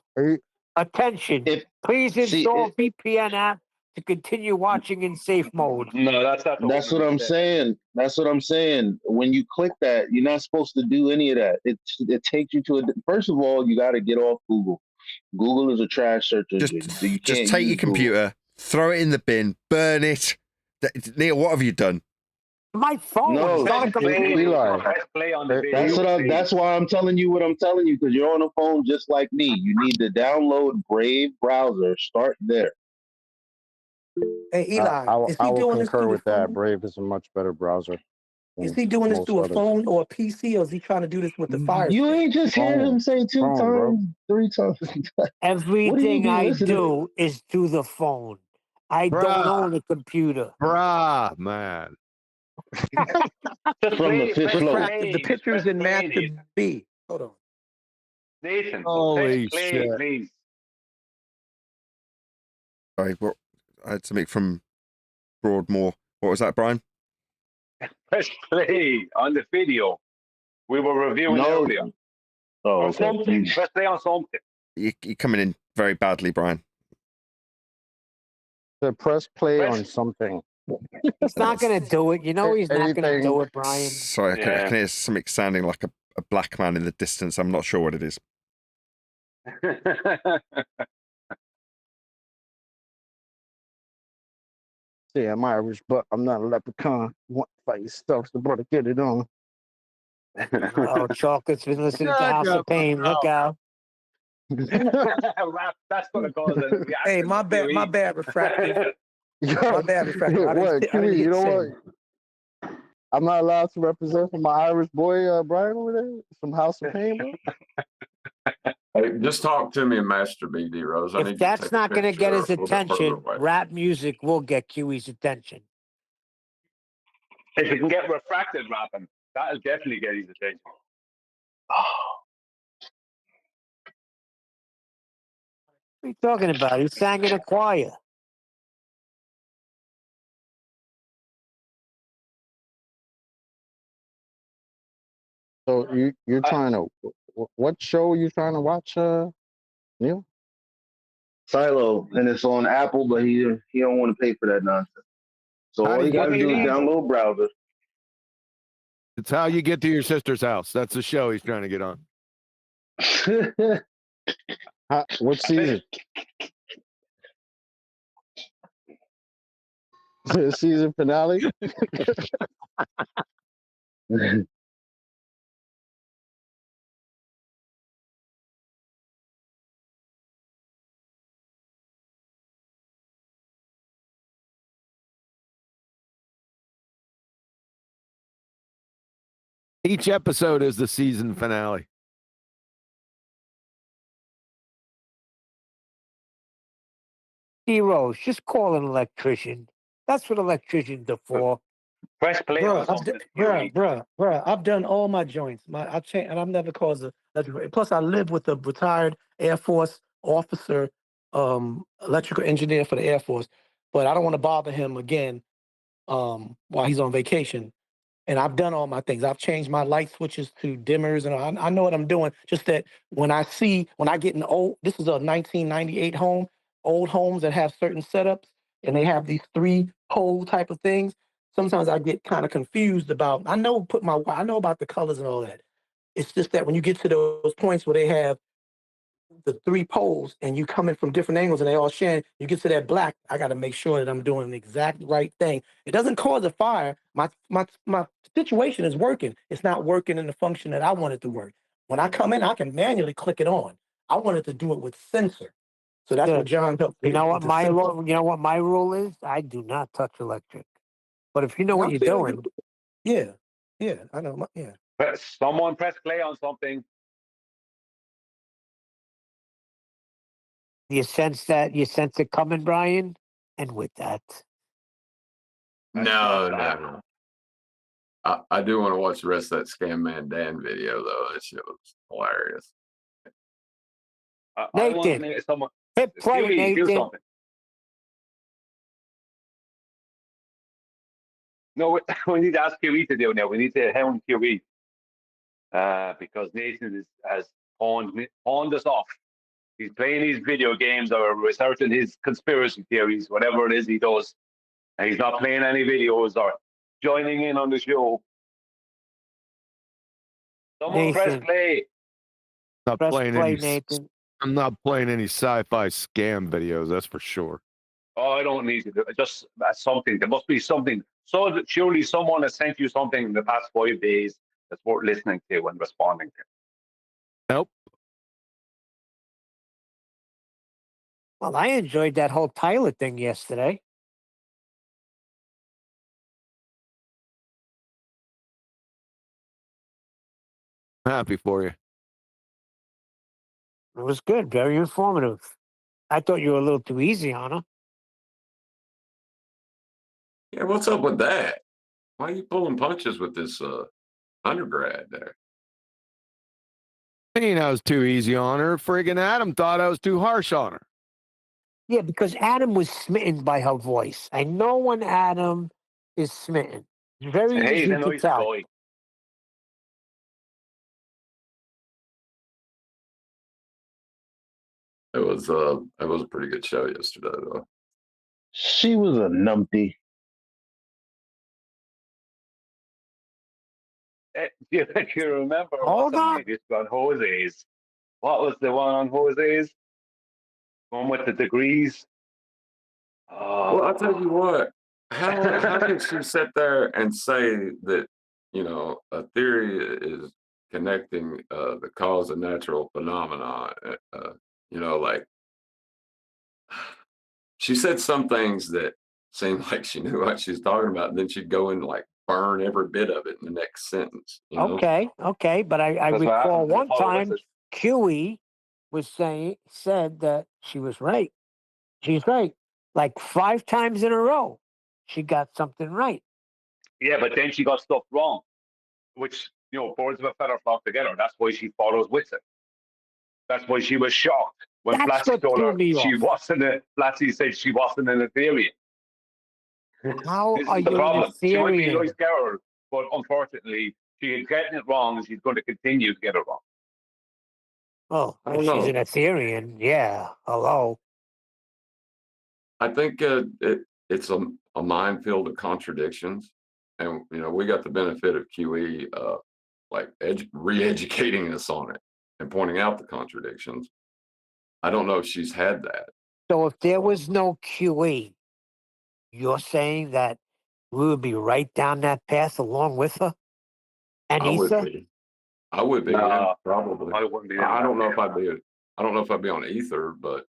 attention. Please install VPN app to continue watching in safe mode. No, that's what I'm saying. That's what I'm saying. When you click that, you're not supposed to do any of that. It takes you to a. First of all, you got to get off Google. Google is a trash search engine. You Just can't take use your computer, throw it in the bin, burn it. Neil, what have you done? My phone. No, press play on the video. That's why I'm telling you what I'm telling you, because you're on a phone just like me. You need to download Brave browser. Start there. Hey, Eli, is he I will doing this concur through with the that. phone? Brave is a much better browser. Is he doing this through a phone or a PC, or is he trying to do this with the Fire You Stick? ain't just hear him say two times, bro. 3 times. Everything I do is through the phone. I don't own a computer. Bruh, man. Just play, press Refractive. play. The Just picture's press in play, Master Nathan. B. Hold on. Nathan, Holy press play, shit. please. Sorry, what? I had something from Broadmoor. What was that, Brian? Press play on the video we were reviewing earlier. Oh, or okay. something. Press play on something. You're coming in very badly, Brian. To press play on something. He's not going to do it. You know he's not going to do it, Brian. Sorry, I can hear something sounding like a black man in the distance. I'm not sure what it is. See, I'm Irish, but I'm not a leprechaun. Want to fight yourself, so brother, get it on. Oh, Chocolate's been listening to House of Pain. Look out. That's going to cause a reaction. Hey, my bad, refractive. My bad, refractive. What, Kiwi, you know what? I'm not allowed to represent for my Irish boy, Brian over there from House of Pain, bro. Hey, just talk to me and master me, D-Rose. I If need that's to take a not going to get picture his a little bit further attention, away. rap music will get QE's attention. If you can get refracted rapping, that'll definitely get his attention. What are you talking about? He sang in a choir. So you're trying to what show are you trying to watch, Neil? Silo, and it's on Apple, but he don't want to pay for that nonsense. So How all do you you got to get do is to your- download browser. It's how you get to your sister's house. That's the show he's trying to get on. What season? Season finale? Each episode is the season finale. D-Rose, just call an electrician. That's what electricians are for. Press play on something. Bruh, I've done all my joints. I changed, and I've never caused a electrical. Plus, I live with a retired Air Force officer, electrical engineer for the Air Force. But I don't want to bother him again while he's on vacation. And I've done all my things. I've changed my light switches to dimmers, and I know what I'm doing. Just that when I get an old, this is a 1998 home, old homes that have certain setups, and they have these 3-pole type of things. Sometimes I get kind of confused about. I know about the colors and all that. It's just that when you get to those points where they have the 3 poles and you come in from different angles and they all share, you get to that black, I got to make sure that I'm doing the exact right thing. It doesn't cause a fire. My situation is working. It's not working in the function that I want it to work. When I come in, I can manually click it on. I wanted to do it with sensor. So that's what John helped me. You know what my rule is? I do not touch electric. But if you know what you're doing, yeah, I know. Yeah. Someone press play on something. you sense it coming, Brian. And with that, No. I do want to watch the rest of that SciManDan video, though. That shit was hilarious. I want someone. Hit play, Nathan. Do something. No, we need to ask QE to do now. We need to hound QE because Nathan has pawned us off. He's playing his video games or researching his conspiracy theories, whatever it is he does. And he's not playing any videos or joining in on the show. Someone press play. I'm not playing any sci-fi scam videos, that's for sure. Oh, I don't need to do it. Just something. There must be something. So surely someone has sent you something in the past 5 days that's worth listening to and responding to. Nope. Well, I enjoyed that whole Tyler thing yesterday. I'm happy for you. It was good, very informative. I thought you were a little too easy on her. Yeah, what's up with that? Why are you pulling punches with this undergrad there? I was too easy on her. Friggin' Adam thought I was too harsh on her. Yeah, because Adam was smitten by her voice. I know when Adam is smitten. Very easy to tell. Boy. It was a pretty good show yesterday, though. She was a numpty. You remember on Jose's? What was the one on Jose's? One with the degrees. Oh. Well, I'll tell you what. How can she sit there and say that, a theory is connecting the cause of natural phenomena? Like she said some things that seemed like she knew what she was talking about, and then she'd go and like burn every bit of it in the next sentence. Okay, but I recall one time QE said that she was right. She's right. Like 5 times in a row, she got something right. Yeah, but then she got stuff wrong, which, birds of a feather flock together. That's why she follows with it. That's why she was shocked when That's Flatsy what told threw her me she off. wasn't Flatsy said she wasn't an Ethereum. How This are is the you an problem. She might be a Ethereum? nice girl, but unfortunately, she is getting it wrong, and she's going to continue to get it wrong. Oh, I if don't she's know. an Ethereum, yeah. Hello. I think it's a minefield of contradictions, and we got the benefit of QE, re-educating us on it and pointing out the contradictions. I don't know if she's had that. So if there was no QE, you're saying that we would be right down that path along with her? And I would Ether? be. I would be, yeah, Nah, probably. I wouldn't be. I don't know if I'd be. I don't know if I'd be on Ether, but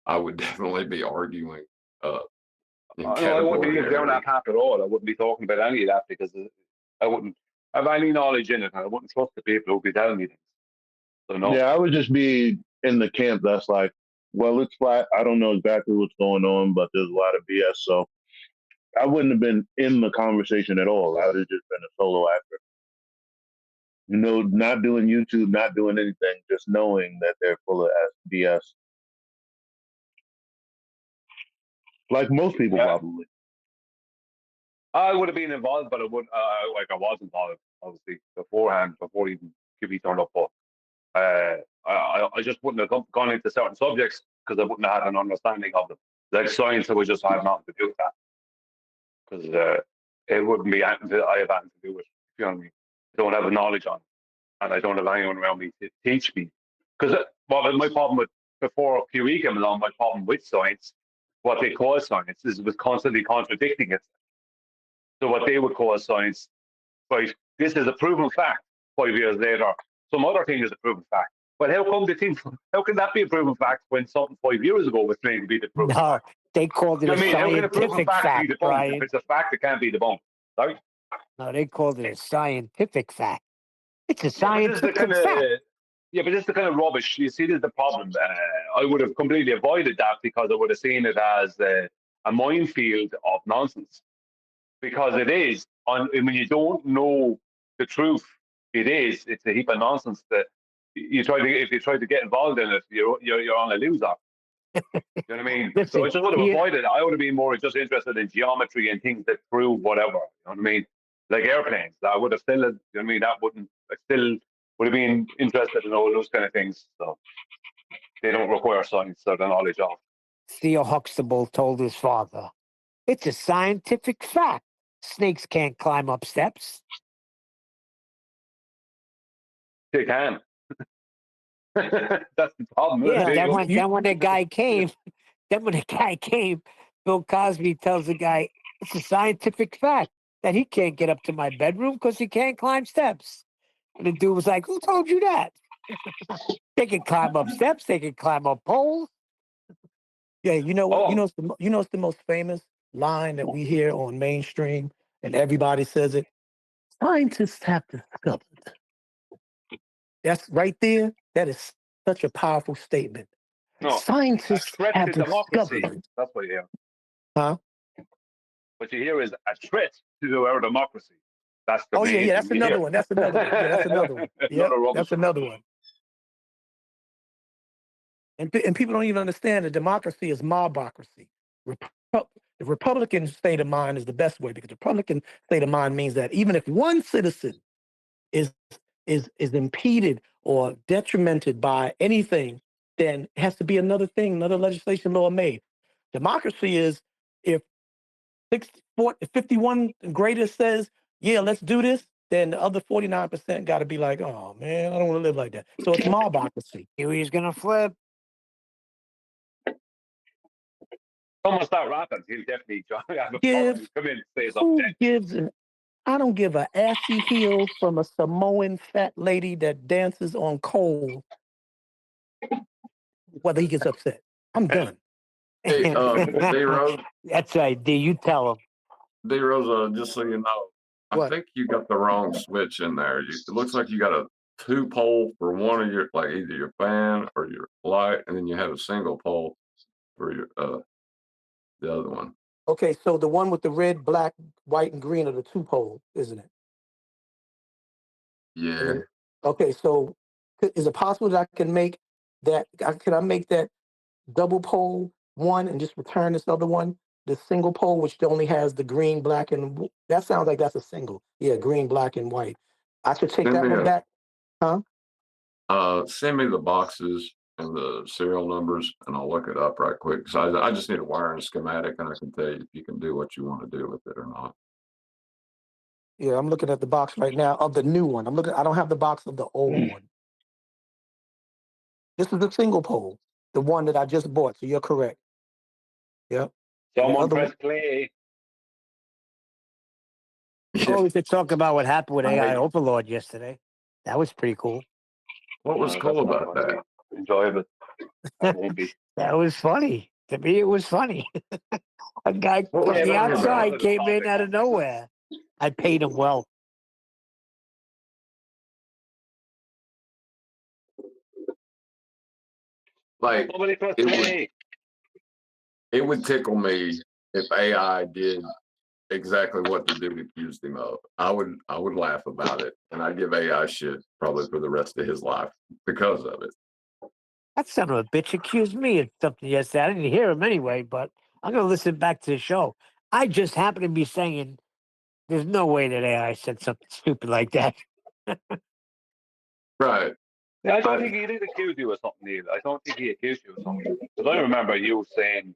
I would definitely be arguing in I wouldn't be category down area. that path at all. I wouldn't be talking about any of that because I wouldn't have any knowledge in it. I wouldn't trust the people who would be telling me things. So no. Yeah, I would just be in the camp that's like, well, it's flat. I don't know exactly what's going on, but there's a lot of BS. So I wouldn't have been in the conversation at all. I would have just been a solo actor. Not doing YouTube, not doing anything, just knowing that they're full of BS. Like most people, probably. I would have been involved, but I wouldn't. I was involved, obviously, beforehand, before even QB turned up. But I just wouldn't have gone into certain subjects because I wouldn't have had an understanding of them. Like science, I would just have nothing to do with that because it wouldn't be anything I have anything to do with. You know what I mean? I don't have a knowledge on it, and I don't have anyone around me to teach me. Because my problem with before QE came along, my problem with science, what they call science, is it was constantly contradicting it. So what they would call science, right? This is a proven fact. 5 years later, some other thing is a proven fact. But how can that be a proven fact when something 5 years ago was claimed to be the proven fact? They called it You know a what I mean? How can a proven scientific fact fact, be debunked? Brian. If it's a fact, it can't be debunked, right? No, they called it a scientific fact. It's a Yeah, but this is the scientific kind of fact. but this is the kind of rubbish. You see, this is the problem. I would have completely avoided that because I would have seen it as a minefield of nonsense. Because it is, when you don't know the truth, it's a heap of nonsense that if you try to get involved in it, you're on a loser. You know what I mean? Listen, so I just would have avoided it. I would have been more just interested in geometry and things that prove whatever. You know what I mean? Like airplanes. I would have still, you know what I mean? I still would have been interested in all those kind of things. So they don't require science or the knowledge of. Theo Huxtable told his father, it's a scientific fact. Snakes can't climb up steps. They can. That's the problem. Yeah, then when the guy came, Bill Cosby tells the guy, it's a scientific fact that he can't get up to my bedroom because he can't climb steps. And the dude was like, who told you that? They can climb up steps. They can climb up poles. Yeah, you know what? You know what's the most famous line that we hear on mainstream, and everybody says it. Scientists have discovered. That's right there. That is such a powerful statement. No, scientists have discovered. That's what you hear. Huh? What you hear is a threat to our democracy. That's the main That's another one. That's another one. Yeah, that's another one. Yeah, that's another one. And people don't even understand that democracy is mobocracy. The Republican state of mind is the best way, because the Republican state of mind means that even if one citizen is impeded or detrimented by anything, then it has to be another thing, another legislation law made. Democracy is if 51 greatest says, yeah, let's do this, then the other 49% got to be like, oh man, I don't want to live like that. So it's mobocracy. He's gonna flip. Someone start rapping, he'll definitely come in and say something. I don't give a assy heel from a Samoan fat lady that dances on coal whether he gets upset. I'm done. Hey, D-Rose. That's right, D. You tell him. D-Rose, just so you know, I think you got the wrong switch in there. It looks like you got two pole for one of your, like either your fan or your light, and then you have a single pole for your the other one. Okay, so the one with the red, black, white, and green are the two pole, isn't it? And Yeah. then, okay, so is it possible that I can make that? Can I make that double pole one and just return this other one, the single pole, which only has the green, black, and that sounds like that's a single. Yeah, green, black, and white. I should take Send that me one back, huh? send me the boxes and the serial numbers, and I'll look it up right quick. So I just need a wiring schematic, and I can tell you if you can do what you want to do with it or not. Yeah, I'm looking at the box right now of the new one. I don't have the box of the old one. This is the single pole, the one that I just bought. So you're correct. Yep. Someone press play. Oh, we could talk about what happened with AI Overlord yesterday. That was pretty cool. What was cool about that? Enjoyable. That was funny. To me, it was funny. A guy from the outside came in out of nowhere. I paid him well. Like it would tickle me if AI did exactly what the dude accused him of. I would laugh about it, and I'd give AI shit probably for the rest of his life because of it. That son of a bitch accused me of something yesterday. I didn't hear him anyway, but I'm going to listen back to the show. I just happened to be saying, there's no way that AI said something stupid like that. Right. Yeah, I don't think he did accuse you of something, Neil. I don't think he accused you of something. Because I remember you saying,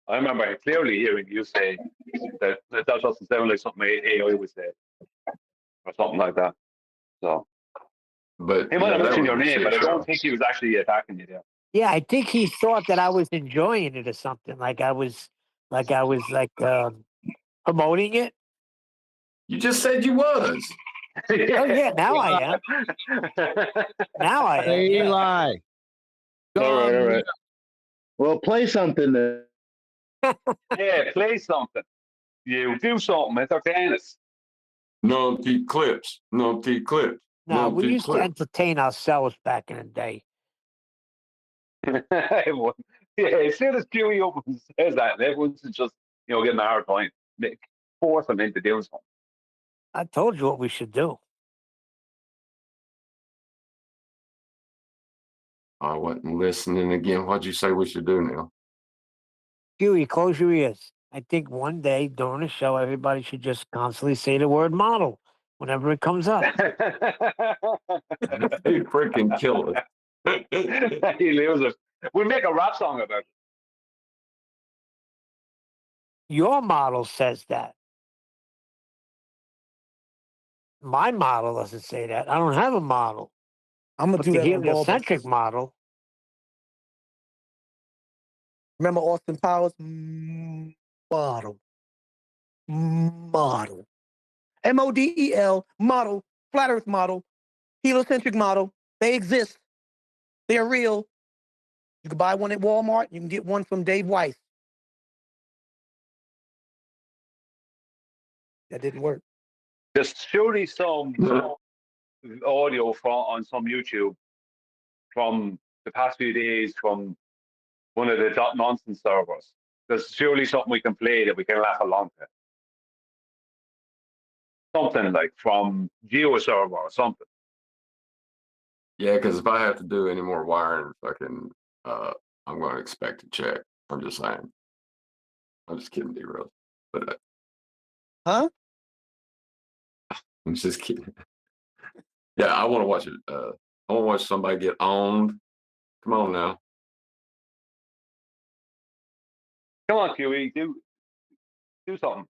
I remember clearly hearing you say that doesn't sound like something AI would say, or something like that. So, but he might have mentioned your name, but I don't think he was actually attacking you there. Yeah, I think he thought that I was enjoying it or something. Like I was promoting it. You just said you was. Oh yeah, now I am. Now I am. Hey, Yeah. Eli. All right. Well, play something then. Yeah, play something. You do something, entertain us. No clips. No clips. No, we used to entertain ourselves back in the day. Yeah, as soon as Dewey opens says that, everyone's just, getting a hard time. Force them into doing something. I told you what we should do. I wasn't listening again. What'd you say we should do now? Huey, close your ears. I think one day during the show, everybody should just constantly say the word model whenever it comes up. You freaking kill us. He loses. We'll make a rap song about it. Your model says that. My model doesn't say that. I don't have a model. I'm gonna do the that on heliocentric model. Remember Austin Powers? Model. MODEL, model, flat earth model, heliocentric model. They exist. They're real. You can buy one at Walmart. You can get one from Dave Weiss. That didn't work. There's surely some audio on some YouTube from the past few days from one of the nonsense servers. There's surely something we can play that we can laugh along to. Something like from GeoServer or something. Yeah, because if I have to do any more wiring, I'm going to expect a check. I'm just saying. I'm just kidding, D-Rose. But huh? I'm just kidding. Yeah, I want to watch it. I want to watch somebody get owned. Come on now. Come on, QE, do something.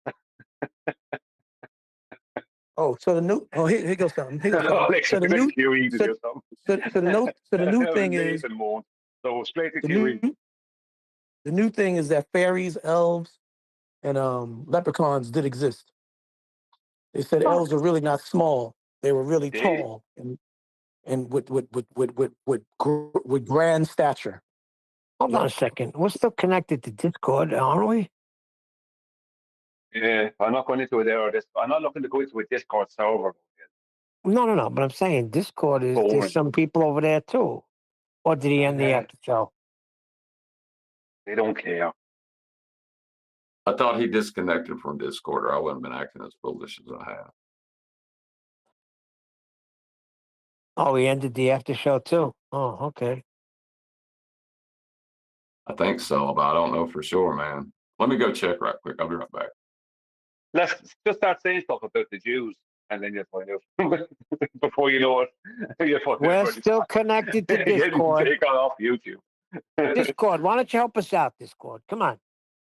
Oh, so the new. Oh, here goes something. Here goes something. So the new QE to do something. So the new thing is. So straight to QE. The new thing is that fairies, elves, and leprechauns did exist. They said elves are really not small; they were really tall and with grand stature. Hold on a second. We're still connected to Discord, aren't we? Yeah, I'm not going into it there. I'm not looking to go into a Discord server. No. But I'm saying Discord is Boring. there's some people over there too. Or did he end the after show? They don't care. I thought he disconnected from Discord, or I wouldn't have been acting as foolish as I have. Oh, he ended the after show too. Oh, okay. I think so, but I don't know for sure, man. Let me go check right quick. I'll be right back. Let's just start saying stuff about the Jews, and then you'll find out. Before you know it, you'll find We're out. still connected to Discord. Take on off YouTube. Discord, why don't you help us out, Discord? Come on.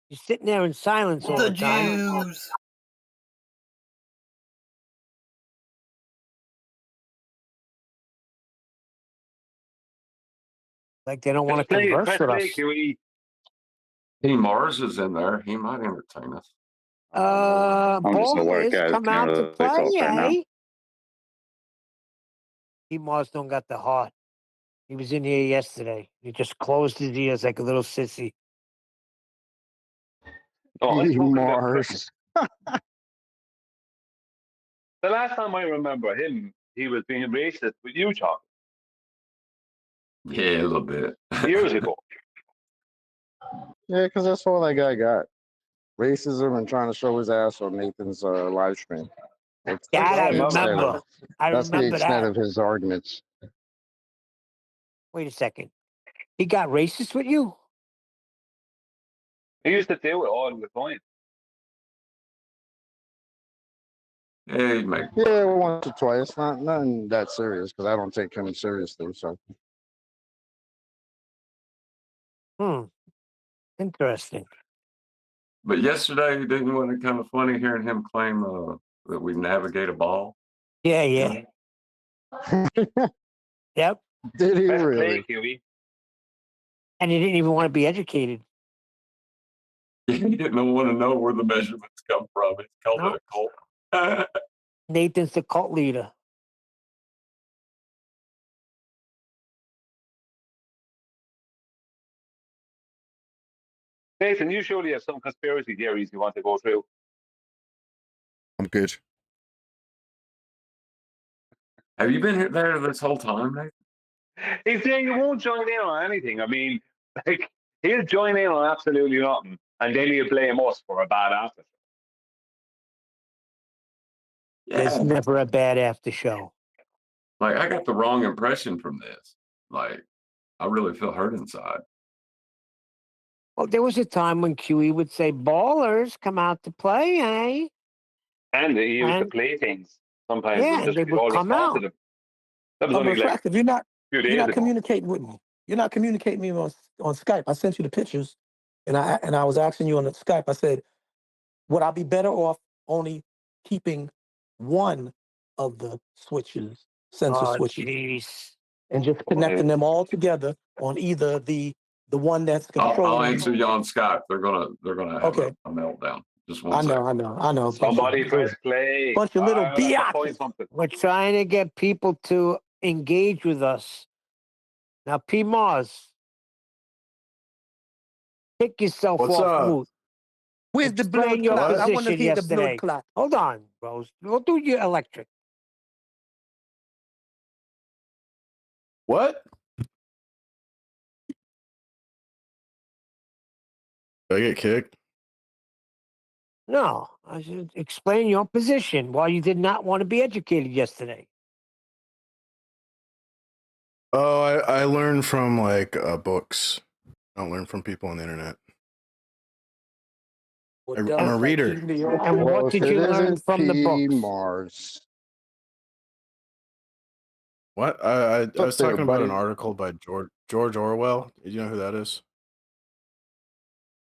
You're sitting there in silence all the time. Jews. Like they don't want to Press converse with play, us. QE. T. Mars is in there. He might entertain us. I'm just a work Ballers guy. come Can't out to really play, talk right now. eh? He Mars don't got the heart. He was in here yesterday. He just closed his ears like a little sissy. Oh, let's talk about Mars. the last time I remember him, he was being racist with you, Chuck, Yeah, a little bit. years ago. Yeah, because that's all that guy got. Racism and trying to show his ass on Nathan's live stream. That's, That I I the extent remember. of, I that's the remember extent that. of his arguments. Wait a second. He got racist with you? He used to do it all the time. Yeah, he make Yeah, once or twice. Nothing that serious because I don't take him seriously. So Interesting. But yesterday, didn't want it kind of funny hearing him claim that we navigate a ball? Yeah. Yep. did he Press really? play, QE. And he didn't even want to be educated. He didn't want to know where the measurements come from. It's called No. a cult. Nathan's the cult leader. Nathan, you surely have some conspiracy theories you want to go through. I'm good. Have you been there this whole time, Nathan? He's saying he won't join in on anything. I mean, like, he'll join in on absolutely nothing, and then he'll blame us for a bad after. There's Yeah. never a bad after show. Like, I got the wrong impression from this. Like, I really feel hurt inside. Well, there was a time when QE would say, ballers come out to play, eh? And he used to And- play things sometimes. Yeah, and just they would always come talk to out. them. That was I'm only like reflective. You're not a few you're days not ago. communicating with me. You're not communicating with me on Skype. I sent you the pictures, and I was asking you on the Skype. I said, would I be better off only keeping one of the switches, sensor switches, Jeez. and just connecting them all together on either the one that's I'll controlling? answer you on Skype. They're gonna have Okay. a meltdown. Just I one second. know. Somebody press play. Bunch of little I have to biatches. find something. We're trying to get people to engage with us. Now, P. Mars, pick yourself What's off up? mute. Where's the Explain blood your clot? I want to position hear the yesterday. blood clot. Hold on, Rose. We'll do your electric. What? Did I get kicked? No, I should explain your position why you did not want to be educated yesterday. Oh, I learn from like books. I don't learn from people on the internet. I'm a reader. And Well, what did if you it learn isn't from the P. books? Mars. What? I What's was up there, talking about an buddy? article by George Orwell. Do you know who that is?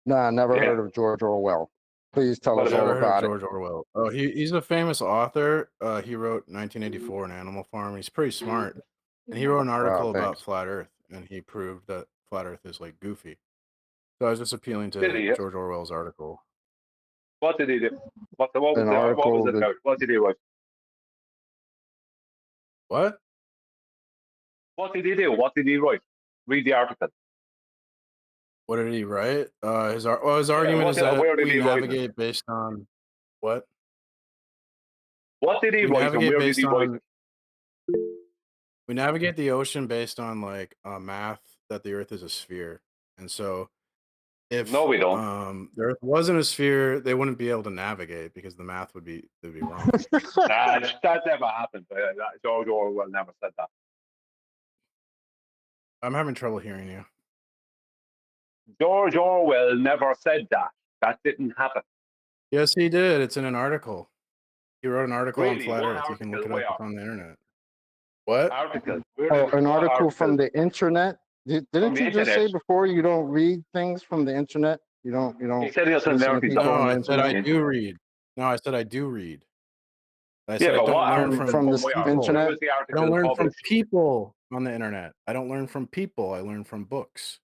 Nah, never Yeah. heard of George Orwell. Please tell What us about all Never heard of about it. George Orwell. Oh, he's a famous author. He wrote 1984, An Animal Farm. He's pretty smart, and he wrote an article about Thanks. flat Earth, and he proved that flat Earth is like goofy. So I was just appealing Did he? to George Orwell's article. What did he do? What was An it? What article was it that- about? What did he write? What? What did he do? What did he write? Read the article. What did he write? His argument what is did- that where did we he write it? navigate based on what? What did he We write and navigate where did based he write on it? We navigate the ocean based on like math that the Earth is a sphere, and so if No, we don't. the Earth wasn't a sphere, they wouldn't be able to navigate because the math would be wrong. Nah, that never happened. George Orwell never said that. I'm having trouble hearing you. George Orwell never said that. That didn't happen. Yes, he did. It's in an article. He wrote an article on Really? flat What Earth. You can look it article? up on the internet. What? Article. An What article from article? the internet. From Didn't the you just say internet. before you don't read things from the internet? You don't. He said he doesn't listen learn to things people No, on the I said I internet? do read. No, I said I do read. I Yeah, said I but don't what learn article? From the Where? people. Where internet? was the I article don't learn from published? people on the internet. I don't learn from people. I learn from books.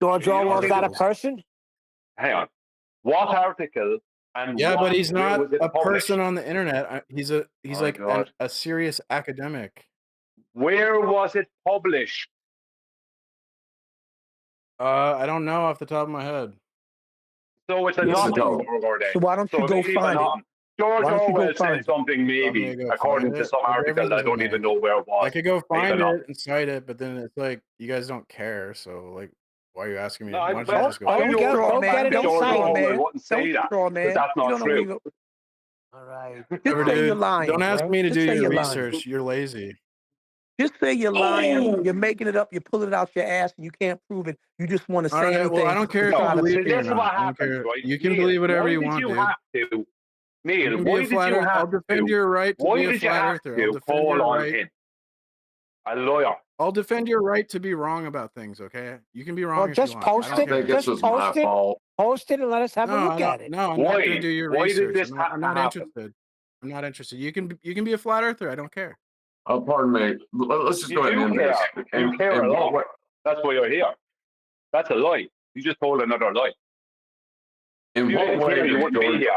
George You don't Orwell's think- not a person? Hang on. What article and Yeah, what, but he's where not was it a published? person on the internet. He's Oh like God. a serious academic. Where was it published? I don't know off the top of my head. So it's a Yes, nothing it is. burger then. So why don't you So go if find it? George Why don't you go Orwell find said it? something I'm gonna maybe, go according find to it. some What article difference I does it don't even make? know where it was. I could go Maybe find not. it and cite it, but then it's like you guys don't care. So like, why are you asking me? No, Why don't you well, just go I find know it? Go get it George inside. Orwell wouldn't say that, but that's not true. All right. Whatever, Say you're dude. lying, Don't ask bro. me to Just do say your you're lying. research. You're lazy. Just say you're lying. You're making it up. You're pulling it out your ass, and you can't prove it. You just want to All say right. anything. Well, I don't care if to you try to believe So me or this is what not. I don't happens, care. right? You can Neil, believe whatever why you did want, you dude. have to? You Neil, can be why a did flat you earth. I'll have defend to? your right to Why be a did you flat have earther. I'll to defend call your on right. him? A lawyer. I'll defend your right to be wrong about things. Okay, you can be wrong Well, if you just want. post I don't it. care. Just post it. Post it and let us have a No, look at it. no, I'm not going to do your Why did research. this I'm have to not happen? interested. I'm not interested. You can be a flat earther. I don't care. Oh, pardon me. Let's just You go ahead and do end care. this. You care a lot. That's why you're here. That's a lie. You just told another lie. In If you what didn't way care, you does wouldn't be George? here.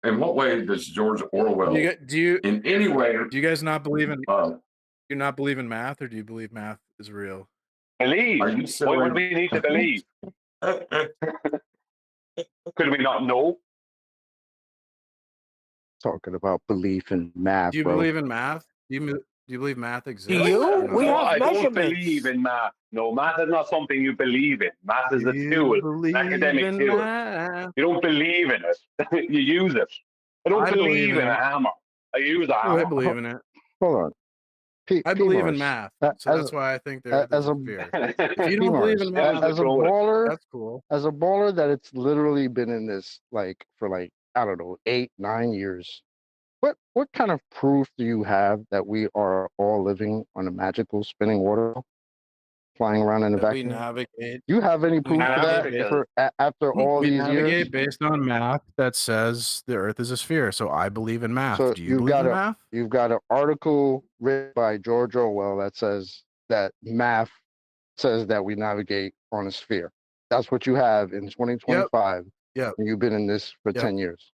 In what way does George Orwell? Do you in any way? Do you guys not believe in? Do you not believe in math, or do you believe math is real? Believe. Are you Why would we need to believe? Could we not know? Talking about belief in math, Do you bro. believe in math? Do you believe math exists? you? or not? We have I don't measurements. believe in math. No, math is not something you believe in. Math is a tool, an academic in tool. math? You don't believe in it. You use it. I don't I believe believe in in a it. hammer. I use a Oh, hammer. I believe in it. Hold on. I believe in P-Mars, math, a- so as that's why I think there's as a a fear. If you don't believe in P-Mars, math, as a baller, that's cool. as a baller that it's literally been in this like for like I don't know 8-9 years. What kind of proof do you have that we are all living on a magical spinning water flying around in a That we vacuum? navigate. Do you have any proof for that after all We these navigate years? based on math that says the Earth is a sphere. So I believe in math. So Do you believe in math? you've got an article written by George Orwell that says that math says that we navigate on a sphere. That's what you have in 2025. Yeah. And you've been in this for 10 years.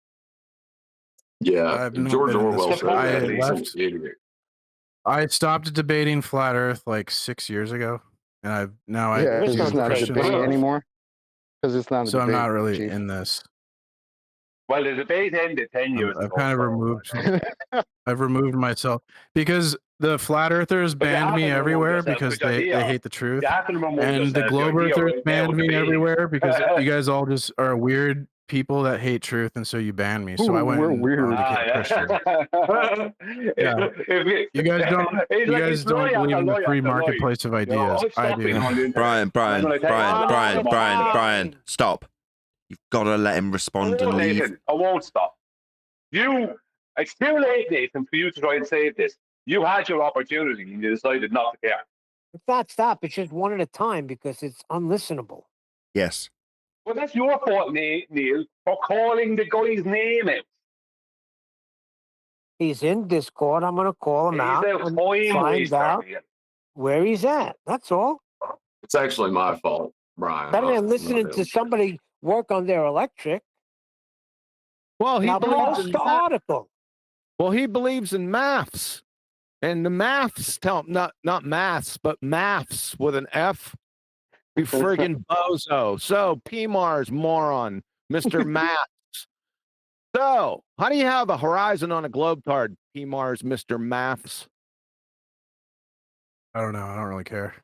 Yeah, I've not George been in this Orwell for- I said he's an left. idiot. I stopped debating flat Earth like 6 years ago, and I Yeah, because it's not a Christian debate stuff. anymore. Because it's not a So debate. I'm not really Chief. in this. Well, the debate ended 10 years I've ago. kind of removed. I've removed myself because the flat earthers But you banned me haven't removed everywhere yourself, because which I they hear. hate the truth, You haven't removed and the yourself, globe you're here earthers right now banned me debating. everywhere because you guys all just are weird people that hate truth, and so you banned me. So I went. We're and, weird. became a Christian. Yeah. You guys don't. It's You like guys it's don't lie believe after in the lie free after lie. marketplace of You know, ideas. I'm I stopping do. on the internet. Brian, stop. You've got to let him respond and leave. Nathan, I won't stop. It's too late, Nathan, for you to try and save this. You had your opportunity and you decided not to care. It's not stop. It's just one at a time because it's unlistenable. Yes. Well, that's your fault, Neil, for calling the guy's name out. He's in Discord. I'm going to call him out He's a and time find waster. out where he's at. That's all. It's actually my fault, Brian. Better than I'm listening not to somebody work on their electric. Well, he Now believes post in the article. Well, he believes in maths, and the maths tell not maths, but maths with an F. You friggin' bozo. So P Mars moron, Mr. Maths. So, how do you have a horizon on a globe card, P Mars, Mr. Maths? I don't know. I don't really care.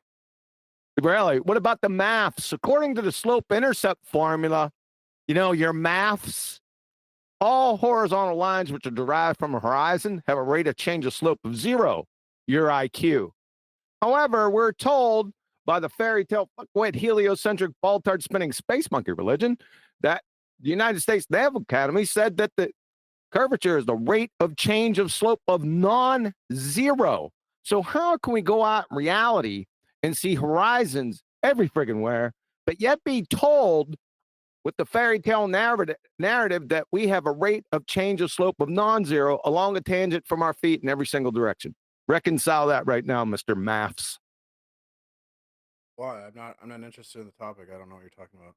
Really? What about the maths? According to the slope-intercept formula, you know, your maths, all horizontal lines which are derived from a horizon have a rate of change of slope of 0, your IQ. However, we're told by the fairy tale fuckwit heliocentric ball-tard spinning space monkey religion that the United States Naval Academy said that the curvature is the rate of change of slope of non-zero. So how can we go out in reality and see horizons every friggin' where, but yet be told with the fairy tale narrative that we have a rate of change of slope of non-zero along a tangent from our feet in every single direction? Reconcile that right now, Mr. Maths. Why? I'm not interested in the topic. I don't know what you're talking about.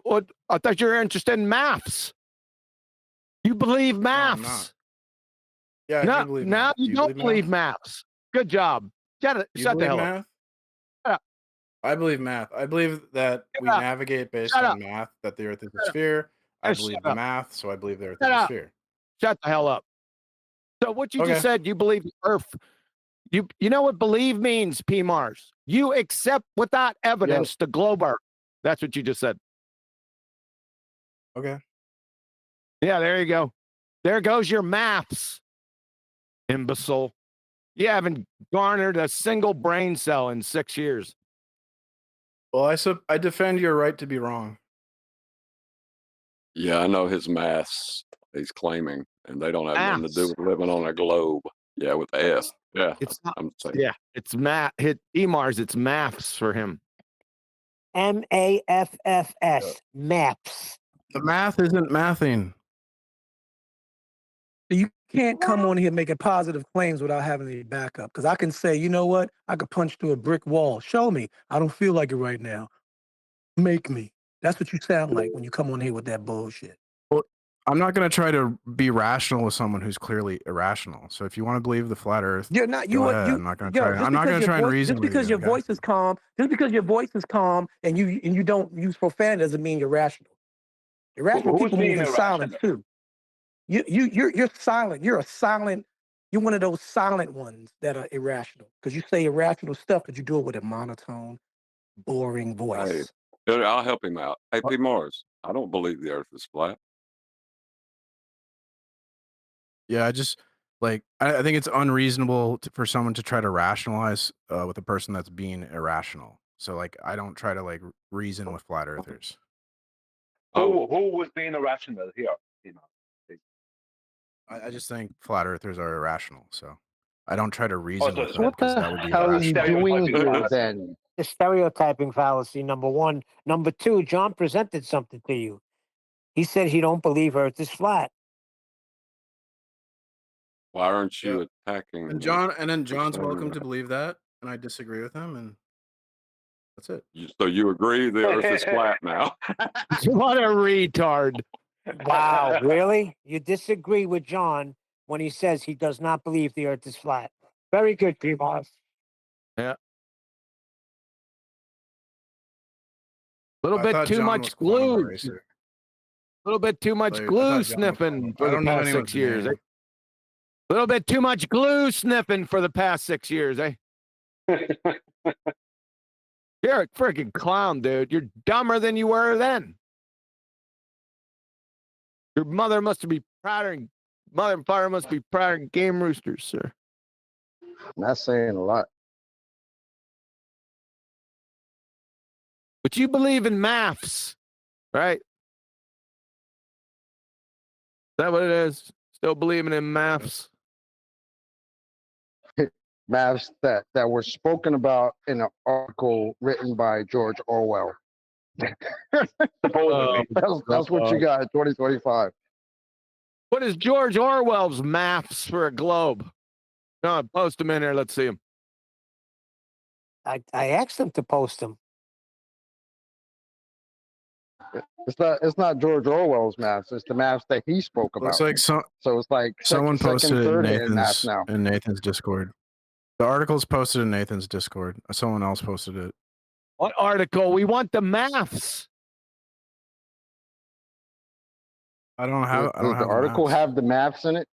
What? I thought you were interested in maths. You believe No, I'm maths. not. Yeah, I No, do believe now math. Do you you don't believe believe maths. Good job. You Shut the believe hell up. math? Shut up. I believe math. I believe that Shut we up. navigate based Shut on up. math, that the Earth is a Shut up. sphere. I Just believe shut the up. math, so I believe the Earth Shut is a up. sphere. Shut the hell up. So what you Okay. just said, you believe the Earth. You know what believe means, P. Mars? You accept without evidence the globe Earth. That's what you just said. Okay. Yeah, there you go. There goes your maths, imbecile. You haven't garnered a single brain cell in 6 years. Well, I defend your right to be wrong. Yeah, I know his maths he's claiming, and they don't have nothing to do Maths. with living on a globe. Yeah, with the S. Yeah, It's not. I'm saying. Yeah, it's math. P. Mars, it's maths for him. MAFFS. Maps. The math isn't mathing. You can't come on here making positive claims without having any backup. Because I can say, you know what? I could punch through a brick wall. Show me. I don't feel like it right now. Make me. That's what you sound like when you come on here with that bullshit. Well, I'm not going to try to be rational with someone who's clearly irrational. So if you want to believe the flat Earth, You're not. go ahead. I'm not going to try. I'm not going to try and reason Just with because you. your voice is calm. Just because your voice is calm and you don't use profanity doesn't mean you're rational. Irrational Who's people being move in silence too. You're silent. You're a silent. You're one of those silent ones that are irrational because you say irrational stuff, but you do it with a monotone, boring voice. Hey, I'll help him out. Hey, P. Mars, I don't believe the Earth is flat. Yeah, I just like I think it's unreasonable for someone to try to rationalize with a person that's being irrational. So like I don't try to like reason with flat earthers. Who was being irrational here? You know, I just think flat earthers are irrational. So I don't try to reason with them What because the that would be hell are you irrational. doing here then? The stereotyping fallacy, number one. Number two, John presented something to you. He said he don't believe Earth is flat. Why aren't you attacking? And then John's welcome to believe that, and I disagree with him, and that's it. So you agree the Earth is flat now? What a retard! Wow, really? You disagree with John when he says he does not believe the Earth is flat. Very good, P-Mars. Yeah. A little I bit thought too John much was quantum glue. eraser. A little bit too much Like, I glue thought John was sniffing quantum- for I the don't know past anyone's 6 years. name. A little bit too much glue sniffing for the past 6 years, eh? You're a freaking clown, dude. You're dumber than you were then. Your mother must be prouder, and mother and father must be prouder than game roosters, sir. That's saying a lot. But you believe in maths, right? Is that what it is? Still believing in maths? Maps that were spoken about in an article written by George Orwell. supposedly. That's what you got in 2025. What is George Orwell's maths for a globe? No, post them in here. Let's see them. I asked him to post them. It's not George Orwell's maps. It's the maps that he spoke about. Looks like so it's like someone posted it in third-hand maps Nathan's now. in Nathan's Discord. The article's posted in Nathan's Discord. Someone else posted it. What article? We want the maths. I don't have. I don't Does the have the article maths. have the maths in it?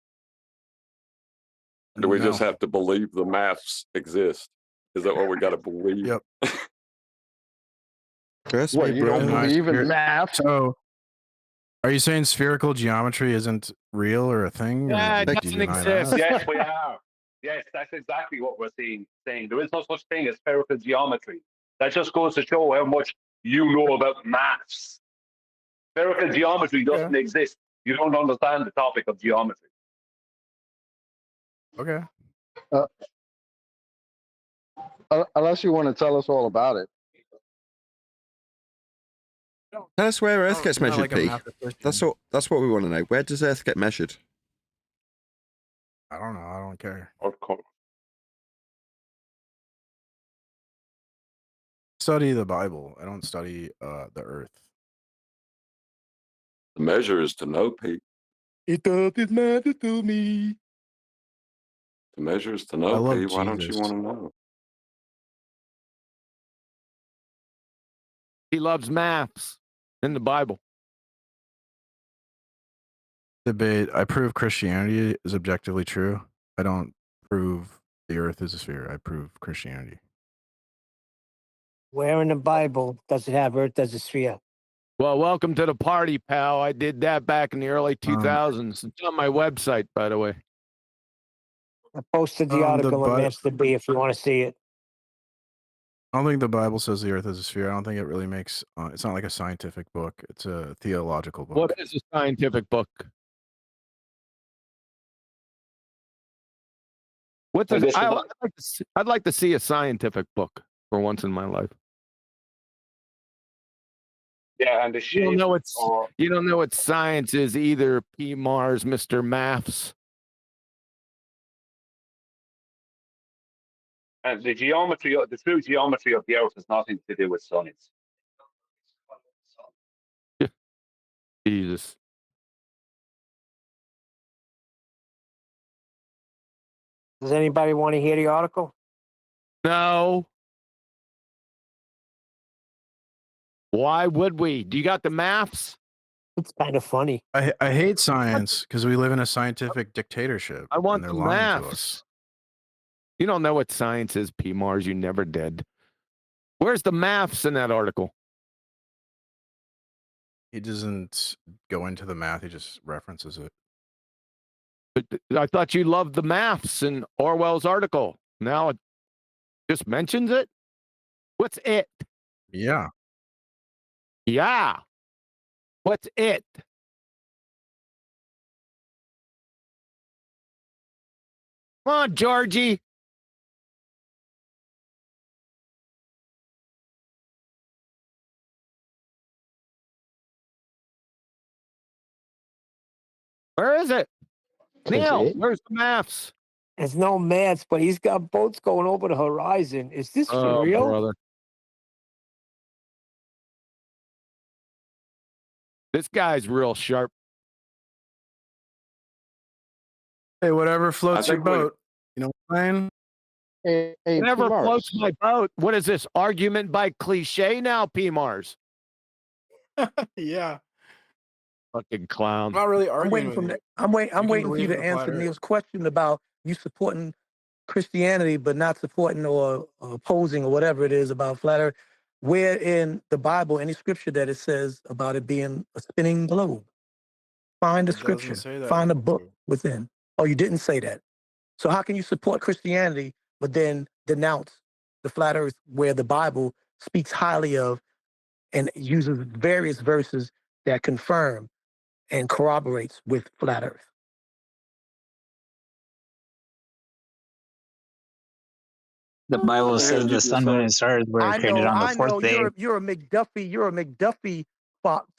Do we just No. have to believe the maths exist? Is that what we got to believe? Yep. Trust What, me, you bro. don't No, believe in math? So, are you saying spherical geometry isn't real or a thing? Yeah, Or it do you doesn't deny exist. that? Yes, we are. Yes, that's exactly what we're saying. There is no such thing as spherical geometry. That just goes to show how much you know about maths. Spherical geometry doesn't exist. You don't understand the topic of geometry. Okay. Unless you want to tell us all about it. Tell us where Earth gets I'm not measured, like a P. mathematician. That's what we want to know. Where does Earth get measured? I don't know. I don't care. Of course. Study the Bible. I don't study the Earth. The measure is to know, Pete. It doesn't matter to me. The measure is to I know, love Pete. Why don't you Jesus. want to know? He loves maths in the Bible. Debate. I prove Christianity is objectively true. I don't prove the Earth is a sphere. I prove Christianity. Where in the Bible does it have Earth as a sphere? Well, welcome to the party, pal. I did that back in the early 2000s. It's on my website, by the way. I posted the The article on Bi- Master B if you want to see it. I don't think the Bible says the Earth is a sphere. I don't think it really makes. It's not like a scientific book. It's a theological book. What is a scientific book? What's And a, this is I'd like to see a scientific book for once in my life. yeah, and the shape. You don't know what or you don't know what science is either, P. Mars, Mr. Maths. and the geometry, the true geometry of the Earth has nothing to do with science. Jesus. Does anybody want to hear the article? No. Why would we? Do you got the maths? It's kind of funny. I hate science because we live in a scientific dictatorship. I want and they're the lying to maths. us. You don't know what science is, P. Mars. You never did. Where's the maths in that article? He doesn't go into the math. He just references it. But I thought you loved the maths in Orwell's article. Now it just mentions it. What's it? Yeah. Yeah. What's it? Come on, Georgie. Where is it? Neil, where's the maths? There's no maths, but he's got boats going over the horizon. Is this for Oh, real? brother. This guy's real sharp. Hey, whatever floats your think we- boat. You know what I'm saying? Hey, Whatever P. floats my boat. What is this argument by cliche now, P. Mars? Yeah. Fucking clown. I'm not really I'm arguing waiting with from you. the, I'm waiting. I'm You can waiting for you believe to in a flat answer earth. Neil's question about you supporting Christianity, but not supporting or opposing or whatever it is about flat Earth. Where in the Bible, any scripture that it says about it being a spinning globe? Find the It doesn't scripture. say that. Find a book within. Oh, you didn't say that. So how can you support Christianity but then denounce the flat Earth, where the Bible speaks highly of and uses various verses that confirm and corroborates with flat Earth? The Bible I says heard you the just sun, moon, say. and stars were created on the I know. fourth day. You're a McDuffie. You're a McDuffie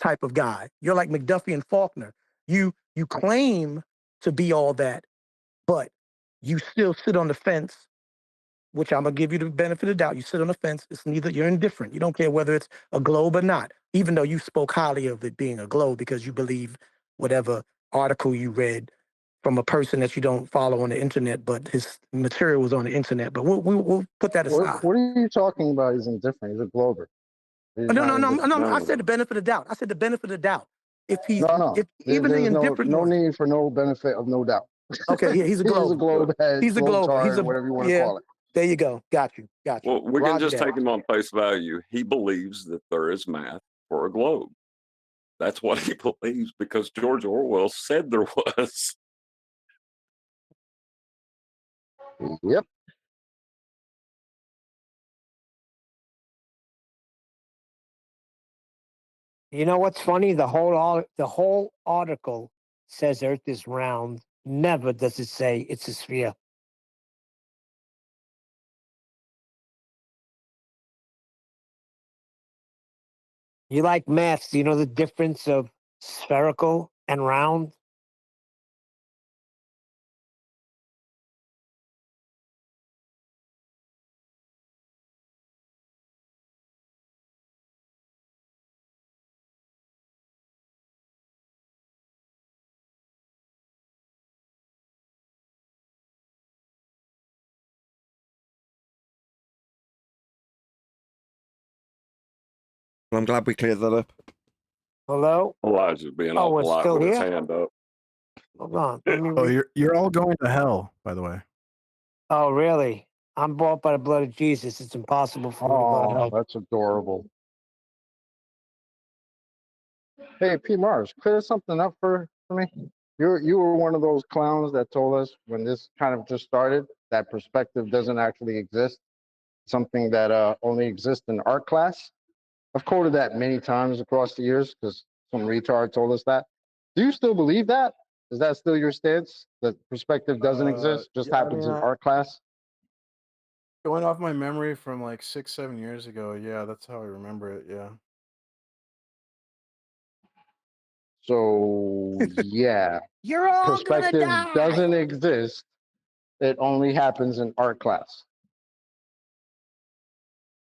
type of guy. You're like McDuffie and Faulkner. You claim to be all that, but you still sit on the fence. Which I'm gonna give you the benefit of the doubt. You sit on the fence. It's neither. You're indifferent. You don't care whether it's a globe or not. Even though you spoke highly of it being a globe because you believe whatever article you read from a person that you don't follow on the internet, but his material was on the internet. But we'll put that aside. What are you talking about? He's indifferent. He's a glober. He's No. not I said the indiscriminate. benefit of the doubt. I said the benefit of the doubt. if he's No. if even the There's indifferent no one. need for no benefit of no doubt. Okay, yeah, he's a He's a globe. globe head, He's a globe glober. He's tart, a whatever you want to yeah. call it. There you go. Got you. Well, we can Roger just that. take him on face value. He believes that there is math for a globe. That's what he believes because George Orwell said there was. Yep. You know what's funny? The whole article says Earth is round. Never does it say it's a sphere. You like maths? Do you know the difference of spherical and round? Well, I'm glad we cleared that up. Hello? Elijah's being Oh, all we're polite still with his here? hand up. Hold on. Let me Oh, you're all going to hell, by the way. Oh, really? I'm bought by the blood of Jesus. It's impossible for me to go to Oh, hell. that's adorable. Hey, P. Mars, clear something up for me. You were one of those clowns that told us when this kind of just started that perspective doesn't actually exist, something that only exists in art class. I've quoted that many times across the years because some retard told us that. Do you still believe that? Is that still your stance? That perspective doesn't exist, just Yeah, I happens mean, in art class? going off my memory from like 6-7 years ago, yeah, that's how I remember it. Yeah. So yeah, You're all gonna perspective die. doesn't exist. It only happens in art class.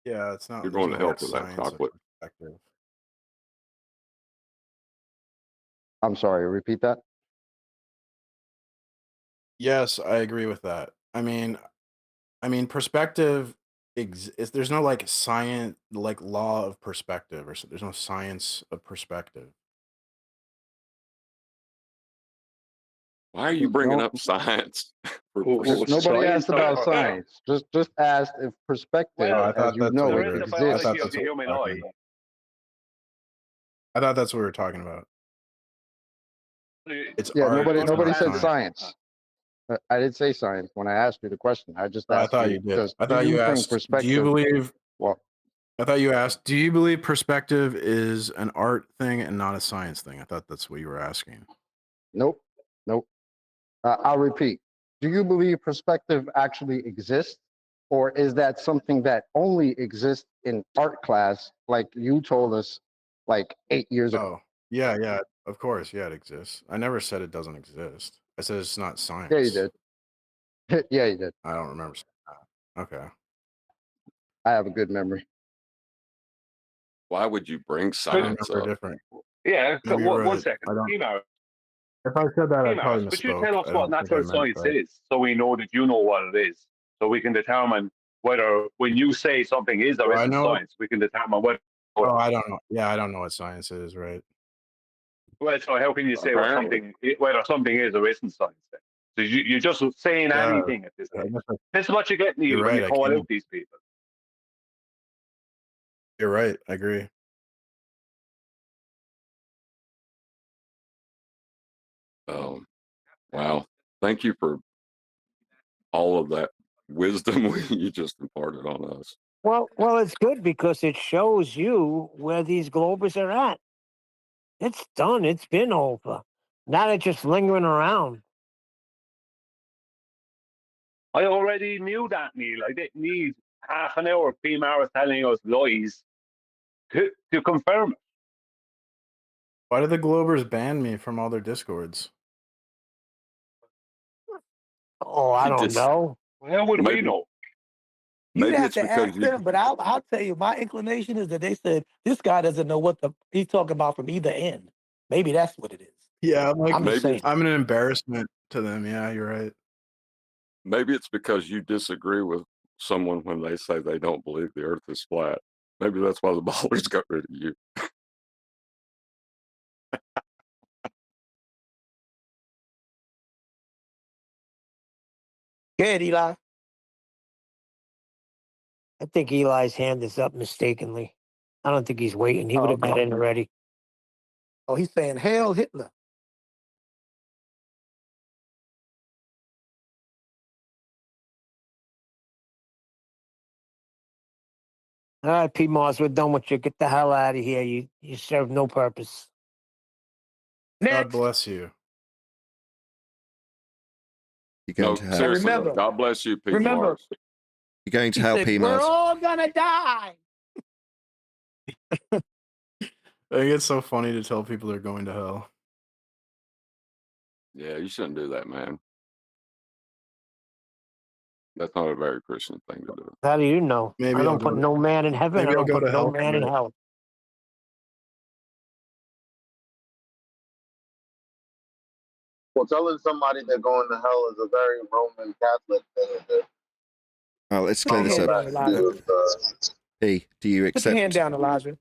Yeah, it's not. You're There's going to no like help with that science of chocolate. perspective. I'm sorry, repeat that. Yes, I agree with that. I mean, perspective there's no like science, like law of perspective, or there's no science of perspective. Why are you bringing No, up science? nobody asked about science. Just asked if perspective, I as thought you that's know what it, we were. I exists. thought that's what we were talking about. I thought that's what we were talking about. It's Yeah, art. It's nobody not said science. science. I didn't say science when I asked you the question. I just I asked thought you you did. just I do thought you you think asked, do you perspective? believe? Well, I thought you asked, do you believe perspective is an art thing and not a science thing? I thought that's what you were asking. nope. I'll repeat. Do you believe perspective actually exists? Or is that something that only exists in art class, like you told us like 8 years ago? Oh, yeah, of course. Yeah, it exists. I never said it doesn't exist. I said it's not science. Yeah, you did. Yeah, you did. I don't remember saying that. Okay. I have a good memory. Why would you bring I science remember up? different. Yeah, Maybe you're one right. second. I don't. Email. If I said that, I probably Could you misspoke. tell us I what don't think I natural meant science that. is so we know that you know what it is? So we can determine whether, when you say something is or Well, I isn't know. science, we can determine whether. Oh, I don't know. Yeah, I don't know what science is, right? Well, so how can you say Apparently. whether something is or isn't science? Then? So you're just saying Yeah, anything at this I stage. guess This is what you get, Neil, you're when right. you I call can't. out these people. You're right. I agree. Wow. Thank you for all of that wisdom you just imparted on us. Well, it's good because it shows you where these globers are at. It's done. It's been over. Now they're just lingering around. I already knew that, Neil. I didn't need half an hour of PMR telling us lies to confirm it. Why did the Globers ban me from all their discords? Oh, I don't know. How would we know? You'd Maybe have it's to because ask them, but I'll tell you, my inclination is that they said this guy doesn't know what he's talking about from either end. Maybe that's what it is. Yeah, I'm like, I'm just saying. I'm an embarrassment to them. Yeah, you're right. Maybe it's because you disagree with someone when they say they don't believe the earth is flat. Maybe that's why the ballers got rid of you. Go ahead, Eli. I think Eli's hand is up mistakenly. I don't think he's waiting. He would have got in already. Oh, he's saying hail Hitler. All right, P. Mars, we're done with you. Get the hell out of here. You serve no purpose. God bless you. You're going No, to hell. seriously, remember- God bless you, Pete remember- Mars. You're going to He hell, said, P. we're Mars. all gonna die. I think it's so funny to tell people they're going to hell. Yeah, you shouldn't do that, man. That's not a very Christian thing to do. How do you know? Maybe I I'll don't go put to- no man in heaven. maybe I I'll don't go put to no hell man in tonight. hell. Well, telling somebody they're going to hell is a very Roman Catholic thing to do. Well, let's clear Put this your up. hand down, Elijah. P, do you Put your hand accept? down, Elijah. Do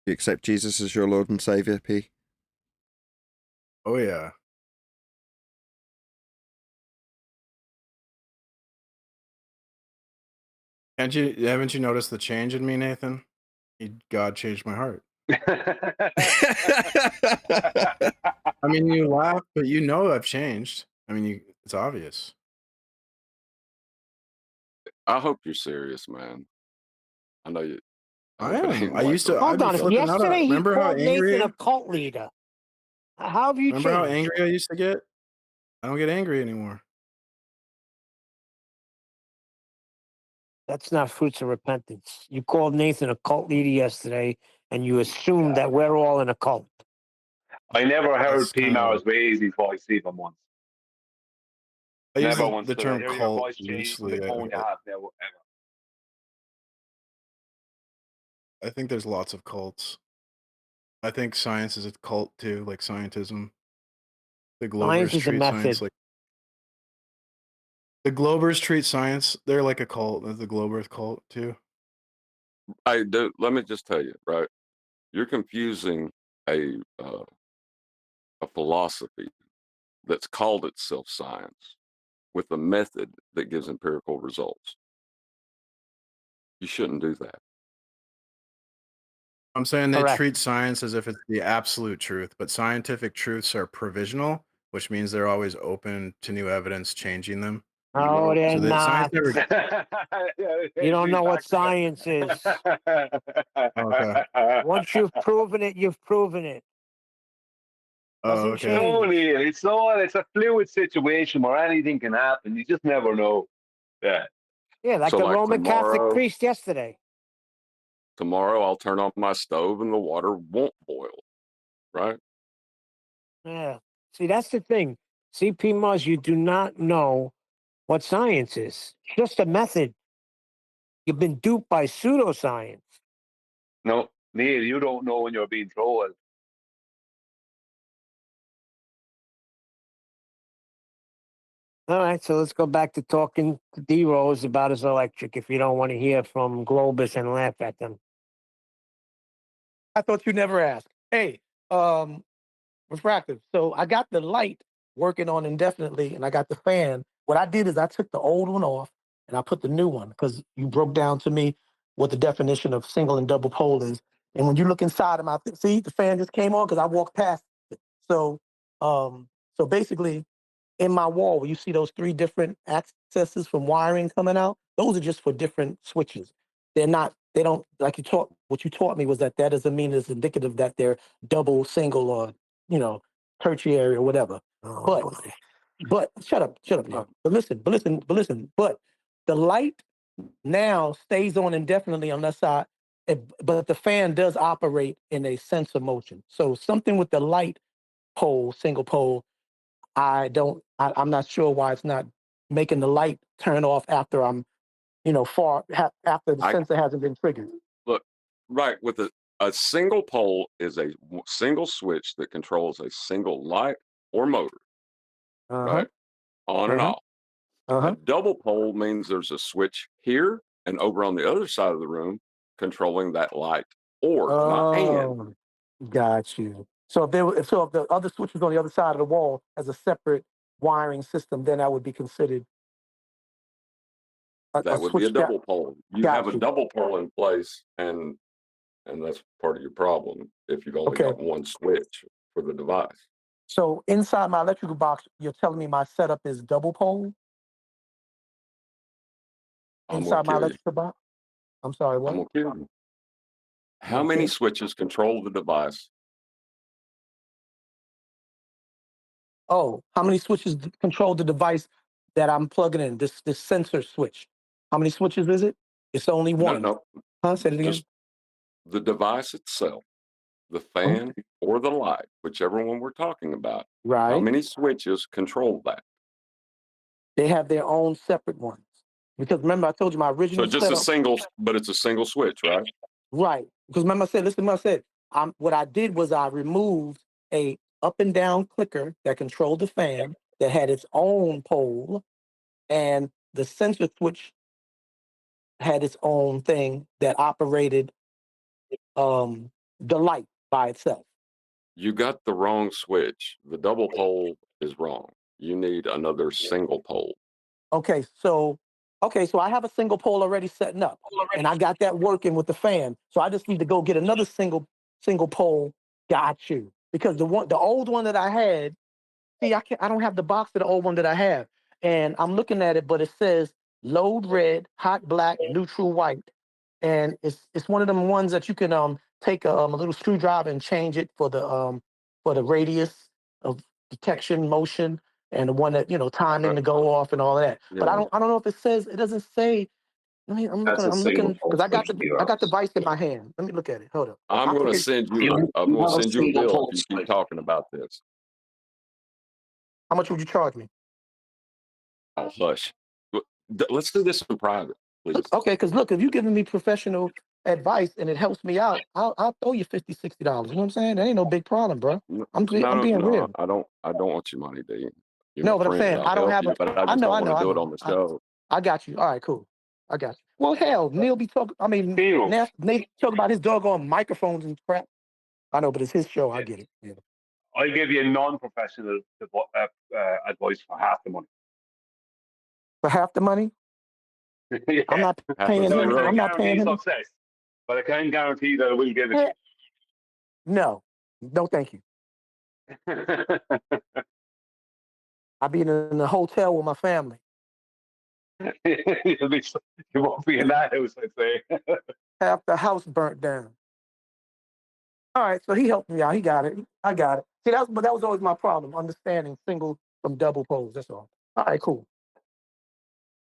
you accept Jesus as your Lord and Savior, P? Oh yeah. Haven't you noticed the change in me, Nathan? God changed my heart. I mean, you laugh, but you know I've changed. I mean, it's obvious. I hope you're serious, man. I know you. I hope it am. ain't I like used to. the- Hold I'd be on. flipping out. Yesterday he Remember how called angry? Nathan a cult leader. How have you Remember how changed? angry I used to get? I don't get angry anymore. That's not fruits of repentance. You called Nathan a cult leader yesterday, and you assumed that we're all in a cult. I never heard That's P. kind of- Mars raise his voice even once. I use Never once the did I term hear your cult voice change from loosely. the tone you have now, ever. I think there's lots of cults. I think science is a cult too, like scientism. The Science Globers is a treat science method. like the Globers treat science. They're like a cult. The Globers cult too. Hey, dude, let me just tell you, right? You're confusing a philosophy that's called itself science with a method that gives empirical results. You shouldn't do that. I'm saying they Correct. treat science as if it's the absolute truth, but scientific truths are provisional, which means they're always open to new evidence, changing them. No, they're So that not. science never. You don't know what science is. Okay. Once you've proven it, you've proven it. Oh, Doesn't okay. change. Totally, it's a fluid situation where anything can happen. You just never know. Yeah. Yeah, like So, the like, Roman Catholic tomorrow- priest yesterday. Tomorrow I'll turn on my stove and the water won't boil, right? Yeah. See, that's the thing. See, P. Mars, you do not know what science is. It's just a method. You've been duped by pseudoscience. No, Neil, you don't know when you're being trolled. All right, so let's go back to talking to D Rose about his electric if you don't want to hear from Globus and laugh at them. I thought you never asked. Hey, refractive. So I got the light working on indefinitely, and I got the fan. What I did is I took the old one off and I put the new one because you broke down to me what the definition of single and double pole is. And when you look inside of my see, the fan just came on because I walked past it. So, so basically, in my wall, where you see those three different accesses from wiring coming out, those are just for different switches. They're not. They don't like you taught. What you taught me was that doesn't mean it's indicative that they're double, single, or tertiary or whatever. But shut up, now. But listen. But the light now stays on indefinitely unless but the fan does operate in a sense of motion. So something with the light pole, single pole, I'm not sure why it's not making the light turn off after I'm, after the sensor hasn't been triggered. Look, right, with a single pole is a single switch that controls a single light or motor, right? On and off. A double pole means there's a switch here and over on the other side of the room controlling that light or not and. Got you. So if the other switch was on the other side of the wall as a separate wiring system, then that would be considered That would be a switch that. double pole. You have Got a you. double pole in place, and that's part of your problem if you've only Okay. got one switch for the device. So inside my electrical box, you're telling me my setup is double pole I'm inside my gonna kill you. electrical box? I'm sorry, I'm what? gonna kill you. How Okay. many switches control the device? Oh, how many switches control the device that I'm plugging in? This sensor switch. How many switches is it? It's only No, one. no, Huh? Say it again. just the device itself, the Oh, fan or the light, whichever one we're talking about. How right. many switches control that? They have their own separate ones. Because remember, I told you my So original just a setup. single, but it's a single switch, right? Right. Because remember, I said, listen to what I said. What I did was I removed a up and down clicker that controlled the fan that had its own pole, and the sensor switch had its own thing that operated the light by itself. You got the wrong switch. The double pole is wrong. You need another single pole. Okay, so I have a single pole already setting up, and I got that working with the fan. So I just need to go get another single pole. Got you. Because the old one that I had, see, I don't have the box of the old one that I have, and I'm looking at it, but it says load red, hot black, neutral white, and it's one of them ones that you can take a little screwdriver and change it for the radius of detection motion, and the one that timing to go off and all of that. But I Yeah. don't know if it doesn't say. I'm looking because I got the device in my hand. Let me look at it. Hold up. I'm going to send you. I'm going to send you a bill if you keep talking about this. How much would you charge me? Oh, hush. Let's do this in private, please. Okay, because look, if you're giving me professional advice and it helps me out, I'll throw you $50, $60. You know what I'm saying? That ain't no big problem, bro. I'm being real. I don't want your money, D. You're No, my but I'm friend. saying I'll I don't help have you, a. but I I just know, don't I want know, to I do it know. on the show. I got you. All right, cool. I got you. Well, hell, Neil be talking. I mean, Nate talk about his doggone microphones and crap. I know, but it's his show. I get it. Yeah. I'll give you non-professional advice for half the money. For half the money? Yeah. I'm not Half paying of So I him. zero. can't I'm not guarantee paying him. success, but I can guarantee that I will give it No, no, thank you. to I'll be in a hotel with my family. you. You won't be in that house, I'd say. Half the house burnt down. All right, so he helped me out. He got it. I got it. See, that was always my problem, understanding single from double poles. That's all. All right, cool.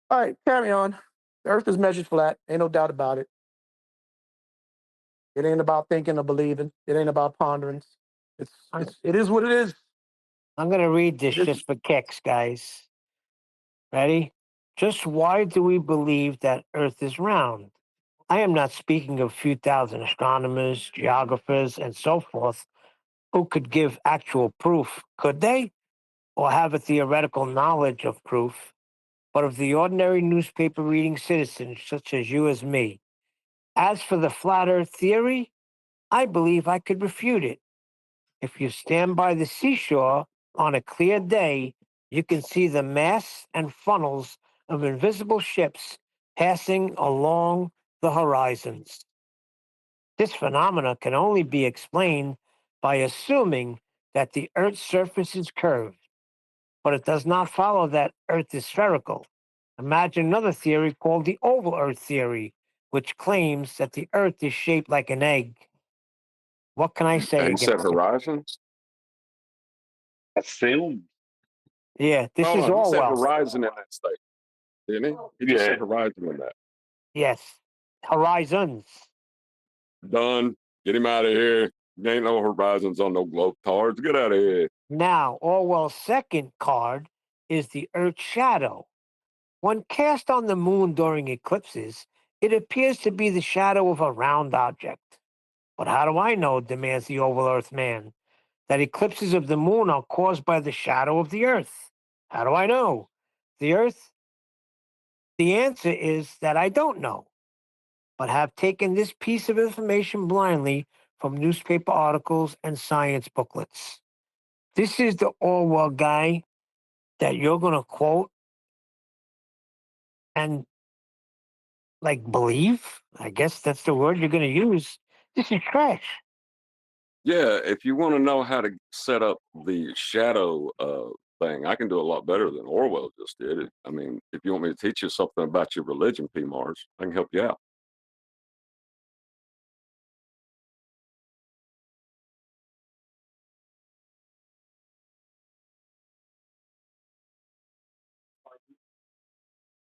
All right, carry on. The Earth is measured flat. Ain't no doubt about it. It ain't about thinking or believing. It ain't about ponderance. It is what it is. I'm going to read this just for kicks, guys. Ready? Just why do we believe that Earth is round? I am not speaking of a few thousand astronomers, geographers, and so forth who could give actual proof, could they? Or have a theoretical knowledge of proof, but of the ordinary newspaper reading citizens such as you as me. As for the flat Earth theory, I believe I could refute it. If you stand by the seashore on a clear day, you can see the masts and funnels of invisible ships passing along the horizons. This phenomena can only be explained by assuming that the Earth's surface is curved, but it does not follow that Earth is spherical. Imagine another theory called the oval Earth theory, which claims that the Earth is shaped like an egg. What can I say He said against it? horizon. Assume. Yeah, this Hold is on. He said Orwell. horizon in that statement, didn't he? He just said horizon in that. Yes, horizons. Done. Get him out of here. There ain't no horizons on no globe cards. Get out of here. Now, Orwell's second card is the Earth's shadow. When cast on the moon during eclipses, it appears to be the shadow of a round object. But how do I know, demands the oval Earth man, that eclipses of the moon are caused by the shadow of the Earth? How do I know? The Earth? The answer is that I don't know, but have taken this piece of information blindly from newspaper articles and science booklets. This is the Orwell guy that you're going to quote, and Like believe? I guess that's the word you're going to use. This is trash. Yeah, if you want to know how to set up the shadow thing, I can do a lot better than Orwell just did. I mean, if you want me to teach you something about your religion, P. Mars, I can help you out.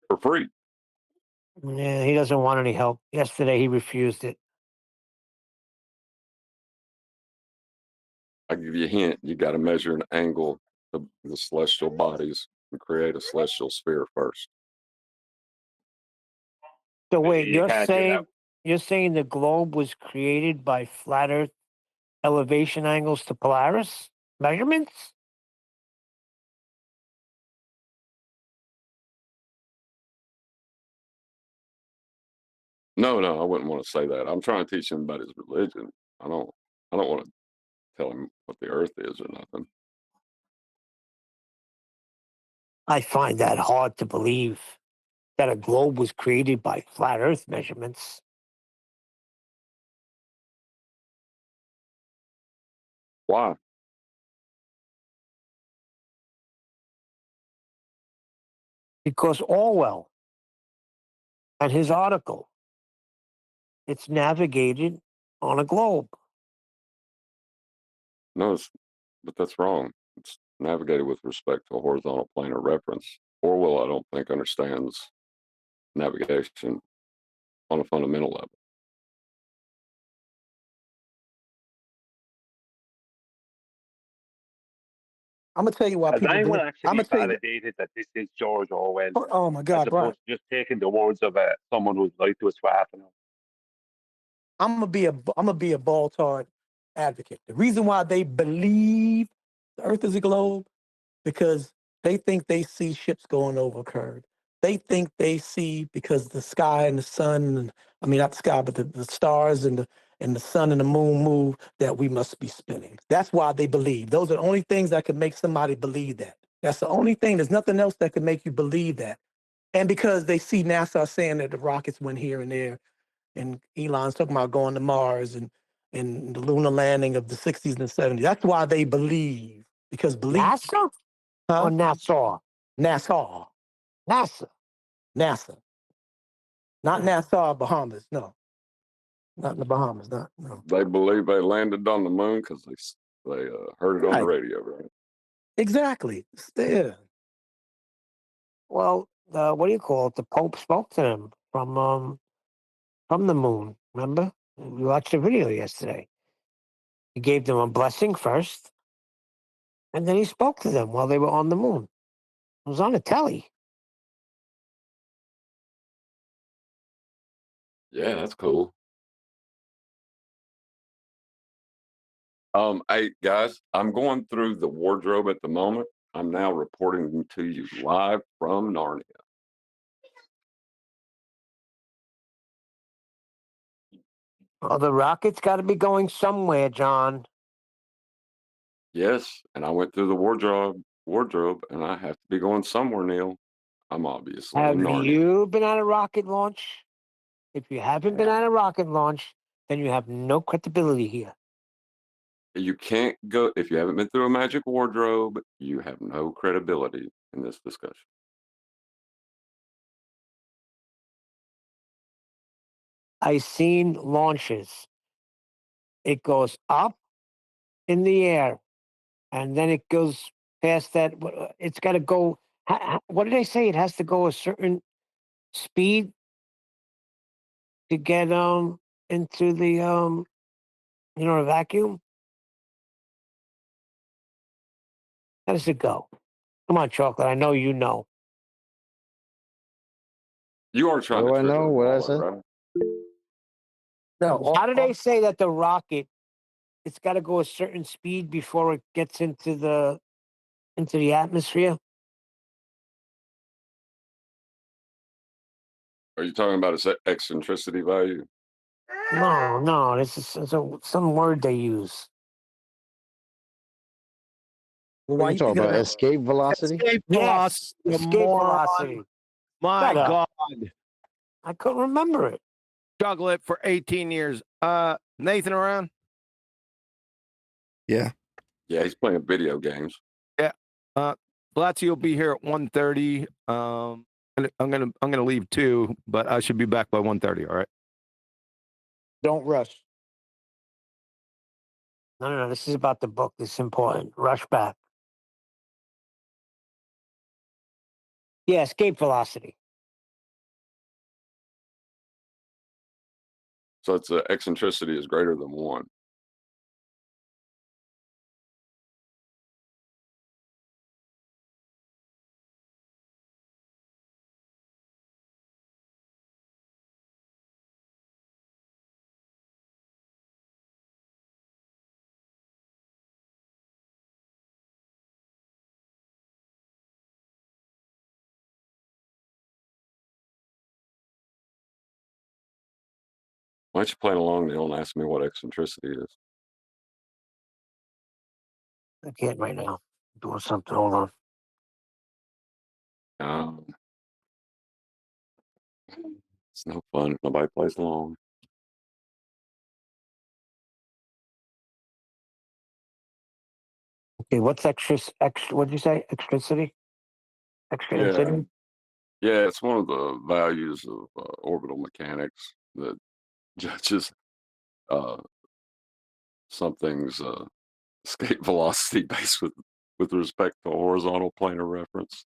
For free. Yeah, he doesn't want any help. Yesterday, he refused it. I give you a hint. You got to measure an angle of the celestial bodies and create a celestial sphere first. So wait, You can't do that. you're saying the globe was created by flat Earth elevation angles to Polaris measurements? No, I wouldn't want to say that. I'm trying to teach him about his religion. I don't want to tell him what the Earth is or nothing. I find that hard to believe that a globe was created by flat Earth measurements. Why? Because Orwell and his article, it's navigated on a globe. No, but that's wrong. It's navigated with respect to a horizontal plane of reference. Orwell, I don't think, understands navigation on a fundamental level. I'm gonna tell you why Has people anyone believe. I'm actually gonna tell you. validated that this is George Orwell, Oh my as God, Brian! opposed to just taking the words of someone who's lied to us for half an hour? I'm gonna be a ball-tard advocate. The reason why they believe the Earth is a globe because they think they see ships going over a curve. They think they see because the sky and the sun, and, I mean not the sky, but the stars and the sun and the moon move, that we must be spinning. That's why they believe. Those are the only things that can make somebody believe that. That's the only thing. There's nothing else that can make you believe that. And because they see NASA saying that the rockets went here and there, and Elon's talking about going to Mars and the lunar landing of the 60s and the 70s. That's why they believe. Because believe. NASA or Nassau? NASA. NASA. Not Nassau, Bahamas. No. Not in the Bahamas. No. They believe they landed on the moon because they heard it on the Right. radio, right? Exactly. It's there. Well, what do you call it? The Pope spoke to them from the moon. Remember? We watched a video yesterday. He gave them a blessing first, and then he spoke to them while they were on the moon. It was on the telly. Yeah, that's cool. Hey guys, I'm going through the wardrobe at the moment. I'm now reporting to you live from Narnia. Oh, the rocket's got to be going somewhere, John. Yes, and I went through the wardrobe, and I have to be going somewhere, Neil. I'm obviously Have in Narnia. you been on a rocket launch? If you haven't been on a rocket launch, then you have no credibility here. You can't go if you haven't been through a magic wardrobe. You have no credibility in this discussion. I've seen launches. It goes up in the air, and then it goes past that. It's got to go. What did I say? It has to go a certain speed to get into the a vacuum. How does it go? Come on, Chocolate. I know you know. You are trying What to do I trigger know? a What I caller, said? right? No. How do they say that the rocket? It's got to go a certain speed before it gets into the atmosphere. Are you talking about its eccentricity value? No. This is some word they use. What are you talking about? Escape velocity? Escape velocity. Yes, you escape moron. velocity. My Shut up. God. I couldn't remember it. Juggle it for 18 years. Nathan around? Yeah. Yeah, he's playing video games. Yeah. Blatzy will be here at 1:30. I'm gonna leave too, but I should be back by 1:30. All right. Don't rush. No. This is about the book. This is important. Rush back. Yeah, escape velocity. So it's eccentricity is greater than 1. Why don't you play along, Neil, and ask me what eccentricity is? I can't right now. I'm doing something. Hold on. It's no fun if nobody plays along. Okay, what's extra? What'd you say? Extricity? Extricity? Yeah, it's one of the values of orbital mechanics that judges something's escape velocity based with respect to horizontal plane of reference.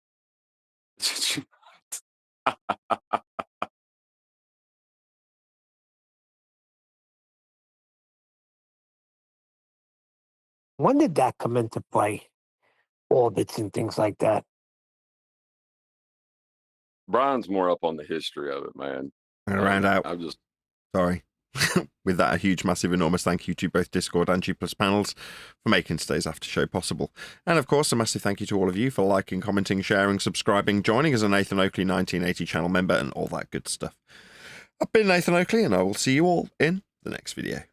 When did that come into play? Orbits and things like that. Brian's more up on the history of it, man. I'm going to round out. I'm just sorry. With that, a huge, massive, enormous thank you to both Discord and G+ panels for making today's after show possible. And of course, a massive thank you to all of you for liking, commenting, sharing, subscribing, joining as a Nathan Oakley 1980 channel member, and all that good stuff. I've been Nathan Oakley, and I will see you all in the next video.